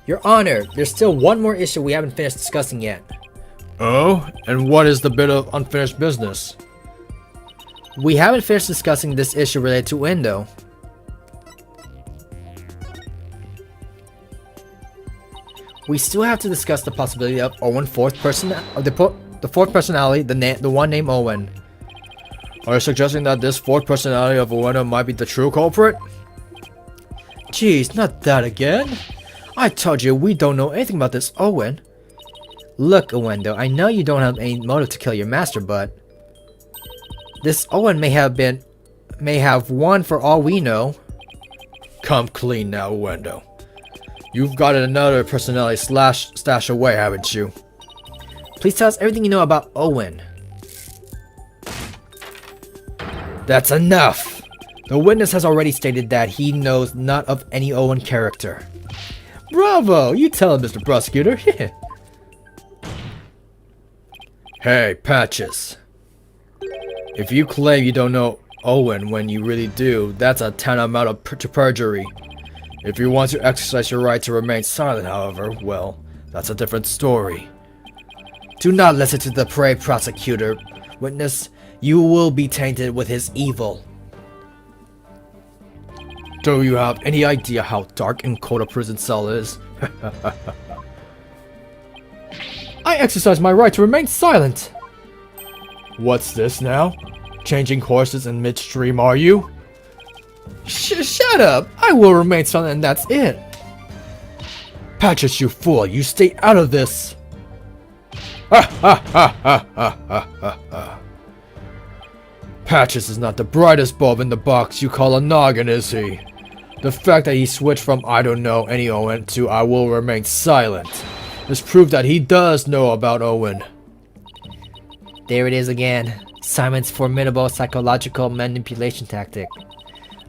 Your Honor, there's still one more issue we haven't finished discussing yet. Oh? And what is the bit of unfinished business? We haven't finished discussing this issue related to Uendo. We still have to discuss the possibility of Owen's fourth person, the fourth personality, the one named Owen. Are you suggesting that this fourth personality of Uendo might be the true culprit? Jeez, not that again. I told you we don't know anything about this Owen. Look, Uendo, I know you don't have any motive to kill your master, but this Owen may have won for all we know. Come clean now, Uendo. You've got another personality stash away, haven't you? Please tell us everything you know about Owen. That's enough! The witness has already stated that he knows not of any Owen character. Bravo! You tell him, Mr. Prosecutor. Hey, Patches. If you claim you don't know Owen when you really do, that's a tantamount to perjury. If you want to exercise your right to remain silent, however, well, that's a different story. Do not listen to the prey, Prosecutor. Witness, you will be tainted with his evil. Do you have any idea how dark and cold a prison cell is? I exercise my right to remain silent. What's this now? Changing courses in midstream, are you? Shut up! I will remain silent and that's it. Patches, you fool! You stay out of this! Patches is not the brightest bulb in the box you call a noggin, is he? The fact that he switched from I don't know any Owen to I will remain silent is proof that he does know about Owen. There it is again. Simon's formidable psychological manipulation tactic.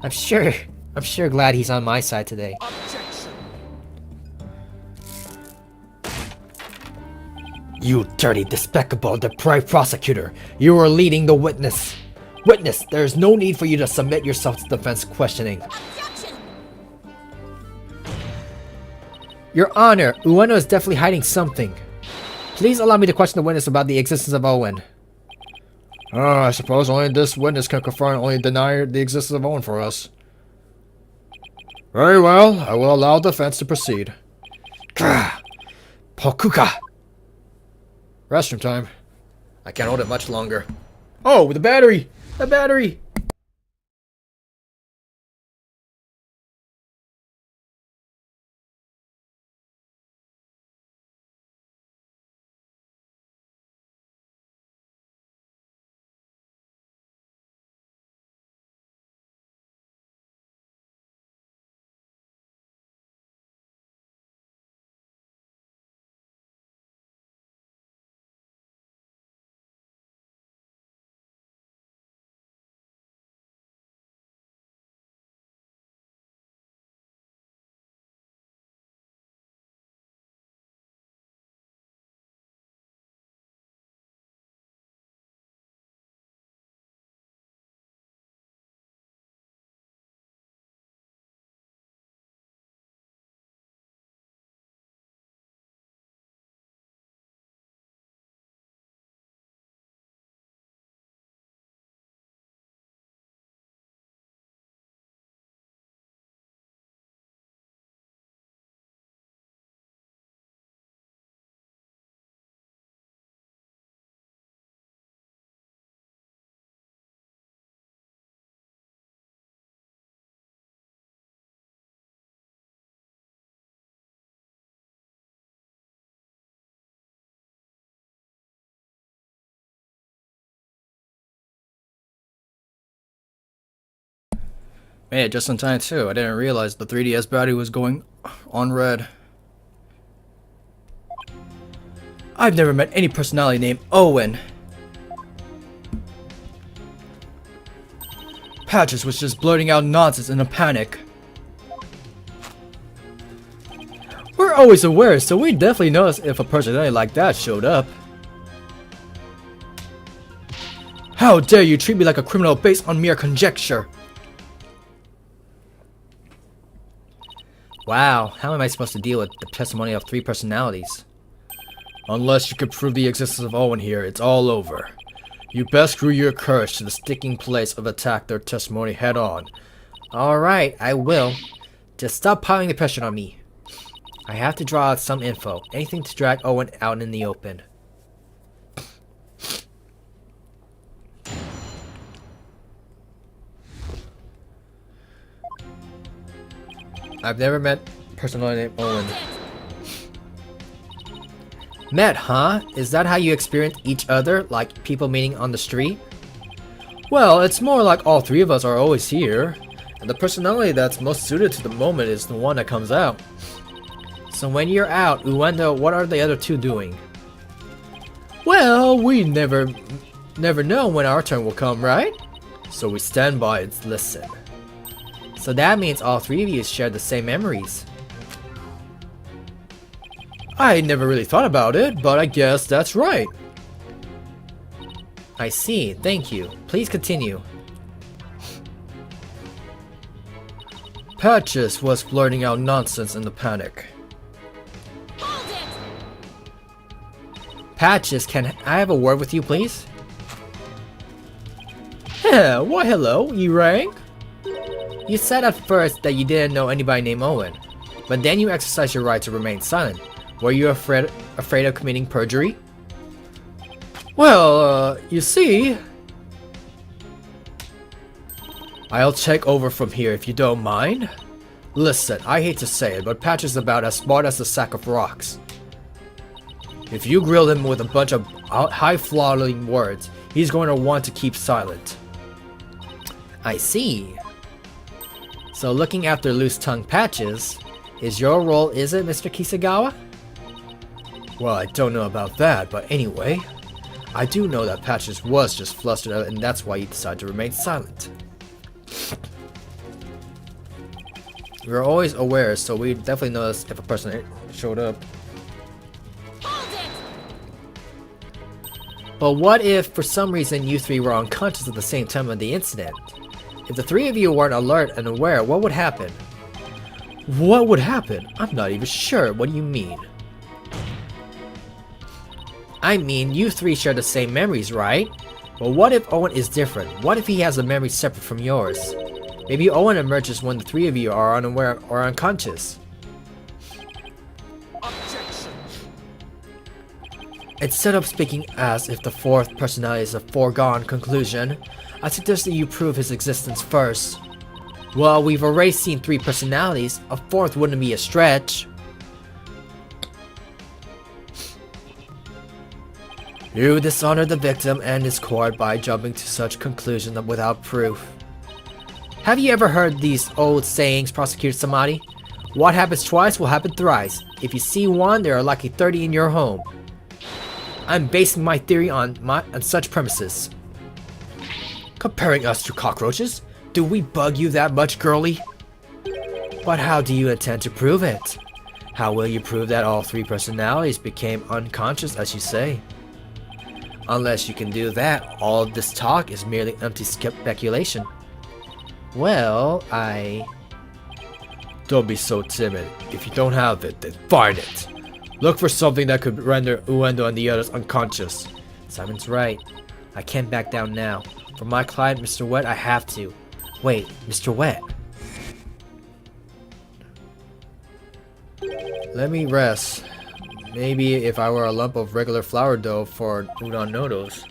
I'm sure glad he's on my side today. You dirty, despicable, deprived prosecutor. You are leading the witness. Witness, there is no need for you to submit yourself to defense questioning. Objection! Your Honor, Ueno is definitely hiding something. Please allow me to question the witness about the existence of Owen. I suppose only this witness can confirm and only deny the existence of Owen for us. Very well, I will allow defense to proceed. Pokuka! Restroom time. I can't hold it much longer. Oh, the battery! The battery! Made it just in time too. I didn't realize the 3DS battery was going on red. I've never met any personality named Owen. Patches was just blurting out nonsense in a panic. We're always aware, so we definitely notice if a personality like that showed up. How dare you treat me like a criminal based on mere conjecture? Wow, how am I supposed to deal with the testimony of 3 personalities? Unless you can prove the existence of Owen here, it's all over. You best screw your courage to the sticking place of attack their testimony head on. Alright, I will. Just stop piling the pressure on me. I have to draw out some info. Anything to drag Owen out in the open. I've never met a personality named Owen. Met, huh? Is that how you experience each other, like people meeting on the street? Well, it's more like all 3 of us are always here, and the personality that's most suited to the moment is the one that comes out. So when you're out, Uendo, what are the other 2 doing? Well, we never know when our turn will come, right? So we stand by and listen. So that means all 3 of you share the same memories. I never really thought about it, but I guess that's right. I see, thank you. Please continue. Patches was blurting out nonsense in the panic. Patches, can I have a word with you, please? Yeah, why hello, you rang? You said at first that you didn't know anybody named Owen, but then you exercised your right to remain silent. Were you afraid of committing perjury? Well, you see... I'll take over from here if you don't mind. Listen, I hate to say it, but Patch is about as smart as a sack of rocks. If you grill him with a bunch of high-flying words, he's going to want to keep silent. I see. So looking after loose-tongued Patches, is your role, is it, Mr. Kisagawa? Well, I don't know about that, but anyway, I do know that Patches was just flustered out and that's why he decided to remain silent. We're always aware, so we definitely notice if a person showed up. But what if, for some reason, you 3 were unconscious at the same time of the incident? If the 3 of you weren't alert and aware, what would happen? What would happen? I'm not even sure. What do you mean? I mean, you 3 share the same memories, right? But what if Owen is different? What if he has a memory separate from yours? Maybe Owen emerges when the 3 of you are unaware or unconscious. Objection. Instead of speaking as if the 4th personality is a foregone conclusion, I suggest that you prove his existence first. Well, we've already seen 3 personalities, a 4th wouldn't be a stretch. You dishonor the victim and his court by jumping to such conclusion without proof. Have you ever heard these old sayings, Prosecutor Samadi? What happens twice will happen thrice. If you see one, there are likely 30 in your home. I'm basing my theory on such premises. Comparing us to cockroaches? Do we bug you that much, girlie? But how do you intend to prove it? How will you prove that all 3 personalities became unconscious, as you say? Unless you can do that, all of this talk is merely empty speculation. Well, Don't be so timid. If you don't have it, then find it. Look for something that could render Uendo and the others unconscious. Simon's right. I can't back down now. For my client, Mr. Wet, I have to. Wait, Mr. Wet. Let me rest. Maybe if I were a lump of regular flour dough for udon noodles.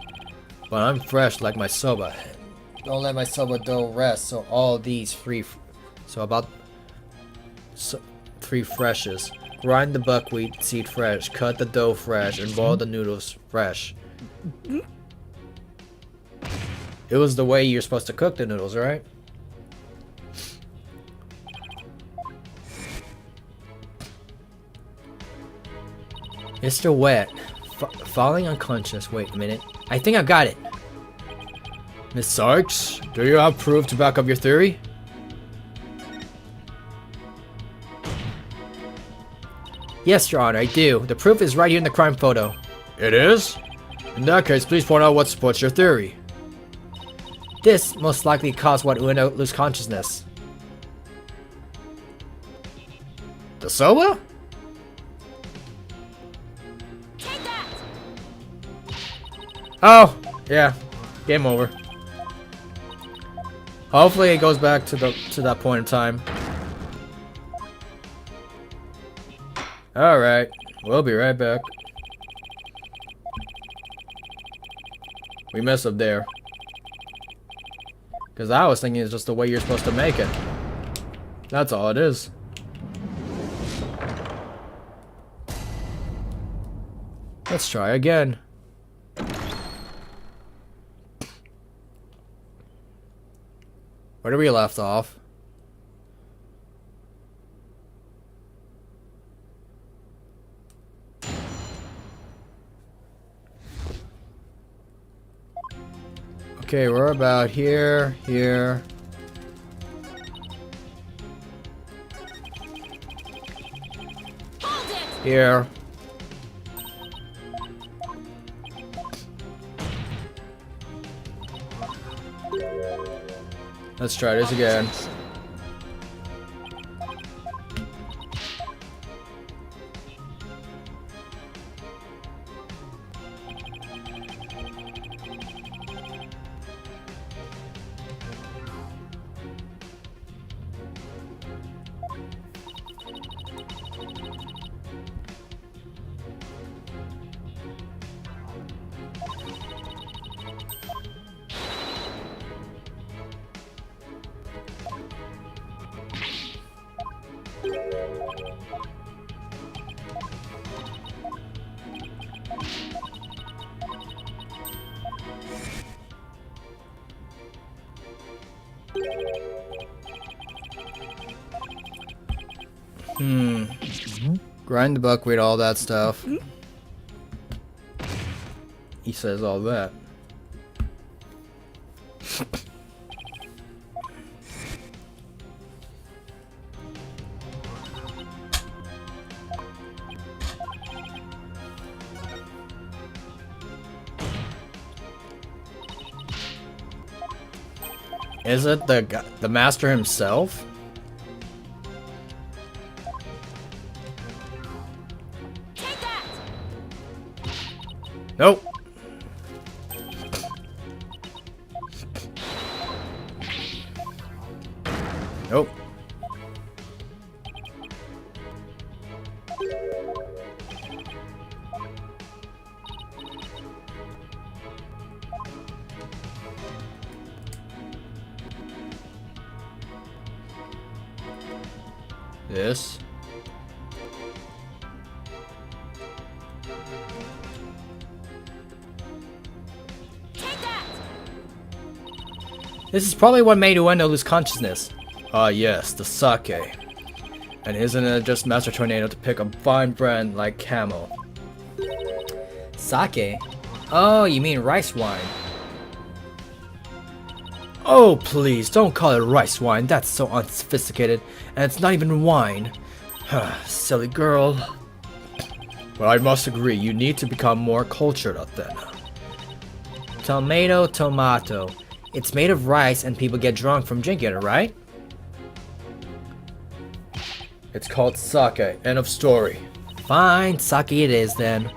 But I'm fresh like my soba. Don't let my soba dough rest, so all these three freshes. Grind the buckwheat seed fresh, cut the dough fresh, and boil the noodles fresh. It was the way you're supposed to cook the noodles, right? Mr. Wet. Falling unconscious. Wait a minute. I think I got it. Miss Sarks, do you have proof to back up your theory? Yes, Your Honor, I do. The proof is right here in the crime photo. It is? In that case, please point out what supports your theory. This most likely caused what Ueno lose consciousness. The soba? Take that! Oh, yeah. Game over. Hopefully it goes back to that point in time. Alright, we'll be right back. We messed up there. Because I was thinking it's just the way you're supposed to make it. That's all it is. Let's try again. Where did we left off? Okay, we're about here, here. Hold it! Here. Let's try this again. Grind the buckwheat, all that stuff. He says all that. Is it the master himself? Take that! Nope. Nope. This. Take that! This is probably what made Ueno lose consciousness. Ah, yes, the sake. And isn't it just Master Tornado to pick a fine brand like Camel? Sake? Oh, you mean rice wine. Oh, please, don't call it rice wine. That's so unsophisticated. And it's not even wine. Silly girl. But I must agree, you need to become more cultured then. Tomato, tomato. It's made of rice and people get drunk from drinking it, right? It's called sake. End of story. Fine, sake it is then.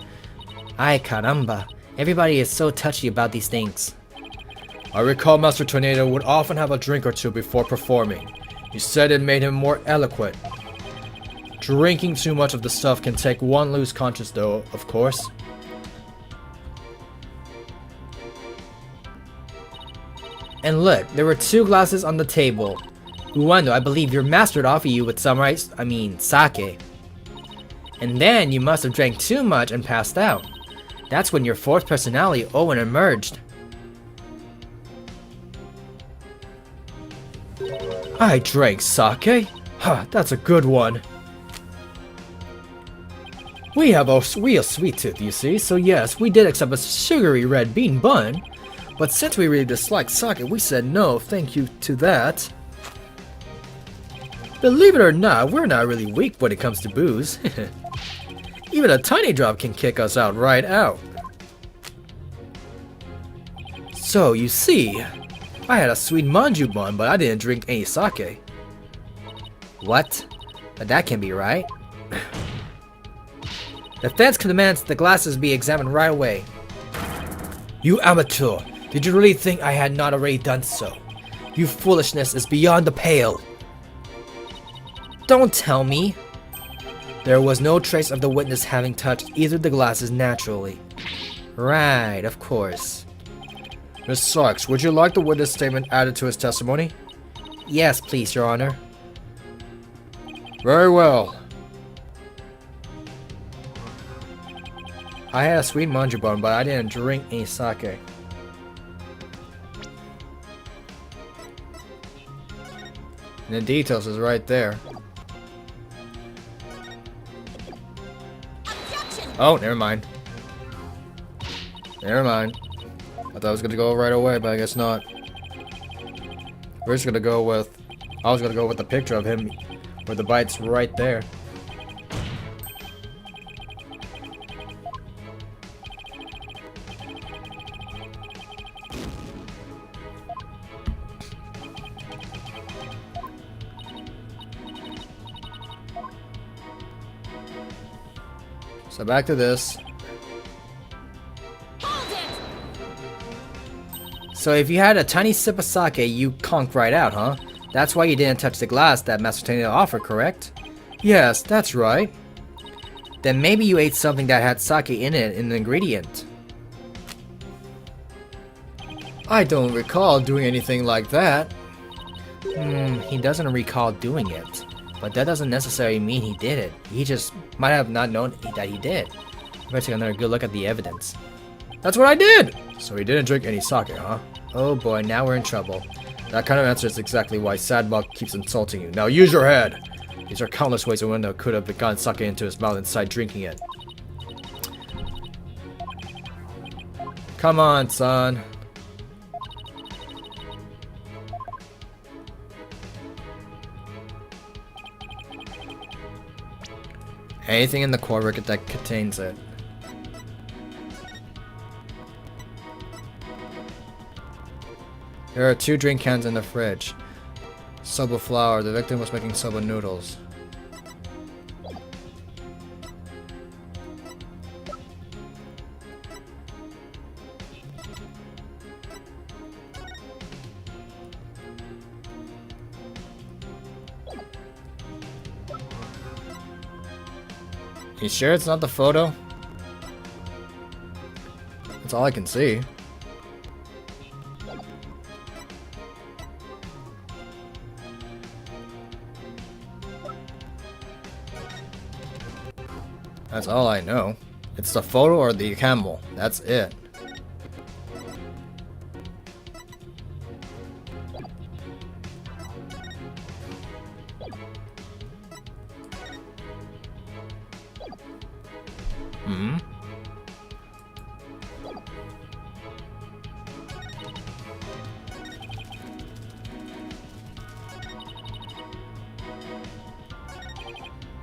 Ay caramba. Everybody is so touchy about these things. I recall Master Tornado would often have a drink or two before performing. He said it made him more eloquent. Drinking too much of the stuff can take one lose conscious though, of course. And look, there were 2 glasses on the table. Ueno, I believe your master would offer you with some rice, sake. And then you must have drank too much and passed out. That's when your 4th personality, Owen, emerged. I drank sake? Huh, that's a good one. We have a real sweet tooth, you see, so yes, we did accept a sugary red bean bun. But since we really dislike sake, we said no, thank you to that. Believe it or not, we're not really weak when it comes to booze. Even a tiny drop can kick us out right out. So, you see, I had a sweet manju bun, but I didn't drink any sake. What? But that can be right. The fence demands the glasses be examined right away. You amateur! Did you really think I had not already done so? Your foolishness is beyond the pale. Don't tell me. There was no trace of the witness having touched either of the glasses naturally. Right, of course. Miss Sykes, would you like the witness statement added to his testimony? Yes, please, Your Honor. Very well. I had a sweet manju bun, but I didn't drink any sake. And the details is right there. Objection! Oh, never mind. Never mind. I thought I was gonna go right away, but I guess not. We're just gonna go with... I was gonna go with the picture of him where the bite's right there. So back to this. Hold it! so if you had a tiny sip of sake, you conked right out, huh? That's why you didn't touch the glass that Master Tenno offered, correct? Yes, that's right. Then maybe you ate something that had sake in it in the ingredient. I don't recall doing anything like that. He doesn't recall doing it. But that doesn't necessarily mean he did it. He just might have not known that he did. Let's take another good look at the evidence. That's what I did! So he didn't drink any sake, huh? Oh boy, now we're in trouble. That kind of answer is exactly why Sadbug keeps insulting you. Now use your head! These are countless ways a window could have gotten sake into his mouth inside drinking it. Come on, son. Anything in the core record that contains it. There are 2 drink cans in the fridge. Soba flour. The victim was making soba noodles. You sure it's not the photo? That's all I can see. That's all I know. It's the photo or the camel. That's it.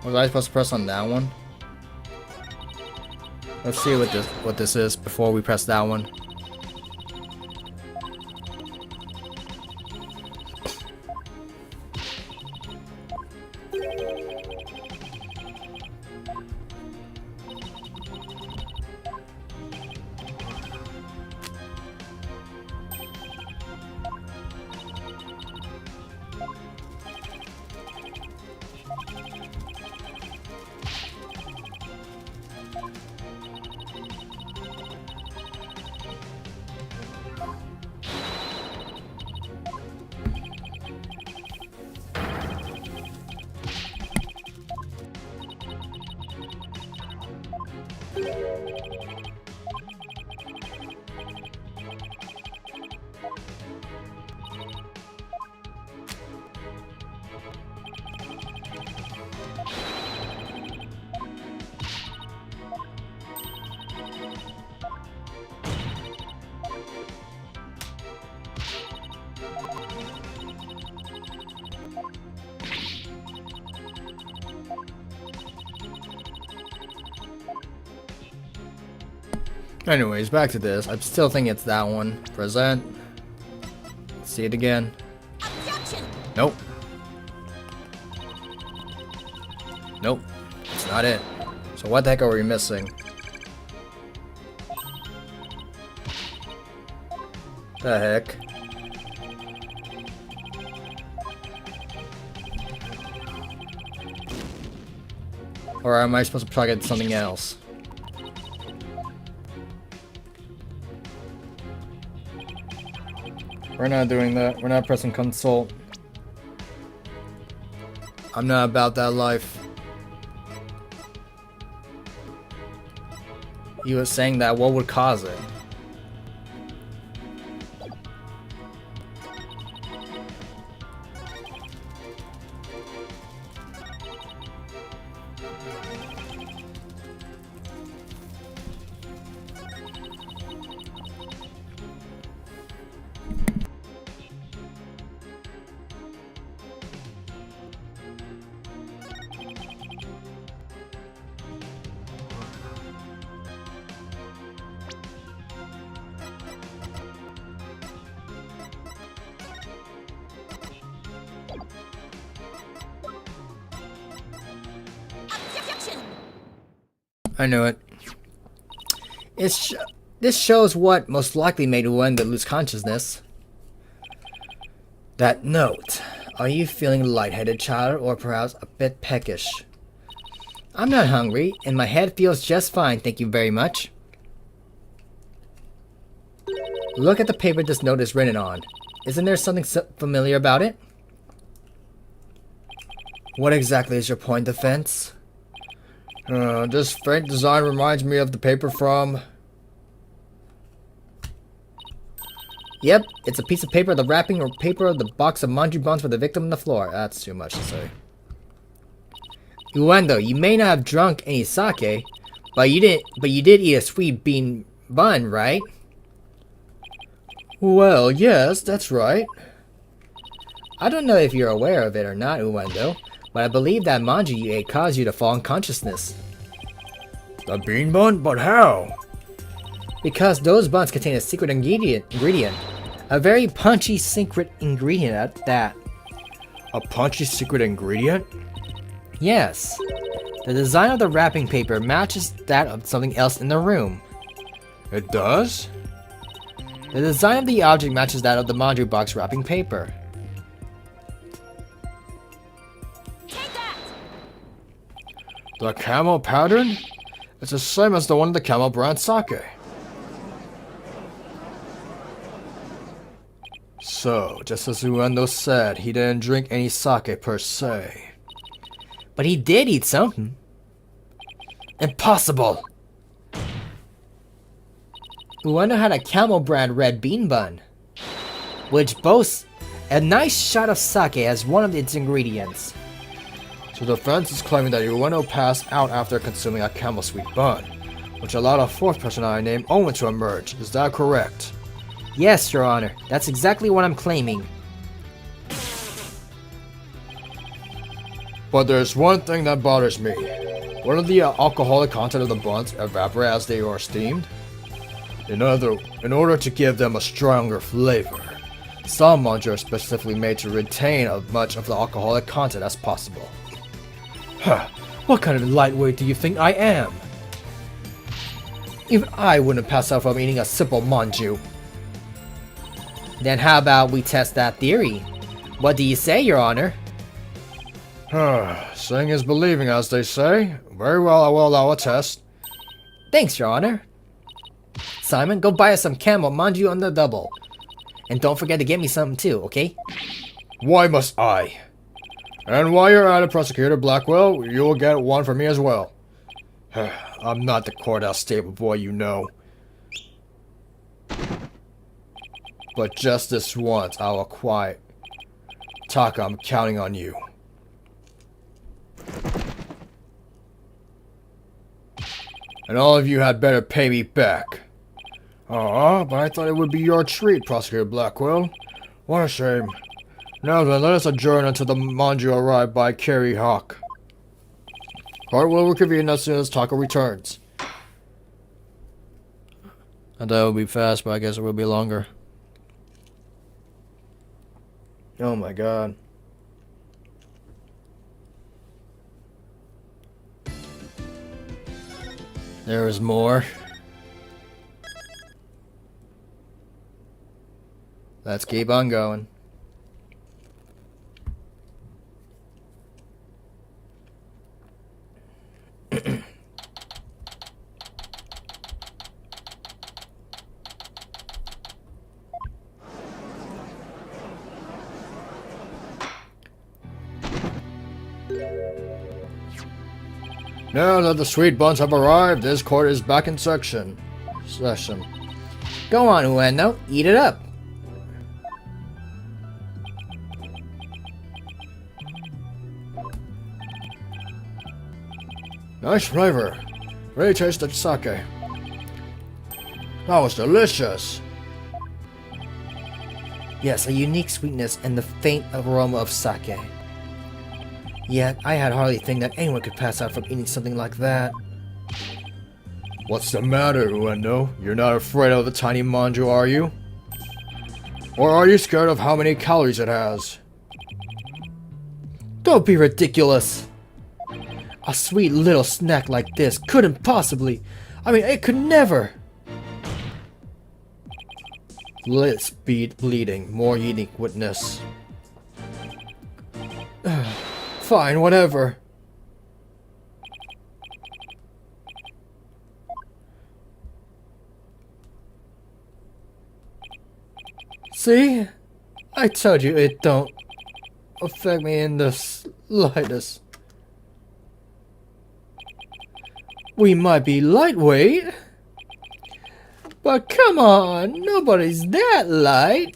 Was I supposed to press on that one? Let's see what this is before we press that one. Anyways, back to this. I still think it's that one. Present. See it again. Objection! Nope. Nope. It's not it. So what the heck are we missing? The heck? Or am I supposed to plug in something else? We're not doing that. We're not pressing consult. I'm not about that life. He was saying that what would cause it? Objection! I knew it. This shows what most likely made Uenda lose consciousness. That note. Are you feeling lightheaded, child, or perhaps a bit peckish? I'm not hungry, and my head feels just fine, thank you very much. Look at the paper this note is written on. Isn't there something familiar about it? What exactly is your point, Defense? This faint design reminds me of the paper from... Yep, it's a piece of paper, the wrapping or paper of the box of manju buns for the victim on the floor. That's too much to say. Uendo, you may not have drunk any sake, but you did eat a sweet bean bun, right? Well, yes, that's right. I don't know if you're aware of it or not, Uendo, but I believe that manju you ate caused you to fall unconsciousness. The bean bun? But how? Because those buns contain a secret ingredient. A very punchy secret ingredient at that. A punchy secret ingredient? Yes. The design of the wrapping paper matches that of something else in the room. It does? The design of the object matches that of the manju box wrapping paper. Take that! The camel pattern? It's the same as the one in the camel brand sake. So, just as Uendo said, he didn't drink any sake per se. But he did eat something. Impossible! Uendo had a camel brand red bean bun, which boasts a nice shot of sake as one of its ingredients. So the defense is claiming that Uendo passed out after consuming a camel sweet bun, which allowed a fourth personality named Owen to emerge. Is that correct? Yes, Your Honor. That's exactly what I'm claiming. But there's one thing that bothers me. Wouldn't the alcoholic content of the buns evaporate as they are steamed? In order to give them a stronger flavor, some manju are specifically made to retain as much of the alcoholic content as possible. Huh, what kind of lightweight do you think I am? Even I wouldn't pass out from eating a simple manju. Then how about we test that theory? What do you say, Your Honor? Seeing is believing, as they say. Very well, I will allow a test. Thanks, Your Honor. Simon, go buy us some camel manju on the double. And don't forget to get me something too, okay? Why must I? And while you're at it, Prosecutor Blackwell, you will get one for me as well. I'm not the courthouse stable boy, you know. But just this once, I will quiet. Taka, I'm counting on you. And all of you had better pay me back. But I thought it would be your treat, Prosecutor Blackwell. What a shame. Now then, let us adjourn until the manju arrive by Carrie Hawk. Court will reconvene as soon as Taka returns. I thought it would be fast, but I guess it will be longer. Oh my god. There is more. Let's keep on going. Now that the sweet buns have arrived, this court is back in session. Go on, Ueno. Eat it up. Nice flavor. Really tasted sake. That was delicious. Yes, a unique sweetness and the faint aroma of sake. Yet, I had hardly think that anyone could pass out from eating something like that. What's the matter, Ueno? You're not afraid of the tiny manju, are you? Or are you scared of how many calories it has? Don't be ridiculous. A sweet little snack like this couldn't possibly... I mean, it could never... Lips bleeding. More unique witness. Fine, whatever. See? I told you it don't affect me in the slightest. We might be lightweight, but come on, nobody's that light.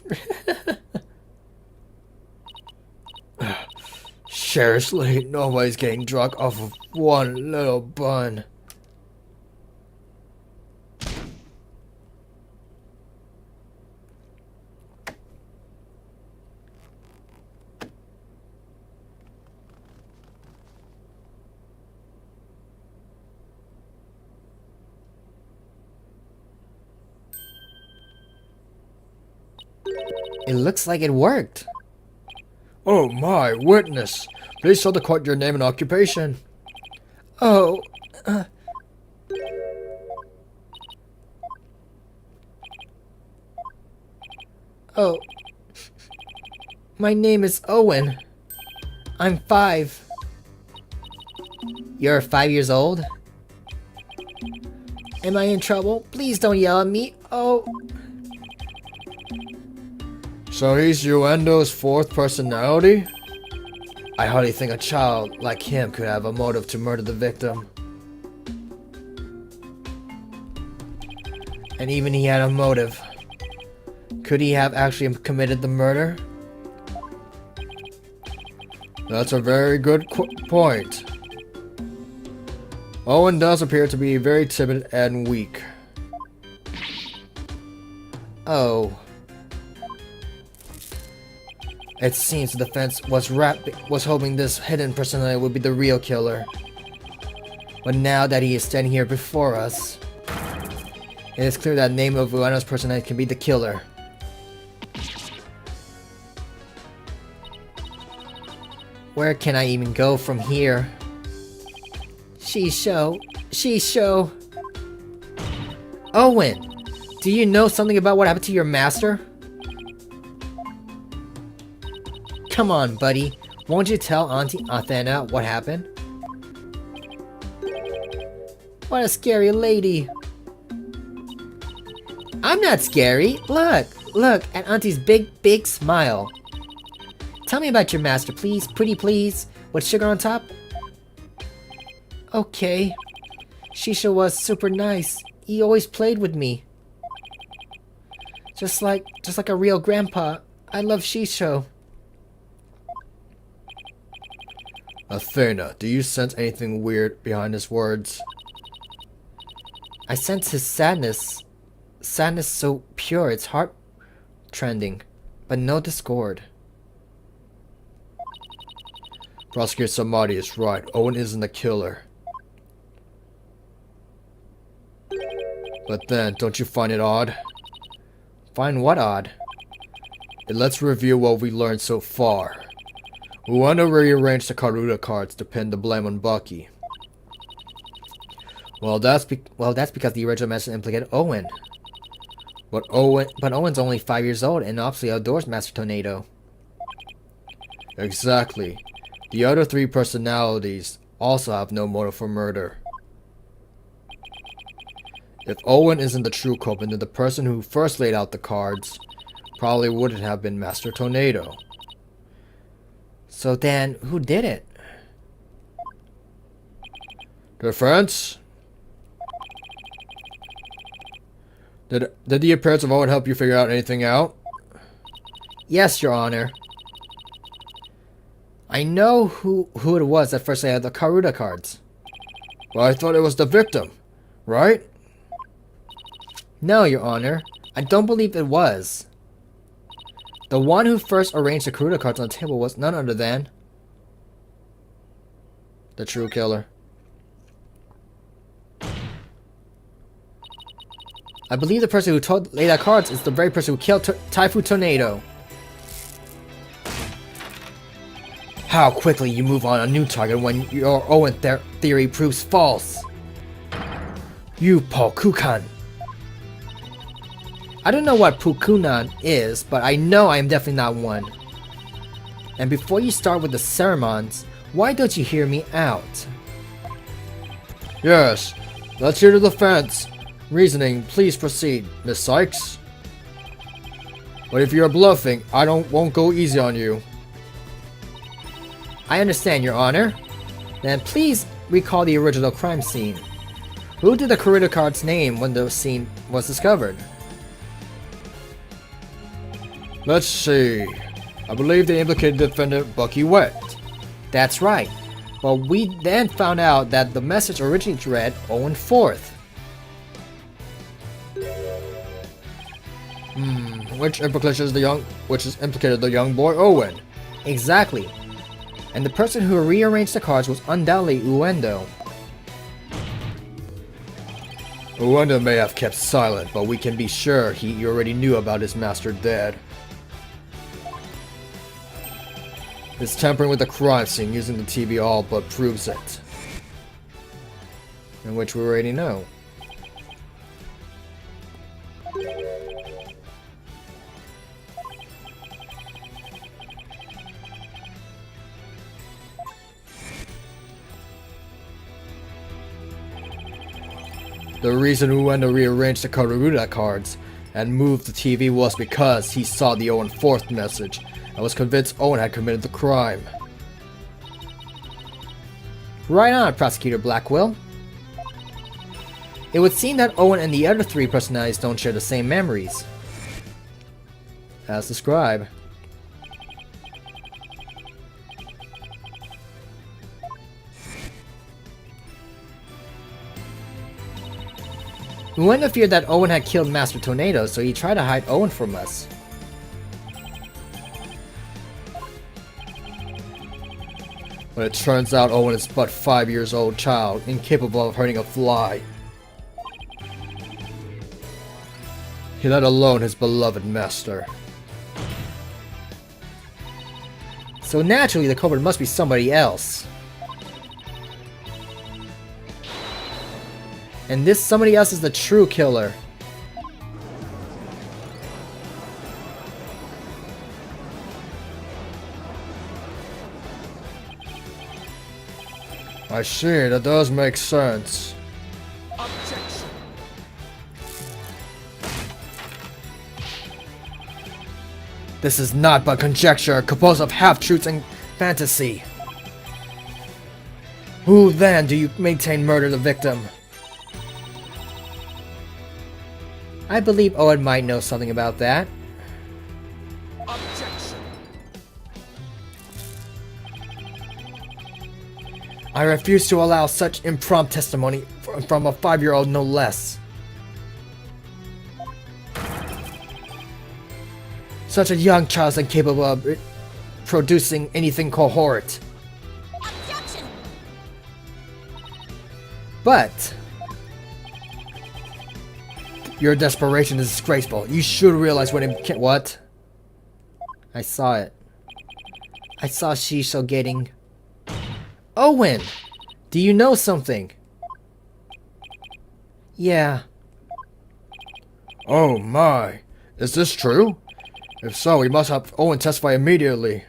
Seriously, nobody's getting drunk off of one little bun. It looks like it worked. Oh my, witness! Please tell the court your name and occupation. Oh, oh, my name is Owen. I'm 5. You're 5 years old? Am I in trouble? Please don't yell at me. Oh. So he's Uendo's 4th personality? I hardly think a child like him could have a motive to murder the victim. And even he had a motive. Could he have actually committed the murder? That's a very good point. Owen does appear to be very timid and weak. Oh. It seems the defense was hoping this hidden personality would be the real killer. But now that he is standing here before us, it is clear that name of Ueno's personality can be the killer. Where can I even go from here? Shisho. Owen, do you know something about what happened to your master? Come on, buddy. Won't you tell Auntie Athena what happened? What a scary lady. I'm not scary. Look at Auntie's big smile. Tell me about your master, please. Pretty please. With sugar on top? Okay. Shisha was super nice. He always played with me. Just like a real grandpa. I love Shisho. Athena, do you sense anything weird behind his words? I sense his sadness. Sadness so pure, it's heart trending, but no discord. Prosecutor Samadi is right. Owen isn't the killer. But then, don't you find it odd? Find what odd? Let's review what we learned so far. Ueno rearranged the Karuta cards to pin the blame on Bucky. Well, that's because the original message implicated Owen. But Owen's only 5 years old and obviously outdoors Master Tornado. Exactly. The other three personalities also have no motive for murder. If Owen isn't the true culprit, then the person who first laid out the cards probably wouldn't have been Master Tornado. So then, who did it? Defense? Did the appearance of Owen help you figure out anything out? Yes, Your Honor. I know who it was that first laid out the Karuta cards. Well, I thought it was the victim, right? No, Your Honor. I don't believe it was. The one who first arranged the Karuta cards on the table was none other than the true killer. I believe the person who laid out cards is the very person who killed Typhoon Tornado. How quickly you move on a new target when your Owen theory proves false. You Pokukan. I don't know what Pukunan is, but I know I am definitely not one. And before you start with the sermons, why don't you hear me out? Yes, let's hear the defense. Reasoning, please proceed, Miss Sykes. But if you're bluffing, I won't go easy on you. I understand, Your Honor. Then please recall the original crime scene. Who did the Karuta cards name when the scene was discovered? Let's see. I believe they implicated defendant Bucky Wet. That's right. But we then found out that the message originally read Owen 4th. Which implicated the young boy Owen. Exactly. And the person who rearranged the cards was undoubtedly Uendo. Uendo may have kept silent, but we can be sure he already knew about his master dead. His tampering with the crime scene using the TV all but proves it. And which we already know. The reason Uendo rearranged the Karuta cards and moved the TV was because he saw the Owen 4th message and was convinced Owen had committed the crime. Right on, Prosecutor Blackwell. It would seem that Owen and the other three personalities don't share the same memories. As described. Uendo feared that Owen had killed Master Tornado, so he tried to hide Owen from us. But it turns out Owen is but 5 years old child, incapable of hurting a fly. Let alone his beloved master. So naturally the culprit must be somebody else. And this somebody else is the true killer. I see, that does make sense. Objection. This is not but conjecture, composed of half-truths and fantasy. Who then do you maintain murdered the victim? I believe Owen might know something about that. Objection. I refuse to allow such impromptu testimony from a 5-year-old no less. Such a young child is incapable of producing anything coherent. Objection! But Your desperation is disgraceful. You should realize when it what? I saw it. I saw Shisho getting... Owen! Do you know something? Yeah. Oh my. Is this true? If so, we must have Owen testify immediately.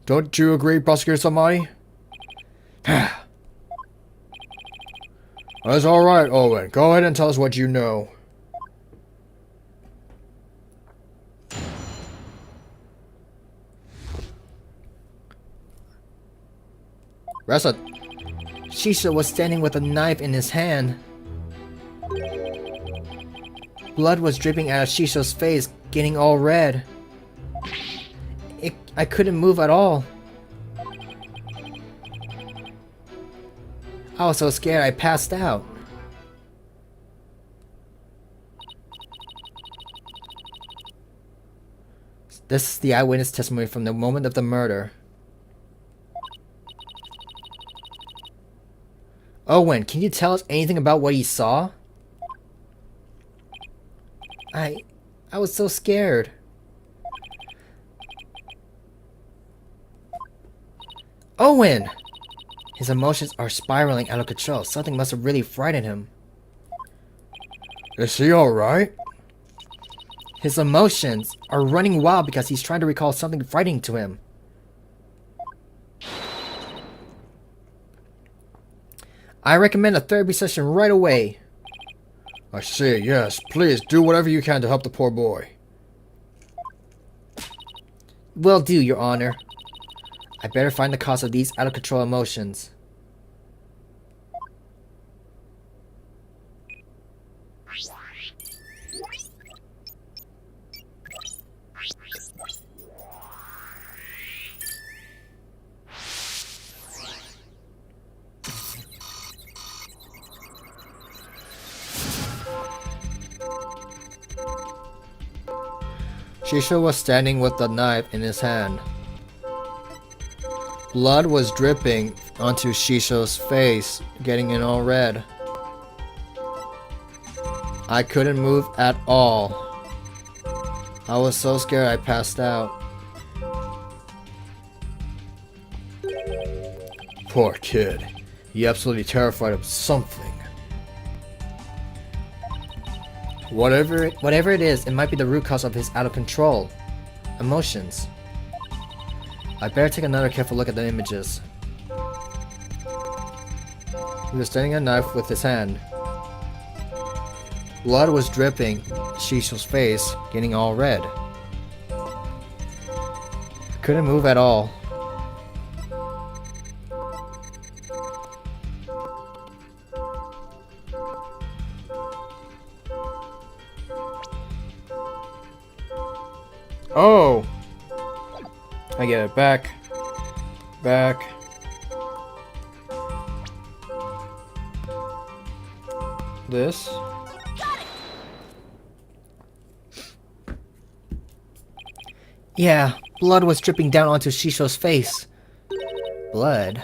Don't you agree, Prosecutor Samani? That's alright, Owen. Go ahead and tell us what you know. Ressa. Shisho was standing with a knife in his hand. Blood was dripping out of Shisho's face, getting all red. I couldn't move at all. I was so scared I passed out. This is the eyewitness testimony from the moment of the murder. Owen, can you tell us anything about what he saw? I was so scared. Owen! His emotions are spiraling out of control. Something must have really frightened him. Is he alright? His emotions are running wild because he's trying to recall something frightening to him. I recommend a therapy session right away. I see, yes. Please, do whatever you can to help the poor boy. Will do, Your Honor. I better find the cause of these out-of-control emotions. Shisho was standing with the knife in his hand. Blood was dripping onto Shisho's face, getting it all red. I couldn't move at all. I was so scared I passed out. Poor kid. He absolutely terrified of something. Whatever it is, it might be the root cause of his out-of-control emotions. I better take another careful look at the images. He was standing a knife with his hand. Blood was dripping Shisho's face, getting all red. Couldn't move at all. Oh! I get it. Back. Back. This. Yeah, blood was dripping down onto Shisho's face. Blood?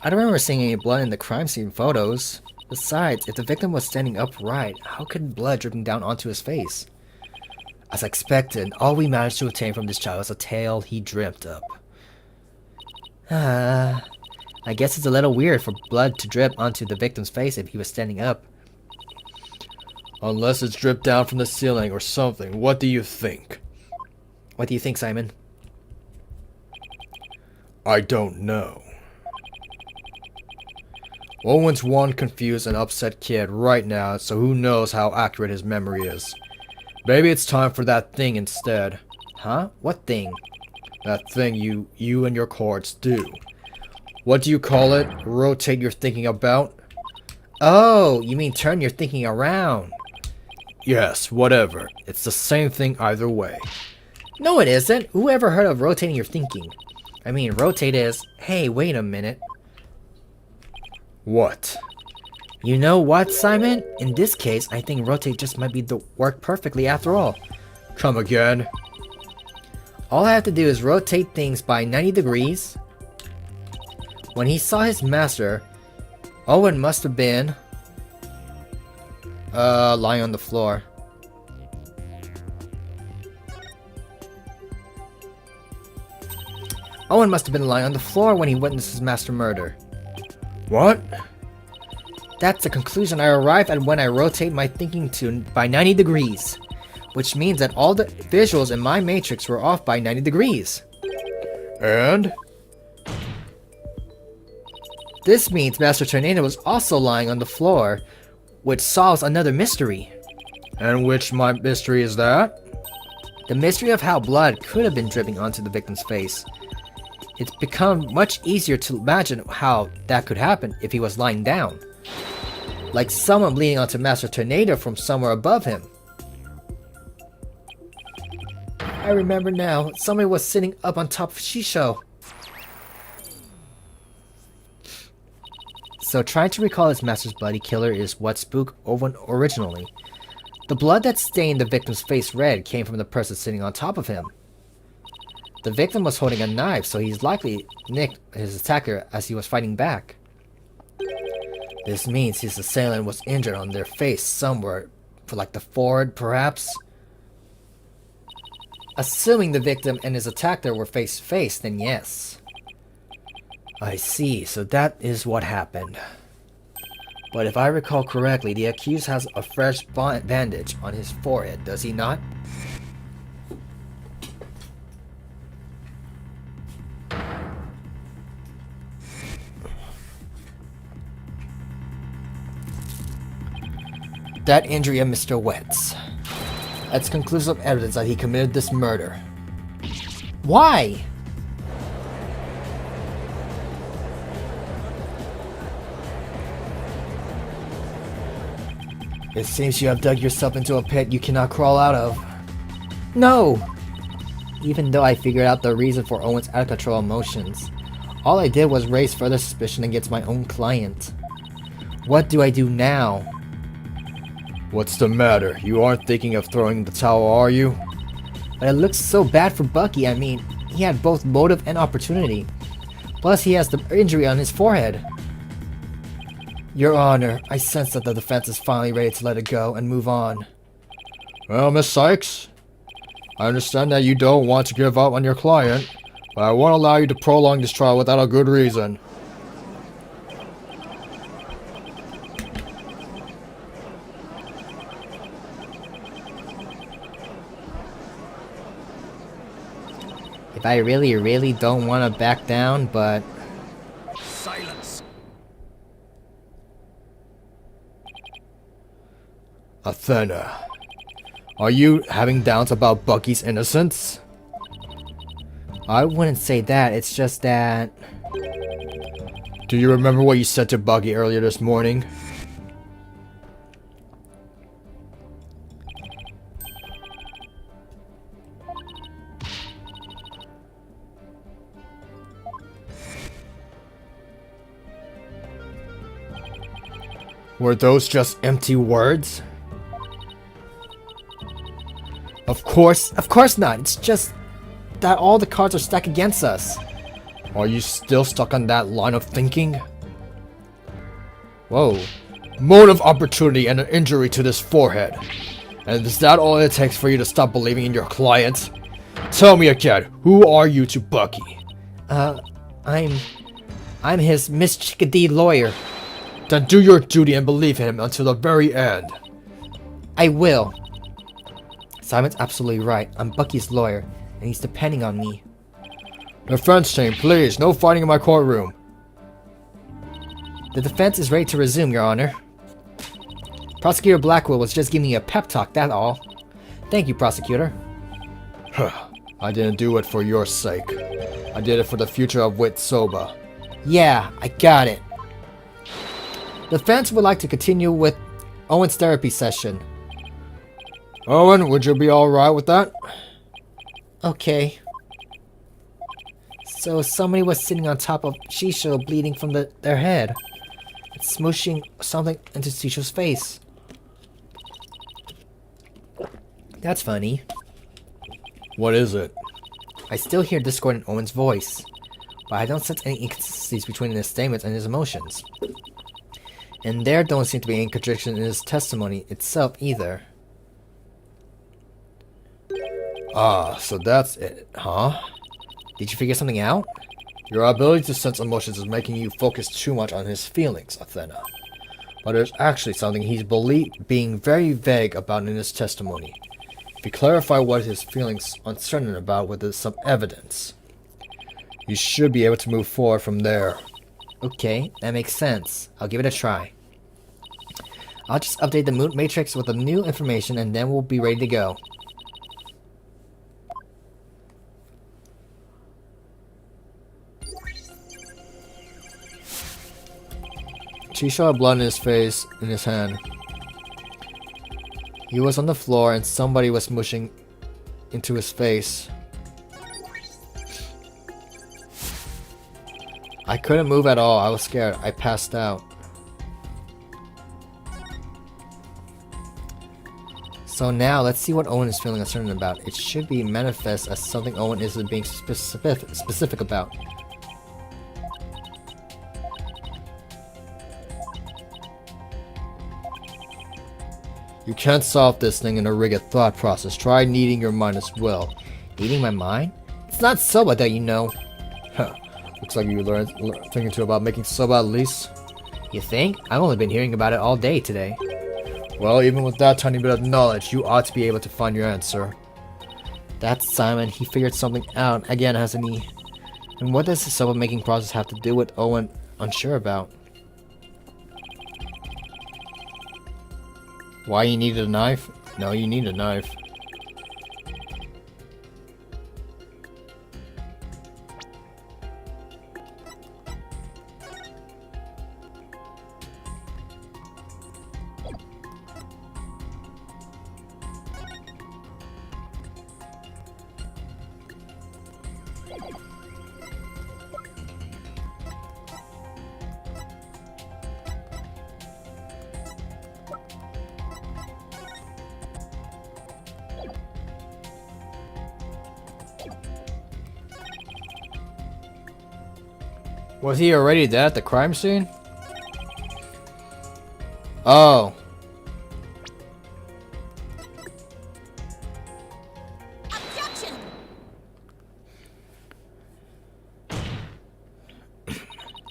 I don't remember seeing any blood in the crime scene photos. Besides, if the victim was standing upright, how could blood dripping down onto his face? As expected, all we managed to obtain from this child was a tale he dreamt up. I guess it's a little weird for blood to drip onto the victim's face if he was standing up. Unless it's dripped down from the ceiling or something. What do you think? What do you think, Simon? I don't know. Owen's one confused and upset kid right now, so who knows how accurate his memory is. Maybe it's time for that thing instead. Huh? What thing? That thing you and your courts do. What do you call it? Rotate your thinking about? Oh, you mean turn your thinking around. Yes, whatever. It's the same thing either way. No, it isn't. Who ever heard of rotating your thinking? I mean, rotate is, hey, wait a minute. What? You know what, Simon? In this case, I think rotate just might be the work perfectly after all. Come again? All I have to do is rotate things by 90 degrees. When he saw his master, Owen must have been Lying on the floor. Owen must have been lying on the floor when he witnessed his master murder. What? That's the conclusion I arrive at when I rotate my thinking by 90 degrees. Which means that all the visuals in my matrix were off by 90 degrees. And? This means Master Tornado was also lying on the floor, which solves another mystery. And which mystery is that? The mystery of how blood could have been dripping onto the victim's face. It's become much easier to imagine how that could happen if he was lying down. Like someone bleeding onto Master Tornado from somewhere above him. I remember now, somebody was sitting up on top of Shisho. So trying to recall his master's bloody killer is what spooked Owen originally. The blood that stained the victim's face red came from the person sitting on top of him. The victim was holding a knife, so he's likely nicked his attacker as he was fighting back. This means his assailant was injured on their face somewhere, for like the forehead perhaps? Assuming the victim and his attacker were face to face, then yes. I see, so that is what happened. But if I recall correctly, the accused has a fresh bandage on his forehead, does he not? That injury of Mr. Wetz. That's conclusive evidence that he committed this murder. Why? It seems you have dug yourself into a pit you cannot crawl out of. No! Even though I figured out the reason for Owen's out-of-control emotions, all I did was raise further suspicion against my own client. What do I do now? What's the matter? You aren't thinking of throwing the towel, are you? But it looks so bad for Bucky. I mean, he had both motive and opportunity. Plus, he has the injury on his forehead. Your Honor, I sense that the defense is finally ready to let it go and move on. Well, Miss Sykes, I understand that you don't want to give up on your client, but I won't allow you to prolong this trial without a good reason. If I really don't want to back down, but... Silence. Athena, are you having doubts about Bucky's innocence? I wouldn't say that, it's just that... Do you remember what you said to Bucky earlier this morning? Were those just empty words? Of course not. It's just that all the cards are stacked against us. Are you still stuck on that line of thinking? Whoa. Motive, opportunity, and an injury to this forehead. And is that all it takes for you to stop believing in your client? Tell me again, who are you to Bucky? I'm his Miss Chickadee lawyer. Then do your duty and believe him until the very end. I will. Simon's absolutely right. I'm Bucky's lawyer, and he's depending on me. Defense team, please, no fighting in my courtroom. The defense is ready to resume, Your Honor. Prosecutor Blackwell was just giving me a pep talk, that's all. Thank you, Prosecutor. I didn't do it for your sake. I did it for the future of Wit Soba. Yeah, I got it. The defense would like to continue with Owen's therapy session. Owen, would you be alright with that? Okay. So somebody was sitting on top of Shisho bleeding from their head. It's smooshing something into Shisho's face. That's funny. What is it? I still hear discord in Owen's voice, but I don't sense any inconsistencies between his statements and his emotions. And there don't seem to be any contradiction in his testimony itself either. Ah, so that's it, huh? Did you figure something out? Your ability to sense emotions is making you focus too much on his feelings, Athena. But there's actually something he's being very vague about in his testimony. If you clarify what his feelings uncertain about with some evidence, you should be able to move forward from there. Okay, that makes sense. I'll give it a try. I'll just update the moon matrix with the new information and then we'll be ready to go. Chisha had blood in his face, in his hand. He was on the floor and somebody was mushing into his face. I couldn't move at all. I was scared. I passed out. So now, let's see what Owen is feeling uncertain about. It should be manifest as something Owen isn't being specific about. You can't solve this thing in a rigid thought process. Try kneading your mind as well. Kneading my mind? It's not soba that you know. Huh. Looks like you learned thinking too about making soba at least. You think? I've only been hearing about it all day today. Well, even with that tiny bit of knowledge, you ought to be able to find your answer. That's Simon. He figured something out again, hasn't he? And what does the soba making process have to do with Owen unsure about? Why you needed a knife? No, you need a knife. Was he already dead at the crime scene? Oh. Objection!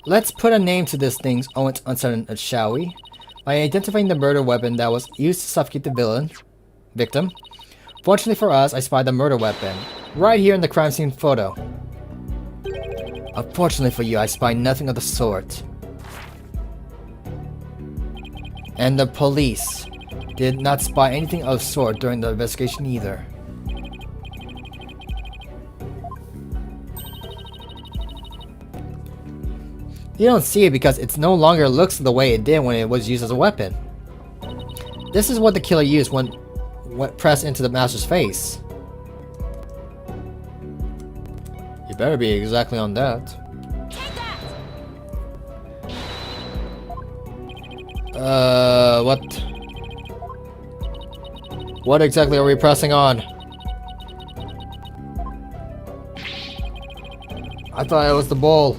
Let's put a name to this thing Owen's uncertain, shall we? By identifying the murder weapon that was used to suffocate the victim. Fortunately for us, I spied the murder weapon right here in the crime scene photo. Unfortunately for you, I spy nothing of the sort. And the police did not spy anything of the sort during the investigation either. You don't see it because it no longer looks the way it did when it was used as a weapon. This is what the killer used when pressed into the master's face. You better be exactly on that. Take that! What? What exactly are we pressing on? I thought it was the bowl.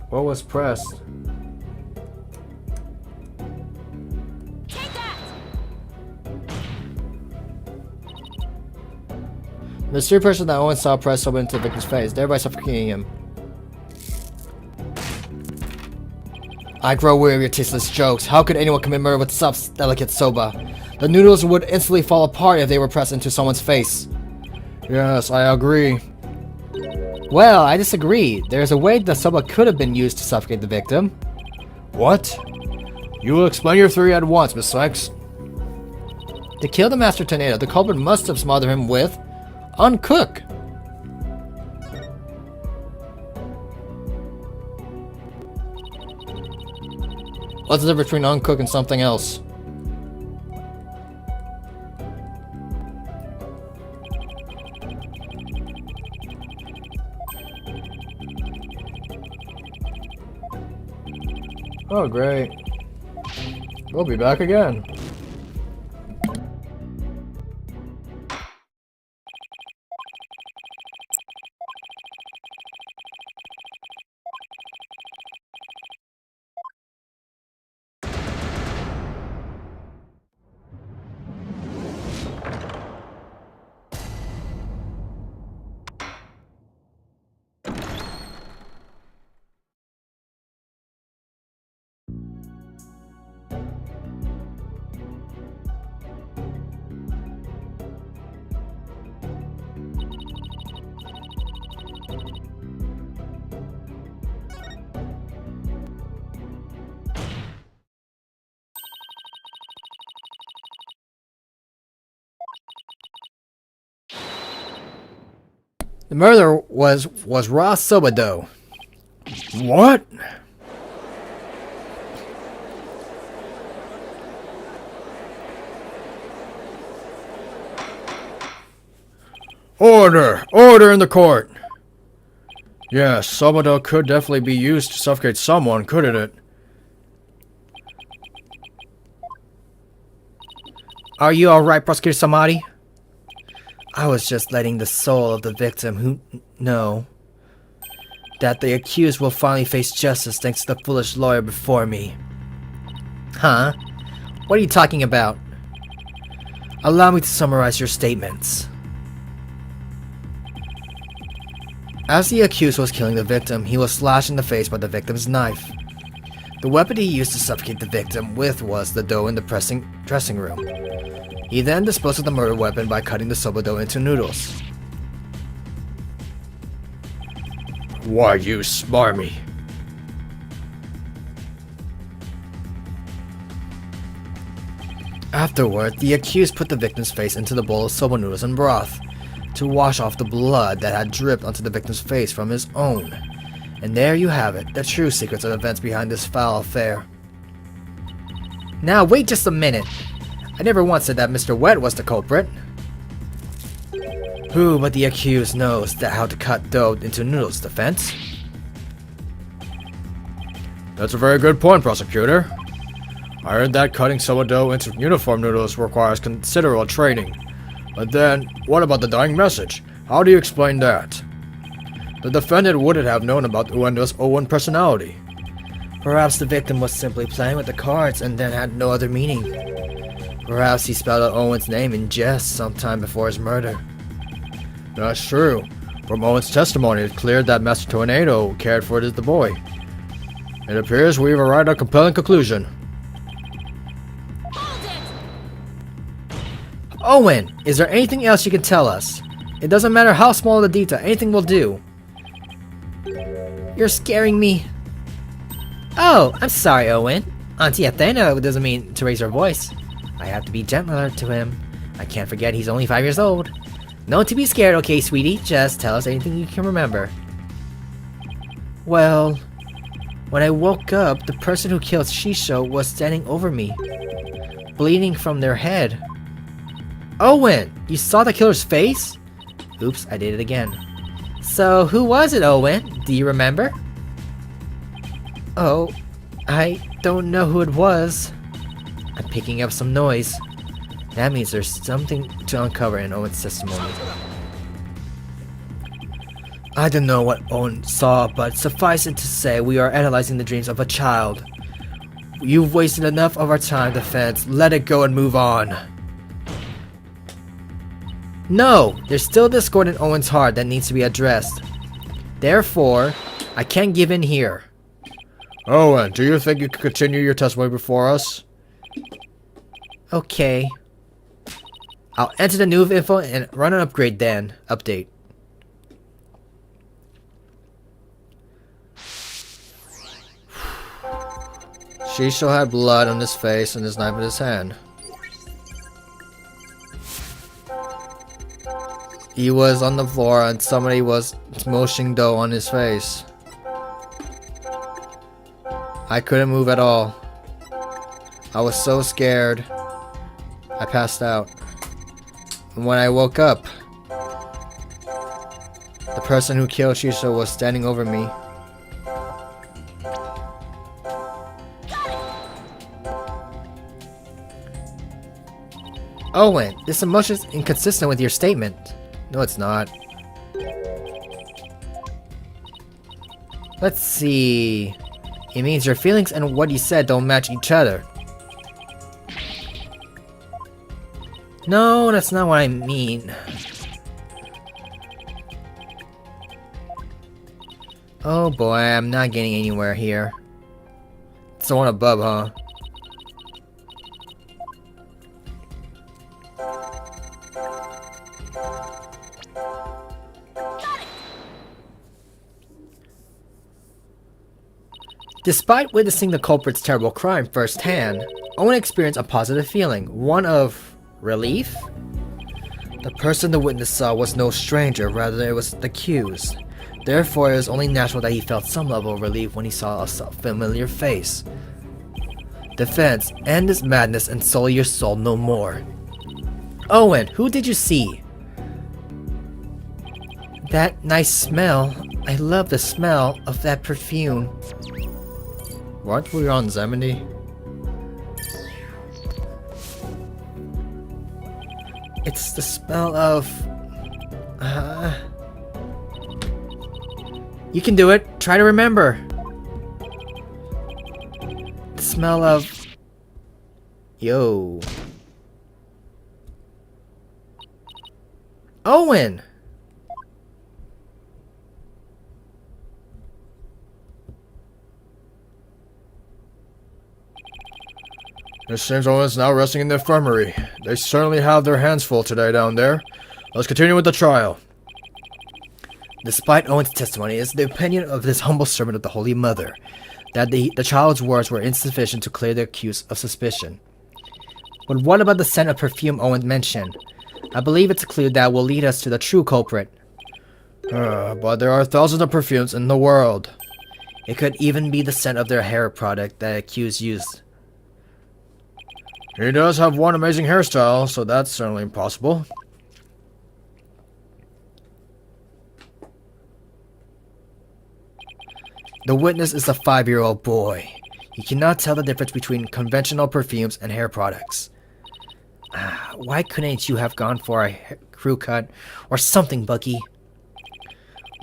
What was pressed? Take that! The mystery person that Owen saw pressed open into the victim's face, thereby suffocating him. I grow weary of your tasteless jokes. How could anyone commit murder with such delicate soba? The noodles would instantly fall apart if they were pressed into someone's face. Yes, I agree. Well, I disagree. There's a way the soba could have been used to suffocate the victim. What? You will explain your theory at once, Miss Sykes. To kill the Master Tornado, the culprit must have smothered him with uncook. What's the difference between uncook and something else? Oh, great. We'll be back again. The murderer was Ra Sobado. What? Order! Order in the court! Yes, Sobado could definitely be used to suffocate someone, couldn't it? Are you alright, Prosecutor Samadi? I was just letting the soul of the victim who know that the accused will finally face justice thanks to the foolish lawyer before me. Huh? What are you talking about? Allow me to summarize your statements. As the accused was killing the victim, he was slashed in the face by the victim's knife. The weapon he used to suffocate the victim with was the dough in the dressing room. He then disposed of the murder weapon by cutting the soba dough into noodles. Why, you smarmy. Afterward, the accused put the victim's face into the bowl of soba noodles and broth to wash off the blood that had dripped onto the victim's face from his own. And there you have it, the true secrets of events behind this foul affair. Now wait just a minute. I never once said that Mr. Wet was the culprit. Who but the accused knows how to cut dough into noodles, defense? That's a very good point, prosecutor. I heard that cutting soba dough into uniform noodles requires considerable training. But then, what about the dying message? How do you explain that? The defendant wouldn't have known about Uendo's Owen personality. Perhaps the victim was simply playing with the cards and then had no other meaning. Perhaps he spelled out Owen's name in jest sometime before his murder. That's true. From Owen's testimony, it cleared that Master Tornado cared for the boy. It appears we've arrived at a compelling conclusion. Owen, is there anything else you can tell us? It doesn't matter how small the detail, anything will do. You're scaring me. Oh, I'm sorry, Owen. Auntie Athena doesn't mean to raise her voice. I have to be gentler to him. I can't forget he's only 5 years old. No to be scared, okay, sweetie? Just tell us anything you can remember. Well, when I woke up, the person who killed Shisho was standing over me, bleeding from their head. Owen, you saw the killer's face? Oops, I did it again. So, who was it, Owen? Do you remember? Oh, I don't know who it was. I'm picking up some noise. That means there's something to uncover in Owen's testimony. I don't know what Owen saw, but suffice it to say we are analyzing the dreams of a child. You've wasted enough of our time, defense. Let it go and move on. No! There's still discord in Owen's heart that needs to be addressed. Therefore, I can't give in here. Owen, do you think you could continue your testimony before us? Okay. I'll enter the new info and run an upgrade then. Update. Shisho had blood on his face and his knife in his hand. He was on the floor and somebody was smushing dough on his face. I couldn't move at all. I was so scared. I passed out. And when I woke up, the person who killed Shisho was standing over me. Owen, this emotion is inconsistent with your statement. No, it's not. Let's see. It means your feelings and what you said don't match each other. No, that's not what I mean. Oh boy, I'm not getting anywhere here. It's the one above, huh? Despite witnessing the culprit's terrible crime firsthand, Owen experienced a positive feeling, one of relief. The person the witness saw was no stranger, rather it was the accused. Therefore, it was only natural that he felt some level of relief when he saw a familiar face. Defense, end this madness and sully your soul no more. Owen, who did you see? That nice smell. I love the smell of that perfume. Weren't we on Zemini? It's the smell of... You can do it. Try to remember. The smell of... Yo. Owen! It seems Owen's now resting in the infirmary. They certainly have their hands full today down there. Let's continue with the trial. Despite Owen's testimony, it is the opinion of this humble servant of the Holy Mother that the child's words were insufficient to clear the accused of suspicion. But what about the scent of perfume Owen mentioned? I believe it's a clue that will lead us to the true culprit. But there are thousands of perfumes in the world. It could even be the scent of their hair product that the accused used. He does have one amazing hairstyle, so that's certainly impossible. The witness is a 5-year-old boy. He cannot tell the difference between conventional perfumes and hair products. Why couldn't you have gone for a crew cut or something, Bucky?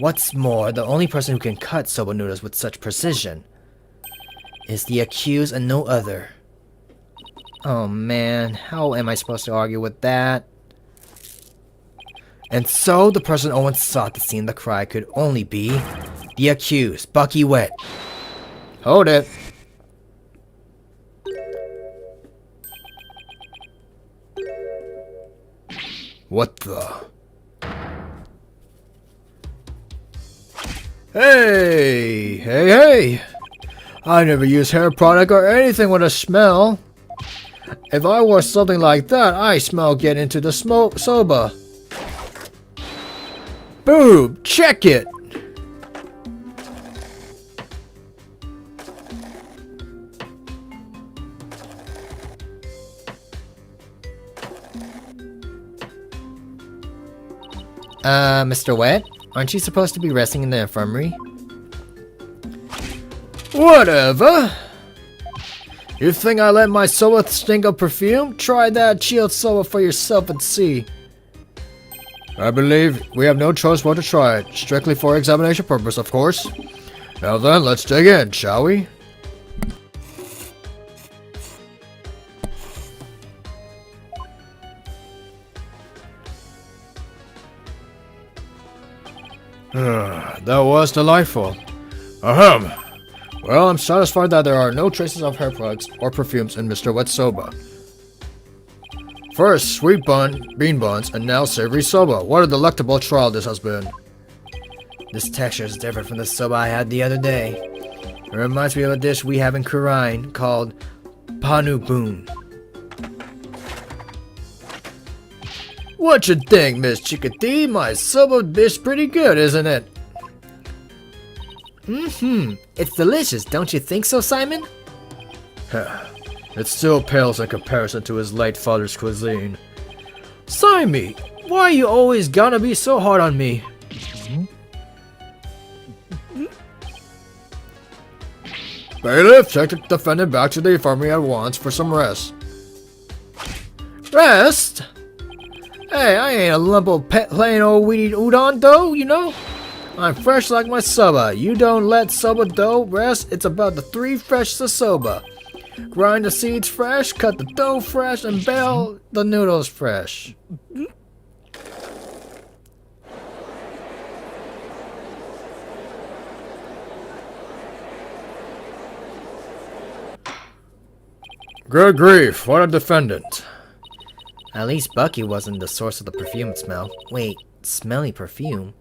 What's more, the only person who can cut soba noodles with such precision is the accused and no other. Oh man, how am I supposed to argue with that? And so the person Owen sought to see in the cry could only be the accused, Bucky Wet. Hold it. What the? Hey! I never use hair product or anything with a smell. If I wore something like that, I smell get into the soba. Boom! Check it! Mr. Wet? Aren't you supposed to be resting in the infirmary? Whatever! You think I let my soba stink of perfume? Try that chilled soba for yourself and see. I believe we have no choice but to try it. Strictly for examination purpose, of course. Now then, let's dig in, shall we? That was delightful. Ahem. Well, I'm satisfied that there are no traces of hair products or perfumes in Mr. Wet's soba. First, sweet bean buns, and now savory soba. What a delectable trial this has been. This texture is different from the soba I had the other day. It reminds me of a dish we have in Kurine called Panubun. What you think, Miss Chickadee? My soba dish pretty good, isn't it? It's delicious, don't you think so, Simon? It still pales in comparison to his late father's cuisine. Simon, why are you always gonna be so hard on me? Bailiff, take the defendant back to the infirmary at once for some rest. Rest? Hey, I ain't a lump of plain old weedy udon dough, you know? I'm fresh like my soba. You don't let soba dough rest. It's about the 3 fresh to soba. Grind the seeds fresh, cut the dough fresh, and bale the noodles fresh. Good grief, what a defendant. At least Bucky wasn't the source of the perfume smell. Wait, smelly perfume?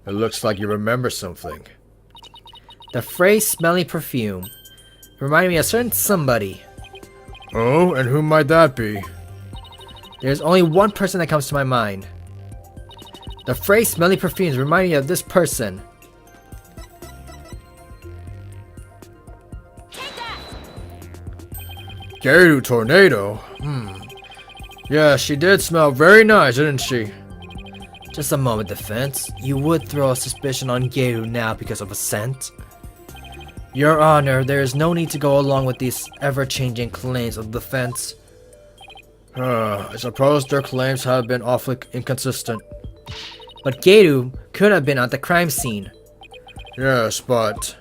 It looks like you remember something. The phrase smelly perfume reminded me of a certain somebody. Oh, and who might that be? There's only one person that comes to my mind. The phrase smelly perfumes remind me of this person. Take that! Geru Tornado? Yeah, she did smell very nice, didn't she? Just a moment, Defense. You would throw a suspicion on Geru now because of a scent? Your Honor, there is no need to go along with these ever-changing claims of defense. I suppose their claims have been awfully inconsistent. But Geru could have been at the crime scene. Yes, but...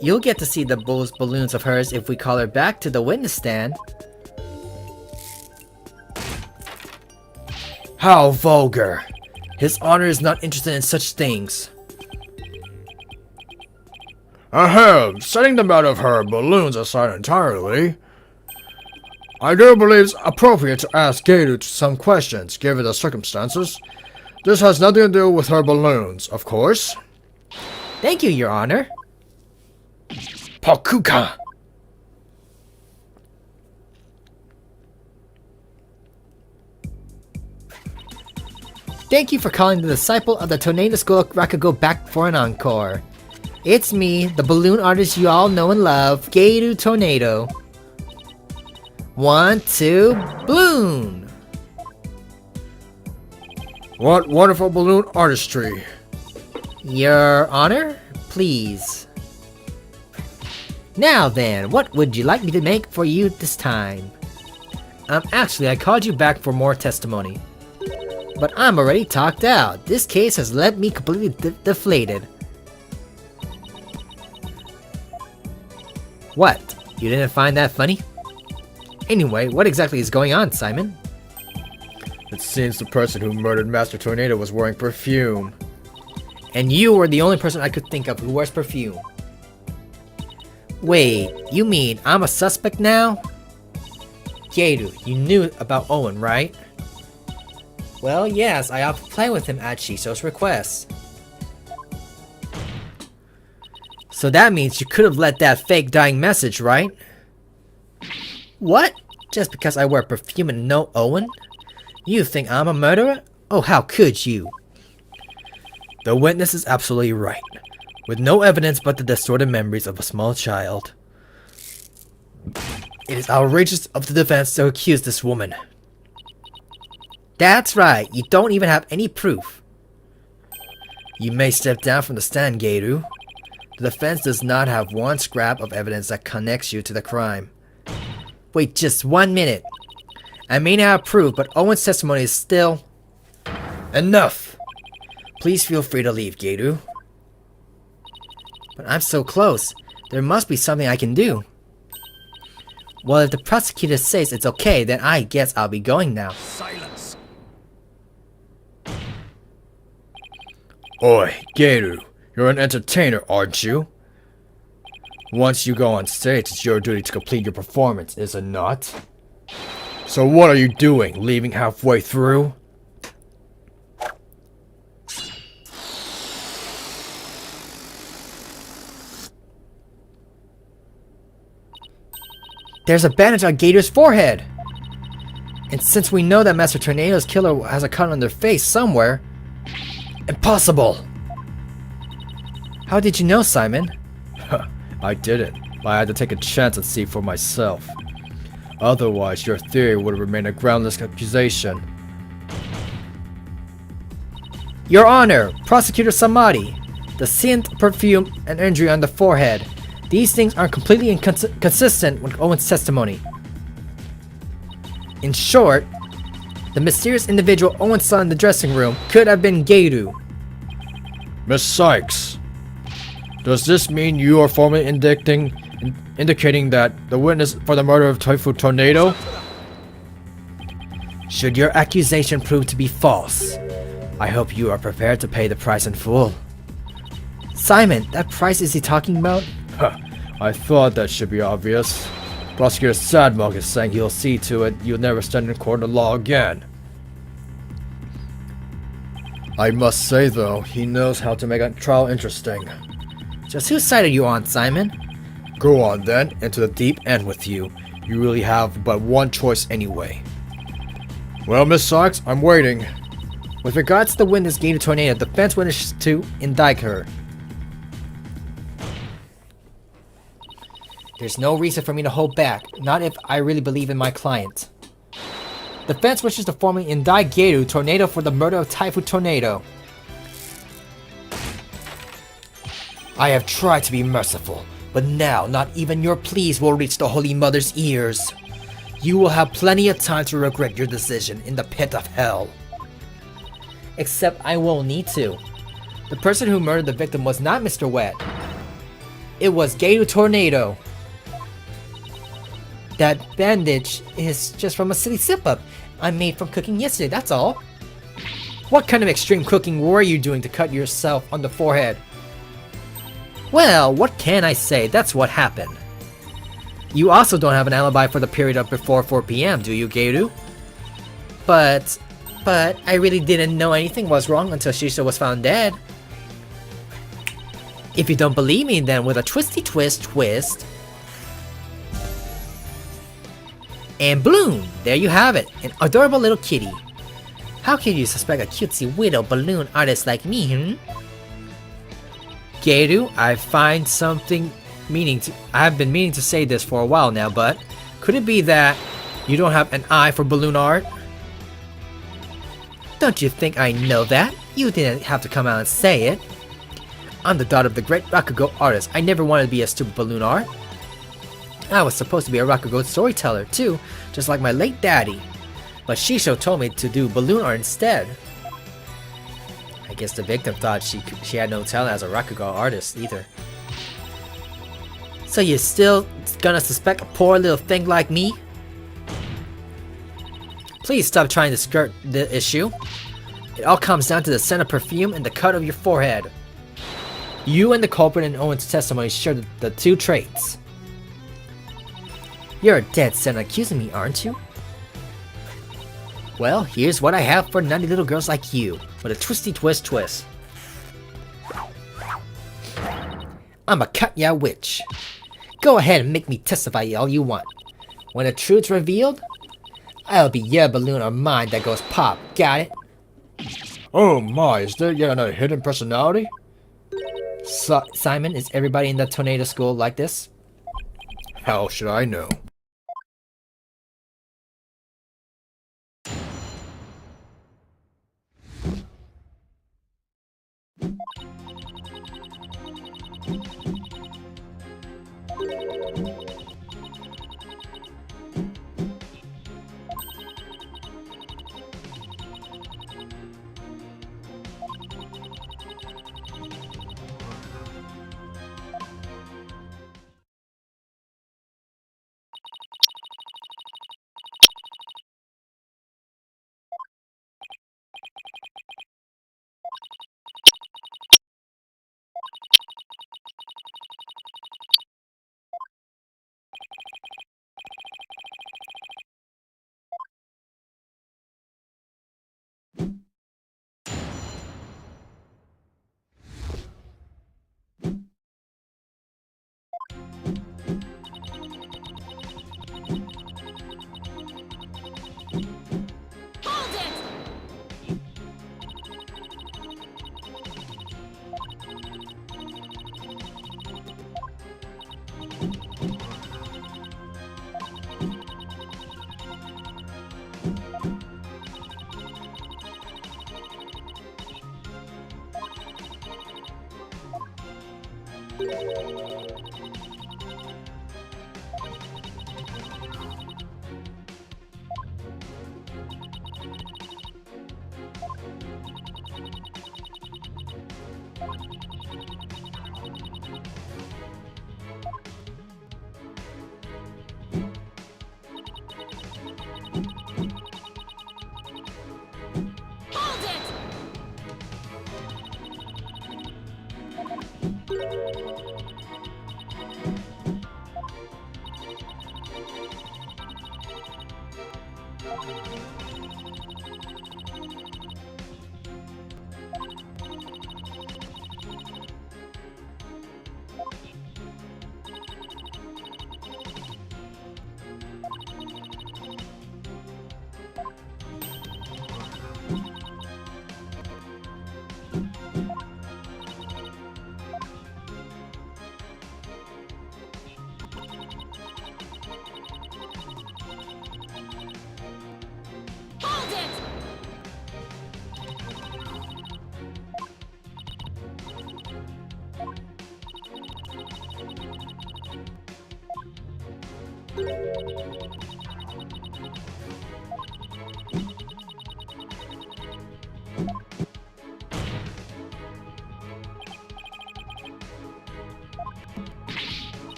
You'll get to see those balloons of hers if we call her back to the witness stand. How vulgar! His Honor is not interested in such things. Ahem, setting the matter of her balloons aside entirely, I do believe it's appropriate to ask Geru some questions, given the circumstances. This has nothing to do with her balloons, of course. Thank you, Your Honor. Pakuka! Thank you for calling the disciple of the Tornado School of Rakugo back for an encore. It's me, the balloon artist you all know and love, Geru Tornado. 1, 2, balloon! What wonderful balloon artistry. Your Honor, please. Now then, what would you like me to make for you this time? Actually, I called you back for more testimony. But I'm already talked out. This case has left me completely deflated. What? You didn't find that funny? Anyway, what exactly is going on, Simon? It seems the person who murdered Master Tornado was wearing perfume. And you were the only person I could think of who wears perfume. Wait, you mean I'm a suspect now? Geru, you knew about Owen, right? Well, yes, I often play with him at Shiso's request. So that means you could have let that fake dying message, right? What? Just because I wear perfume and know Owen? You think I'm a murderer? Oh, how could you? The witness is absolutely right. With no evidence but the distorted memories of a small child. It is outrageous of the defense to accuse this woman. That's right, you don't even have any proof. You may step down from the stand, Geru. The defense does not have one scrap of evidence that connects you to the crime. Wait just 1 minute. I may not have proof, but Owen's testimony is still... Enough! Please feel free to leave, Geru. But I'm so close. There must be something I can do. Well, if the prosecutor says it's okay, then I guess I'll be going now. Silence. Oi, Geru, you're an entertainer, aren't you? Once you go on stage, it's your duty to complete your performance, is it not? So what are you doing, leaving halfway through? There's a bandage on Geru's forehead! And since we know that Master Tornado's killer has a cut on their face somewhere... Impossible! How did you know, Simon? I didn't, but I had to take a chance and see for myself. Otherwise, your theory would remain a groundless accusation. Your Honor, Prosecutor Samadi, the scent, perfume, and injury on the forehead. These things are completely inconsistent with Owen's testimony. In short, the mysterious individual Owen saw in the dressing room could have been Geru. Miss Sykes, does this mean you are formally indicating that the witness for the murder of Toifu Tornado? Should your accusation prove to be false, I hope you are prepared to pay the price in full. Simon, that price is he talking about? I thought that should be obvious. Prosecutor Sadmog is saying he'll see to it you'll never stand in court of law again. I must say though, he knows how to make a trial interesting. Just whose side are you on, Simon? Go on then, into the deep end with you. You really have but one choice anyway. Well, Miss Socks, I'm waiting. With regards to the witness Gator Tornado, the defense wishes to indict her. There's no reason for me to hold back, not if I really believe in my client. The defense wishes to formally indict Gator Tornado for the murder of Typhoon Tornado. I have tried to be merciful, but now not even your pleas will reach the Holy Mother's ears. You will have plenty of time to regret your decision in the pit of hell. Except I won't need to. The person who murdered the victim was not Mr. Wet. It was Gator Tornado. That bandage is just from a silly sip-up I made from cooking yesterday, that's all. What kind of extreme cooking were you doing to cut yourself on the forehead? Well, what can I say? That's what happened. You also don't have an alibi for the period of before 4 p.m., do you, Gator? But I really didn't know anything was wrong until Shisha was found dead. If you don't believe me, then with a twisty twist. And bloom! There you have it, an adorable little kitty. How could you suspect a cutesy widow balloon artist like me, Gator, I've been meaning to say this for a while now, but could it be that you don't have an eye for balloon art? Don't you think I know that? You didn't have to come out and say it. I'm the daughter of the great Rakugo artist. I never wanted to be a stupid balloon art. I was supposed to be a Rakugo storyteller too, just like my late daddy. But Shisho told me to do balloon art instead. I guess the victim thought she had no talent as a Rakugo artist either. So you're still gonna suspect a poor little thing like me? Please stop trying to skirt the issue. It all comes down to the scent of perfume and the cut of your forehead. You and the culprit in Owen's testimony share the two traits. You're dead set on accusing me, aren't you? Well, here's what I have for nutty little girls like you, with a twisty twist. I'm a cut-ya witch. Go ahead and make me testify all you want. When the truth's revealed, I'll be your balloon or mine that goes pop, got it? Oh my, is there yet another hidden personality? Simon, is everybody in the tornado school like this? How should I know? Hold it! Hold it!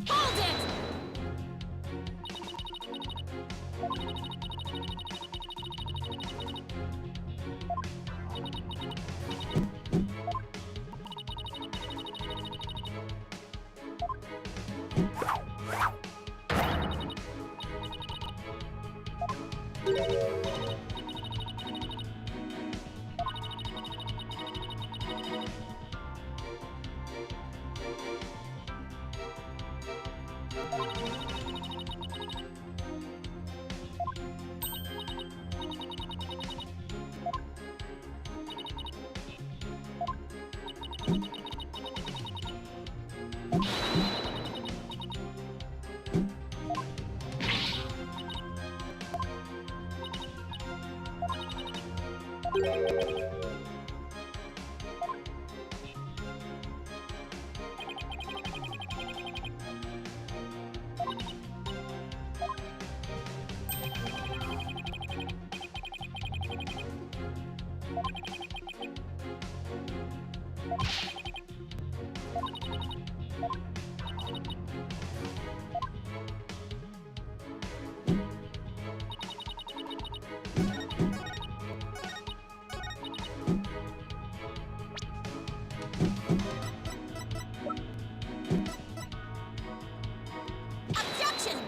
Hold it! Objection!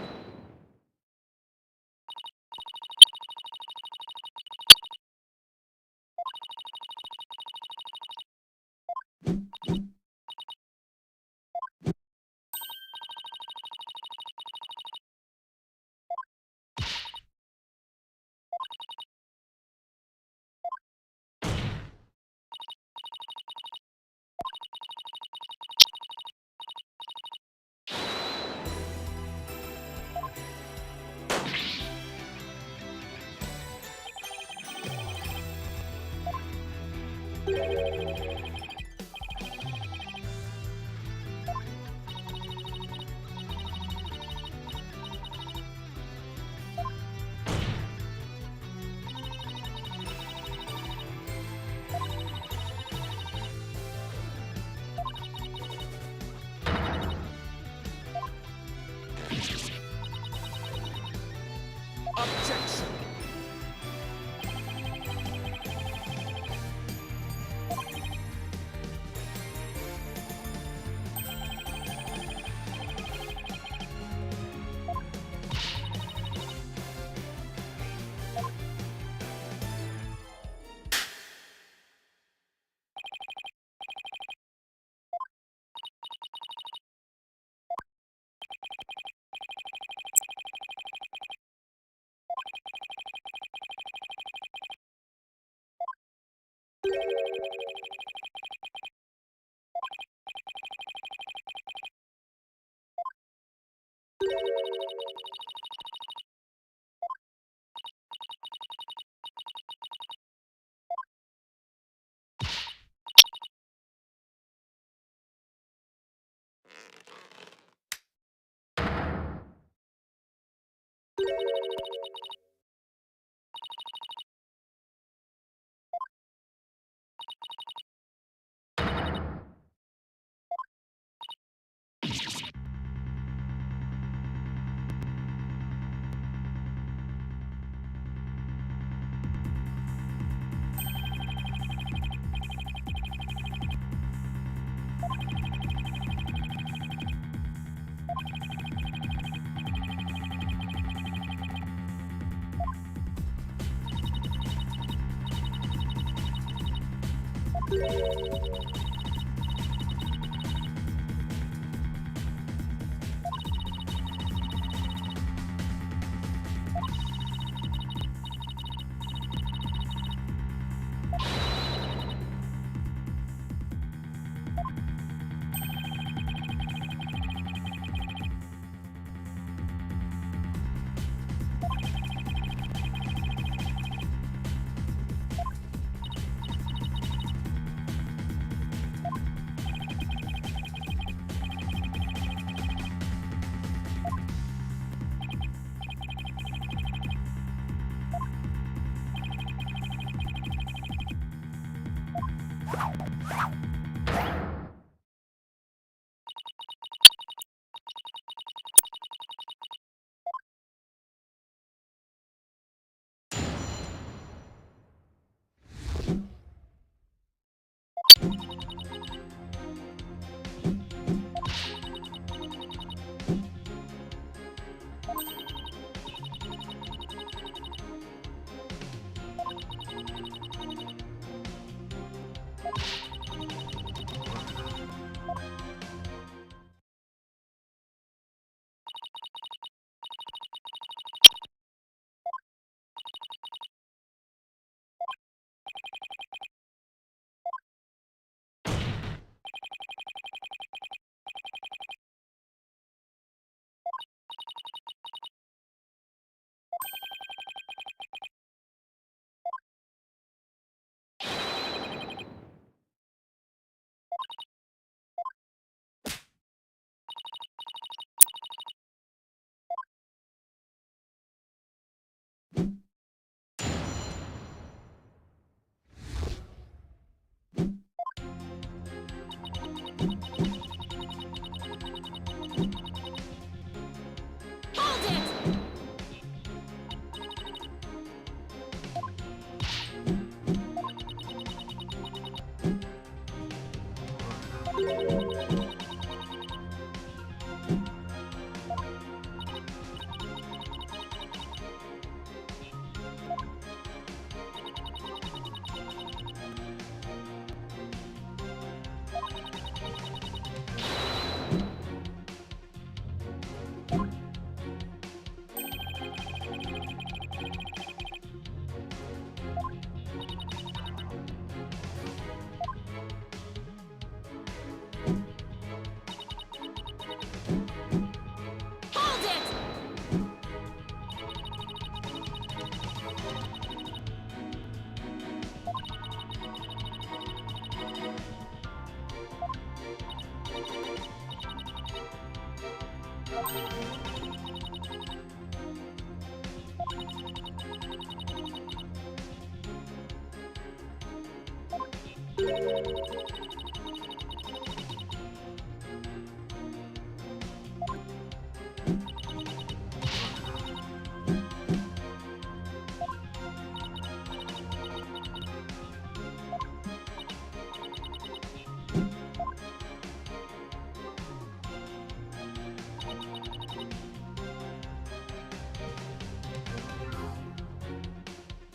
Objection! Hold it! Hold it!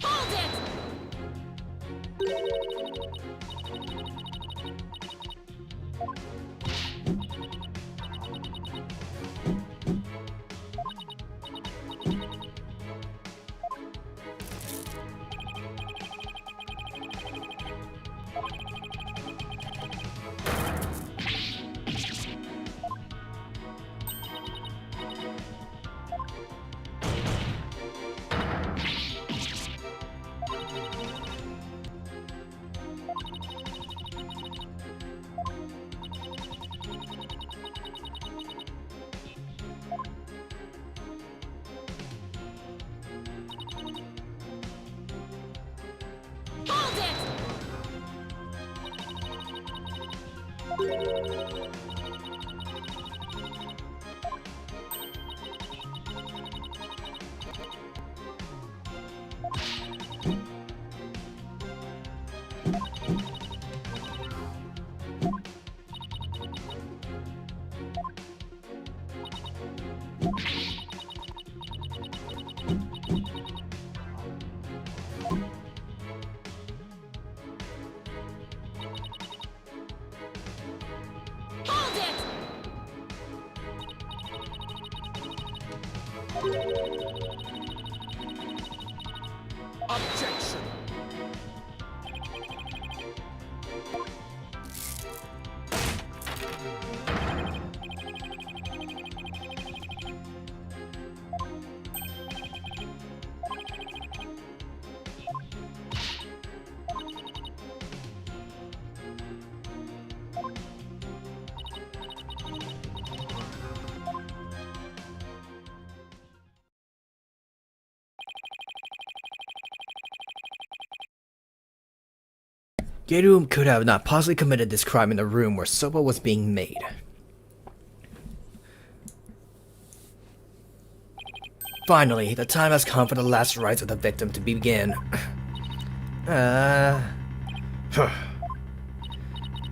Hold it! Hold it! Objection! Geru could have not possibly committed this crime in the room where soba was being made. Finally, the time has come for the last rites of the victim to begin.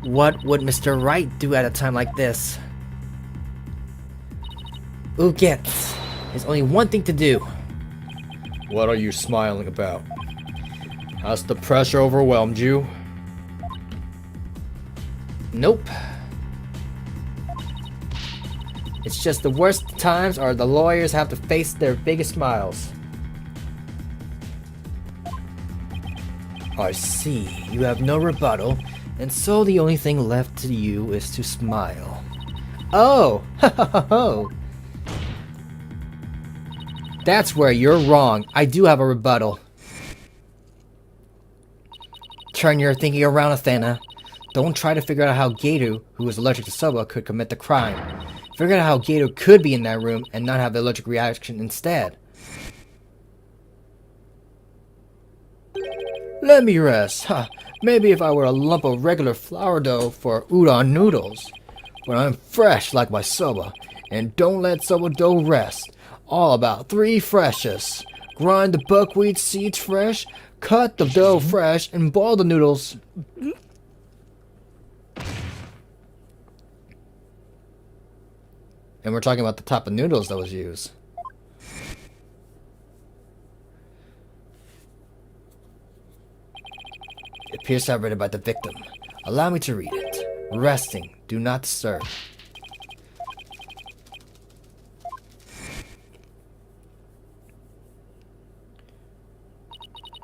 What would Mr. Wright do at a time like this? Ugets. There's only one thing to do. What are you smiling about? Has the pressure overwhelmed you? Nope. It's just the worst times are the lawyers have to face their biggest smiles. I see. You have no rebuttal, and so the only thing left to you is to smile. Oh! Ha ha ha ho! That's where you're wrong. I do have a rebuttal. Turn your thinking around, Athena. Don't try to figure out how Geru, who is allergic to soba, could commit the crime. Figure out how Geru could be in that room and not have the allergic reaction instead. Let me rest. Huh. Maybe if I were a lump of regular flour dough for udon noodles. But I'm fresh like my soba, and don't let soba dough rest. All about 3 freshes. Grind the buckwheat seeds fresh, cut the dough fresh, and boil the noodles. And we're talking about the type of noodles that was used. It appears to have written by the victim. Allow me to read it. Resting. Do not disturb.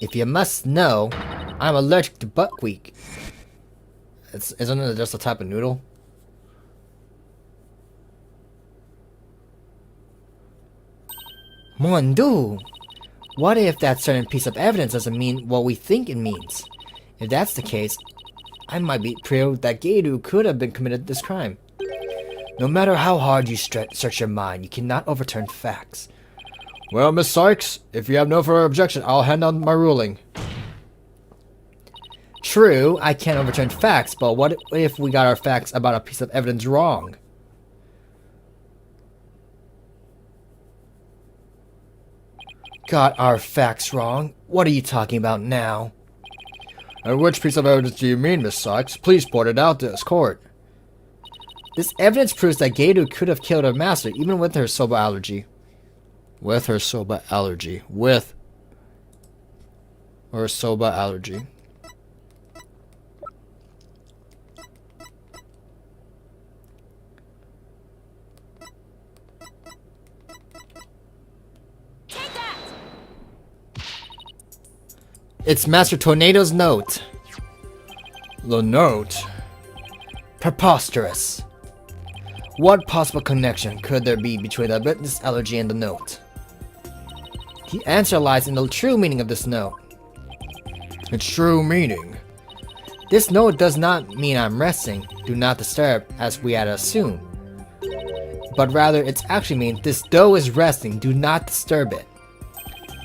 If you must know, I'm allergic to buckwheat. Isn't it just a type of noodle? Mondo! What if that certain piece of evidence doesn't mean what we think it means? If that's the case, I might be proved that Geru could have been committed this crime. No matter how hard you search your mind, you cannot overturn facts. Well, Miss Sykes, if you have no further objection, I'll hand down my ruling. True, I can't overturn facts, but what if we got our facts about a piece of evidence wrong? Got our facts wrong? What are you talking about now? And which piece of evidence do you mean, Miss Sykes? Please point it out to this court. This evidence proves that Geru could have killed her master, even with her soba allergy. With her soba allergy. With her soba allergy. Take that! It's Master Tornado's note. The note? Preposterous. What possible connection could there be between the witness allergy and the note? The answer lies in the true meaning of this note. Its true meaning? This note does not mean I'm resting, do not disturb, as we had assumed. But rather, it actually means this dough is resting, do not disturb it.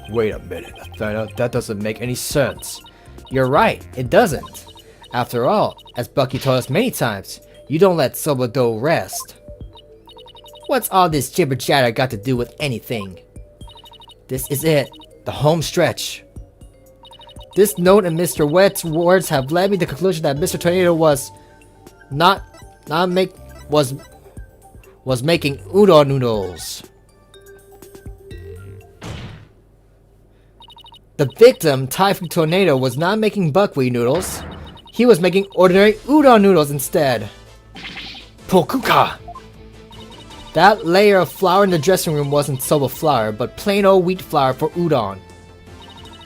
Wait a minute, Athena, that doesn't make any sense. You're right, it doesn't. After all, as Bucky told us many times, you don't let soba dough rest. What's all this jibber jatter got to do with anything? This is it, the home stretch. This note and Mr. Wet's words have led me to the conclusion that Mr. Tornado was making udon noodles. The victim, Typhoon Tornado, was not making buckwheat noodles. He was making ordinary udon noodles instead. Pokuka! That layer of flour in the dressing room wasn't soba flour, but plain old wheat flour for udon.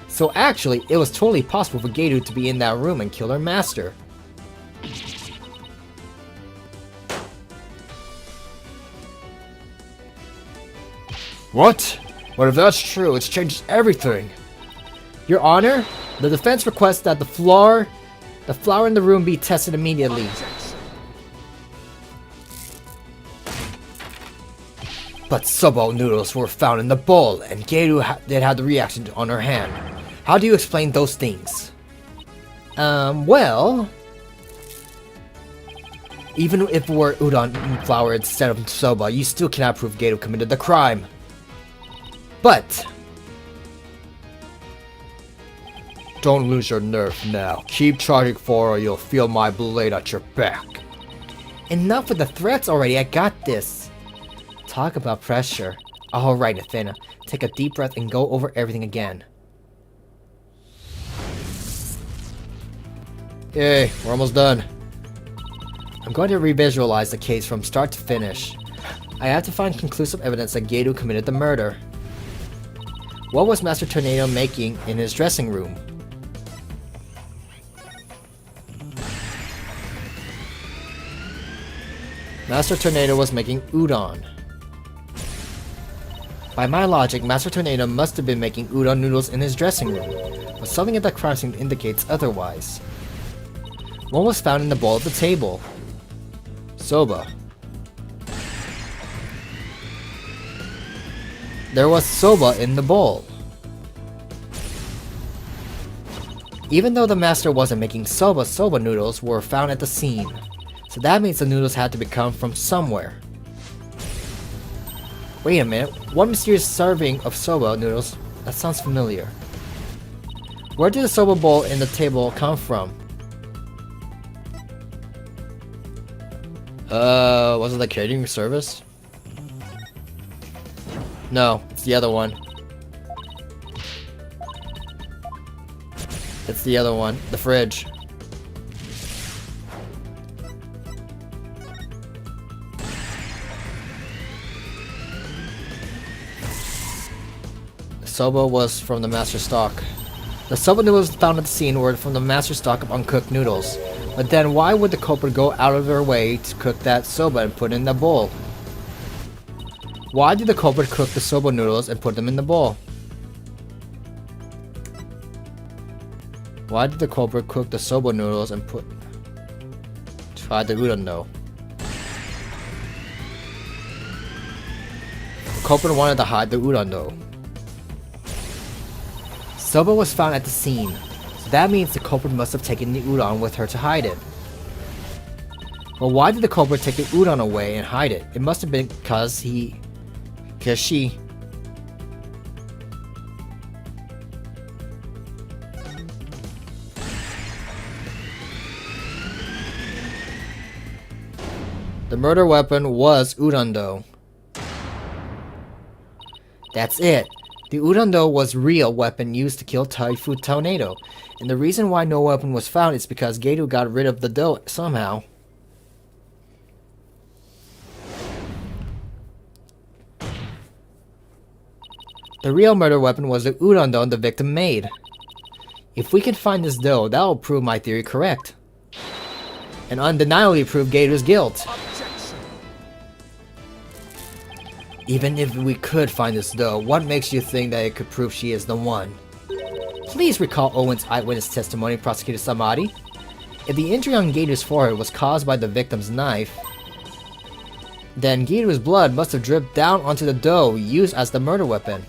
So actually, it was totally possible for Geru to be in that room and kill her master. What? But if that's true, it changes everything. Your Honor, the defense requests that the flour in the room be tested immediately. But soba noodles were found in the bowl, and Geru did have the reaction on her hand. How do you explain those things? Well... Even if it were udon flour instead of soba, you still cannot prove Geru committed the crime. But... Don't lose your nerve now. Keep charging forward or you'll feel my blade at your back. Enough with the threats already, I got this. Talk about pressure. Alright, Athena. Take a deep breath and go over everything again. Yay, we're almost done. I'm going to revisualize the case from start to finish. I have to find conclusive evidence that Geru committed the murder. What was Master Tornado making in his dressing room? Master Tornado was making udon. By my logic, Master Tornado must have been making udon noodles in his dressing room, but something at the crime scene indicates otherwise. What was found in the bowl at the table? Soba. There was soba in the bowl. Even though the master wasn't making soba, soba noodles were found at the scene. So that means the noodles had to come from somewhere. Wait a minute, one mysterious serving of soba noodles? That sounds familiar. Where did the soba bowl in the table come from? Was it the catering service? No, it's the other one. It's the other one, the fridge. The soba was from the master stock. The soba noodles found at the scene were from the master stock of uncooked noodles. But then why would the culprit go out of their way to cook that soba and put it in the bowl? Why did the culprit cook the soba noodles and put them in the bowl? Why did the culprit cook the soba noodles and try the udon dough? The culprit wanted to hide the udon dough. Soba was found at the scene. So that means the culprit must have taken the udon with her to hide it. But why did the culprit take the udon away and hide it? It must have been because she... The murder weapon was udon dough. That's it. The udon dough was real weapon used to kill Typhoon Tornado, and the reason why no weapon was found is because Geru got rid of the dough somehow. The real murder weapon was the udon dough the victim made. If we can find this dough, that will prove my theory correct. And undeniably prove Geru's guilt. Even if we could find this dough, what makes you think that it could prove she is the one? Please recall Owen's eyewitness testimony, Prosecutor Samadi. If the injury on Geru's forehead was caused by the victim's knife, then Geru's blood must have dripped down onto the dough used as the murder weapon.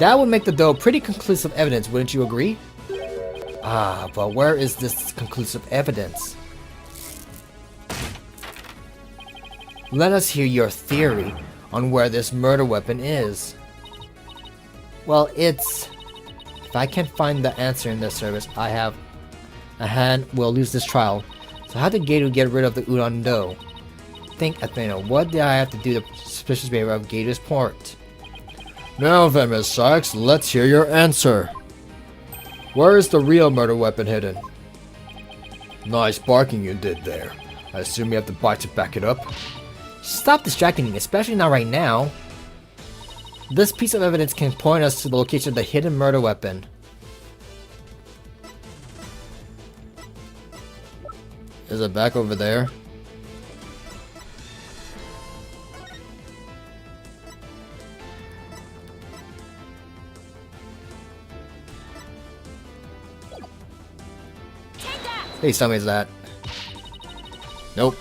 That would make the dough pretty conclusive evidence, wouldn't you agree? Ah, but where is this conclusive evidence? Let us hear your theory on where this murder weapon is. Well, it's... If I can't find the answer in this service, I have a hand will lose this trial. So how did Geru get rid of the udon dough? Think, Athena, what did I have to do to suspicious behavior of Geru's port? Now then, Miss Sykes, let's hear your answer. Where is the real murder weapon hidden? Nice barking you did there. I assume you have the bite to back it up. Stop distracting me, especially not right now. This piece of evidence can point us to the location of the hidden murder weapon. Is it back over there? Please tell me it's that. Nope.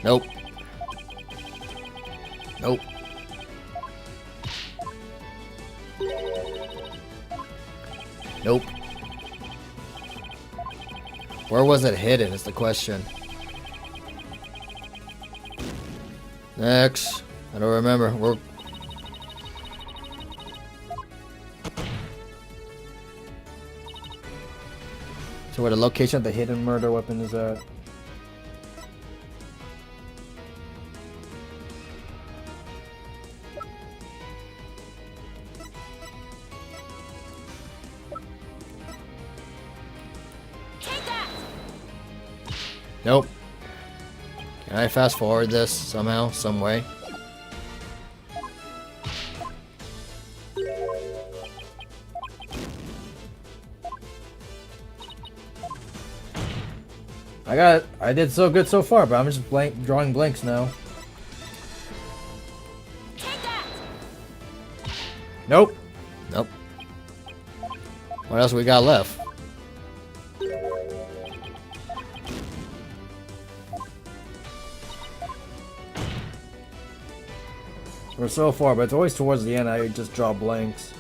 Nope. Nope. Nope. Where was it hidden is the question. Next. I don't remember. So where the location of the hidden murder weapon is at. Nope. Can I fast forward this somehow, some way? I got it. I did so good so far, but I'm just drawing blanks now. Nope. Nope. What else we got left? We're so far, but it's always towards the end I just draw blanks.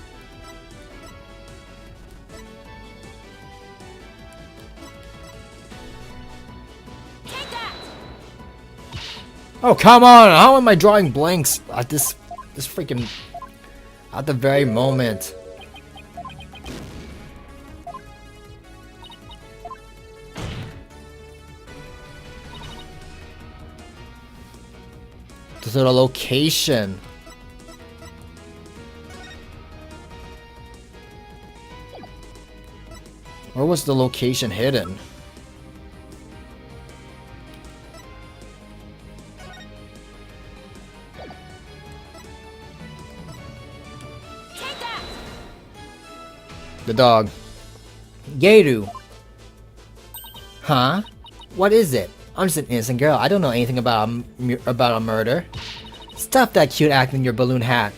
Oh, come on! How am I drawing blanks at this freaking... at the very moment? To the location. Where was the location hidden? The dog. Geiru. Huh? What is it? I'm just an innocent girl. I don't know anything about a murder. Stuff that cute act in your balloon hat.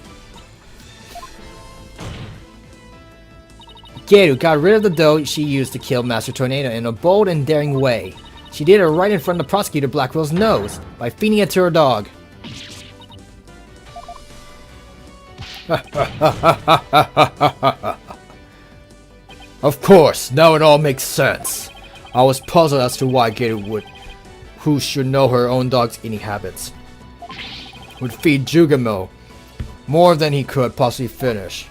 Geiru got rid of the dough she used to kill Master Tornado in a bold and daring way. She did it right in front of Prosecutor Blackwell's nose by feeding it to her dog. Of course, now it all makes sense. I was puzzled as to why Geiru who should know her own dog's eating habits, would feed Jugamo more than he could possibly finish.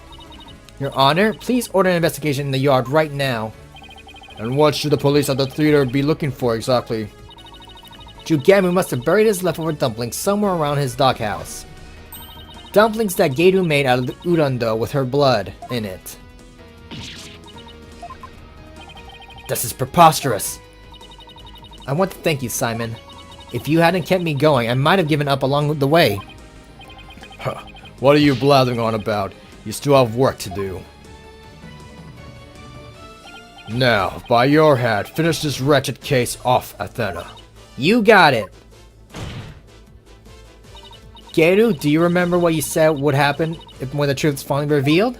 Your Honor, please order an investigation in the yard right now. And what should the police at the theater be looking for exactly? Jugamu must have buried his leftover dumplings somewhere around his doghouse. Dumplings that Geiru made out of the udon dough with her blood in it. This is preposterous. I want to thank you, Simon. If you hadn't kept me going, I might have given up along the way. Huh. What are you blathering on about? You still have work to do. Now, by your hand, finish this wretched case off, Athena. You got it. Geiru, do you remember what you said would happen when the truth is finally revealed?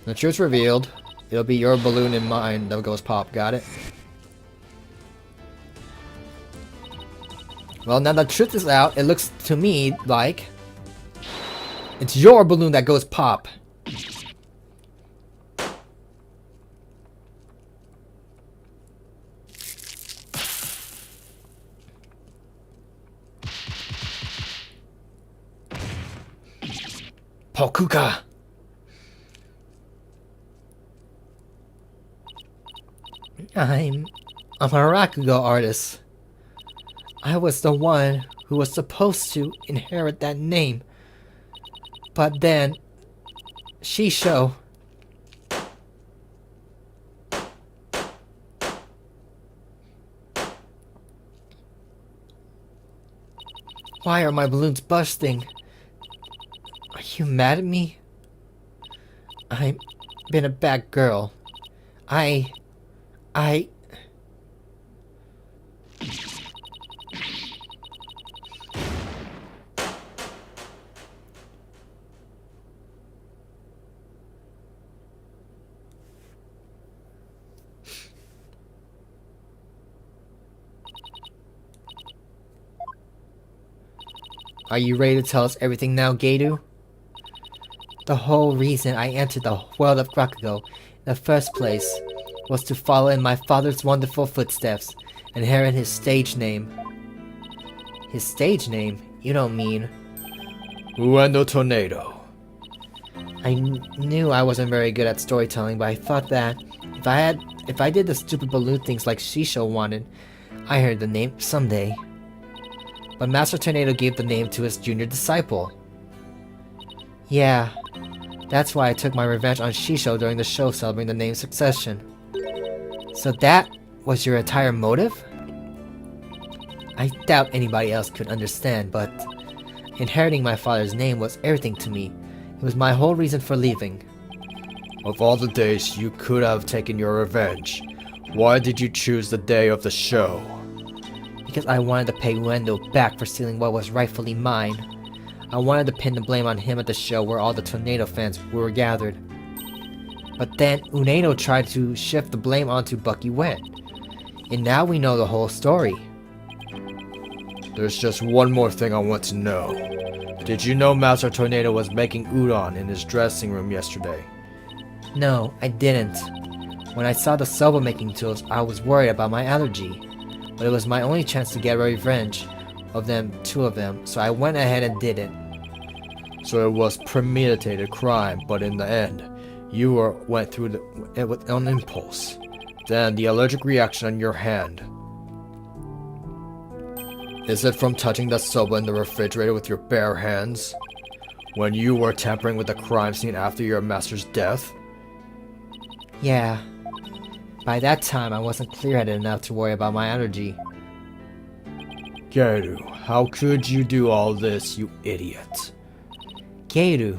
The truth's revealed. It'll be your balloon and mine that goes pop. Got it? Well, now the truth is out, it looks to me like it's your balloon that goes pop. Pokuka! I'm a Rakugo artist. I was the one who was supposed to inherit that name. But then, Shisho Why are my balloons busting? Are you mad at me? I've been a bad girl. I... Are you ready to tell us everything now, Gadu? The whole reason I entered the world of Rakugo in the first place was to follow in my father's wonderful footsteps and inherit his stage name. His stage name? You don't mean... Uendo Tornado. I knew I wasn't very good at storytelling, but I thought that if I did the stupid balloon things like Shisho wanted, I heard the name someday. But Master Tornado gave the name to his junior disciple. Yeah, that's why I took my revenge on Shisho during the show celebrating the name's succession. So that was your entire motive? I doubt anybody else could understand, but inheriting my father's name was everything to me. It was my whole reason for leaving. Of all the days you could have taken your revenge, why did you choose the day of the show? Because I wanted to pay Uendo back for stealing what was rightfully mine. I wanted to pin the blame on him at the show where all the Tornado fans were gathered. But then Uendo tried to shift the blame onto Bucky Wet. And now we know the whole story. There's just one more thing I want to know. Did you know Master Tornado was making udon in his dressing room yesterday? No, I didn't. When I saw the soba making tools, I was worried about my allergy. But it was my only chance to get revenge of them, two of them, so I went ahead and did it. So it was premeditated crime, but in the end, you went through it with an impulse. Then the allergic reaction on your hand. Is it from touching the soba in the refrigerator with your bare hands? When you were tampering with the crime scene after your master's death? Yeah. By that time, I wasn't clear-headed enough to worry about my allergy. Gadu, how could you do all this, you idiot? Geiru,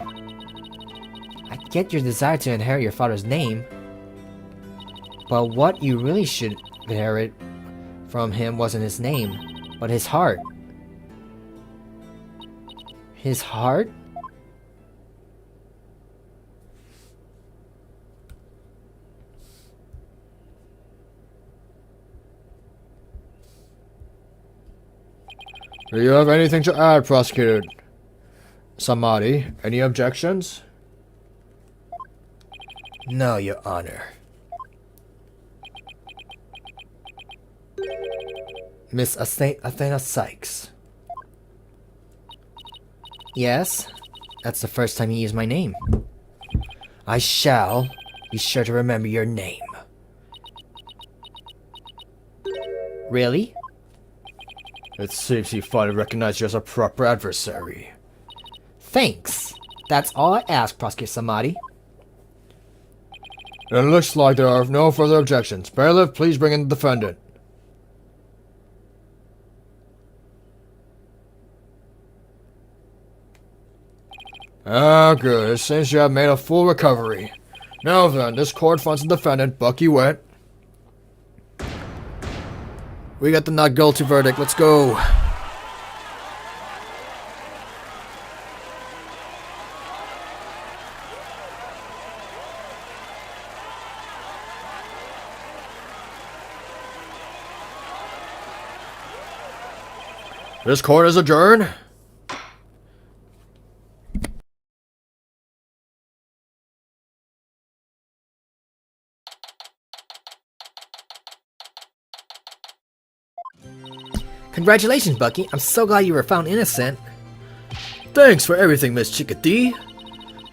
I get your desire to inherit your father's name, but what you really should inherit from him wasn't his name, but his heart. His heart? Do you have anything to add, Prosecutor Samadi? Any objections? No, Your Honor. Miss Athena Sykes. Yes? That's the first time you used my name. I shall be sure to remember your name. Really? It seems he finally recognized you as a proper adversary. Thanks. That's all I ask, Prosecutor Samadi. It looks like there are no further objections. Bailiff, please bring in the defendant. Ah, good. It seems you have made a full recovery. Now then, this court finds the defendant, Bucky Wet. We got the not guilty verdict. Let's go. This court is adjourned. Congratulations, Bucky. I'm so glad you were found innocent. Thanks for everything, Miss Chickadee.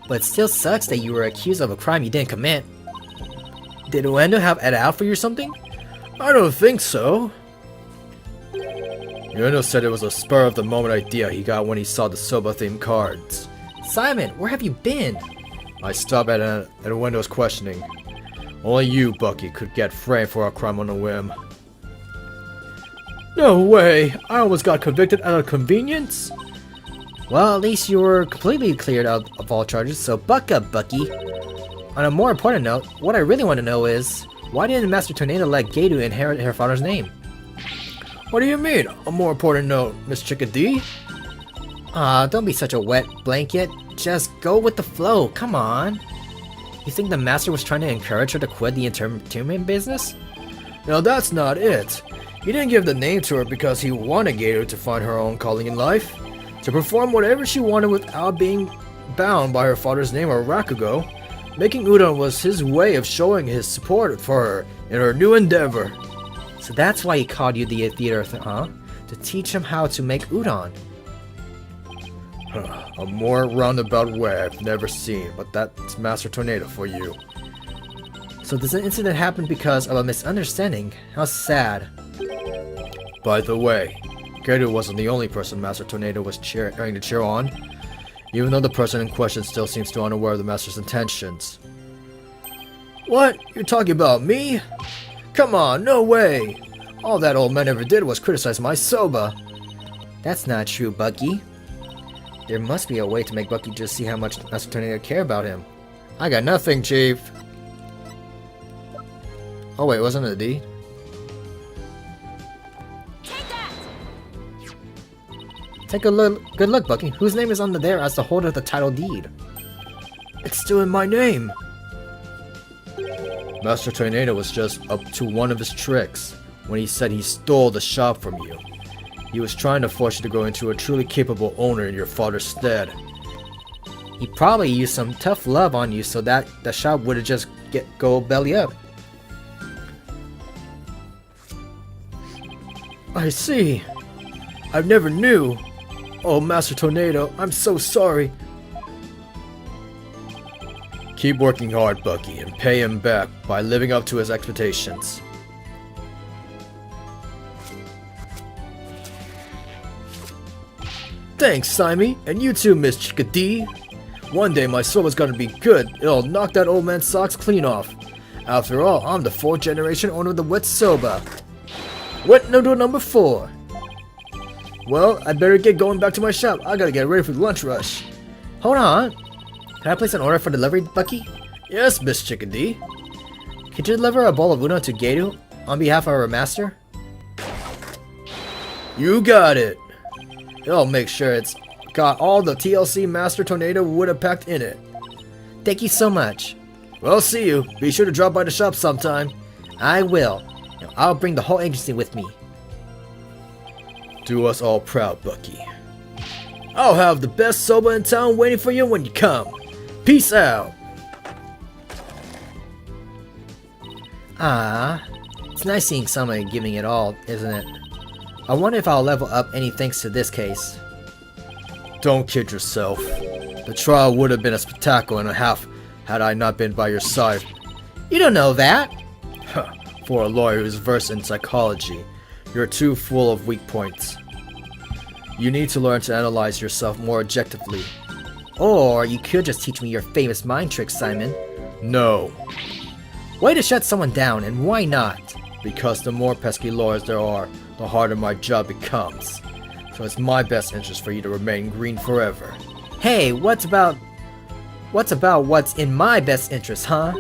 But it still sucks that you were accused of a crime you didn't commit. Did Uendo have it out for you or something? I don't think so. Uendo said it was a spur-of-the-moment idea he got when he saw the Soba-themed cards. Simon, where have you been? I stopped at Uendo's questioning. Only you, Bucky, could get framed for a crime on a whim. No way! I almost got convicted out of convenience? Well, at least you were completely cleared of all charges, so buck up, Bucky. On a more important note, what I really want to know is, why didn't Master Tornado let Gadu inherit her father's name? What do you mean? A more important note, Miss Chickadee? Don't be such a wet blanket. Just go with the flow, come on. You think the Master was trying to encourage her to quit the entertainment business? Now that's not it. He didn't give the name to her because he wanted Gator to find her own calling in life. To perform whatever she wanted without being bound by her father's name or Rakugo. Making udon was his way of showing his support for her in her new endeavor. So that's why he called you the theater, huh? To teach him how to make udon. A more roundabout way I've never seen, but that's Master Tornado for you. So this incident happened because of a misunderstanding. How sad. By the way, Geru wasn't the only person Master Tornado was trying to cheer on, even though the person in question still seems to unaware of the Master's intentions. What? You're talking about me? Come on, no way! All that old man ever did was criticize my soba. That's not true, Bucky. There must be a way to make Bucky just see how much Master Tornado care about him. I got nothing, Chief. Oh wait, wasn't it a D? Take that! Take a good look, Bucky. Whose name is on there as the holder of the title deed? It's still in my name. Master Tornado was just up to one of his tricks when he said he stole the shop from you. He was trying to force you to go into a truly capable owner in your father's stead. He probably used some tough love on you so that the shop would have just go belly up. I see. I never knew. Oh, Master Tornado, I'm so sorry. Keep working hard, Bucky, and pay him back by living up to his expectations. Thanks, Simon, and you too, Miss Chickadee. One day my soba's gonna be good. It'll knock that old man's socks clean off. After all, I'm the 4th generation owner of the wet soba. Wet noodle number 4. Well, I better get going back to my shop. I gotta get ready for the lunch rush. Hold on. Can I place an order for delivery, Bucky? Yes, Miss Chickadee. Could you deliver a bowl of udon to Geru on behalf of our master? You got it. I'll make sure it's got all the TLC Master Tornado would have packed in it. Thank you so much. Well, see you. Be sure to drop by the shop sometime. I will. Now, I'll bring the whole agency with me. Do us all proud, Bucky. I'll have the best soba in town waiting for you when you come. Peace out. It's nice seeing somebody giving it all, isn't it? I wonder if I'll level up any thanks to this case. Don't kid yourself. The trial would have been a spectacle and a half had I not been by your side. You don't know that. For a lawyer who's versed in psychology, you're too full of weak points. You need to learn to analyze yourself more objectively. Or you could just teach me your famous mind tricks, Simon. No. Way to shut someone down, and why not? Because the more pesky lawyers there are, the harder my job becomes. So it's my best interest for you to remain green forever. Hey, what's about what's in my best interest, huh?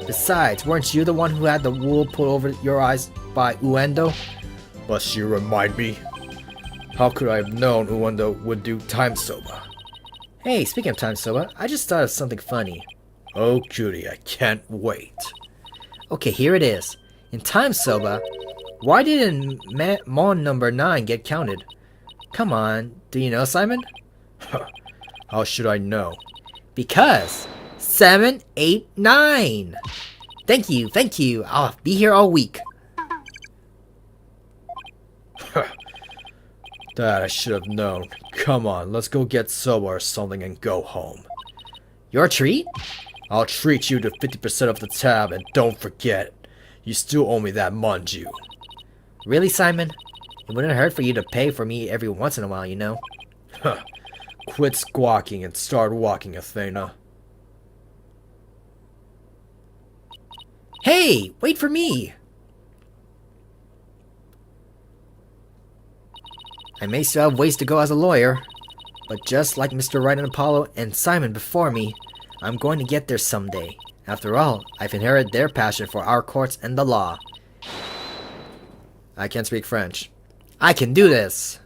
Besides, weren't you the one who had the wool pulled over your eyes by Uendo? Must you remind me? How could I have known Uendo would do time soba? Hey, speaking of time soba, I just thought of something funny. Oh, cutie, I can't wait. Okay, here it is. In time soba, why didn't Mon number 9 get counted? Come on, do you know, Simon? How should I know? Because 7, 8, 9. Thank you. I'll be here all week. That I should have known. Come on, let's go get soba or something and go home. Your treat? I'll treat you to 50% of the tab, and don't forget, you still owe me that manju. Really, Simon? It wouldn't hurt for you to pay for me every once in a while, you know? Quit squawking and start walking, Athena. Hey, wait for me! I may still have ways to go as a lawyer, but just like Mr. Wright and Apollo and Simon before me, I'm going to get there someday. After all, I've inherited their passion for our courts and the law. I can't speak French. I can do this!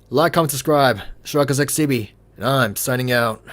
Like, comment, subscribe. ShirakoZXTV, and I'm signing out.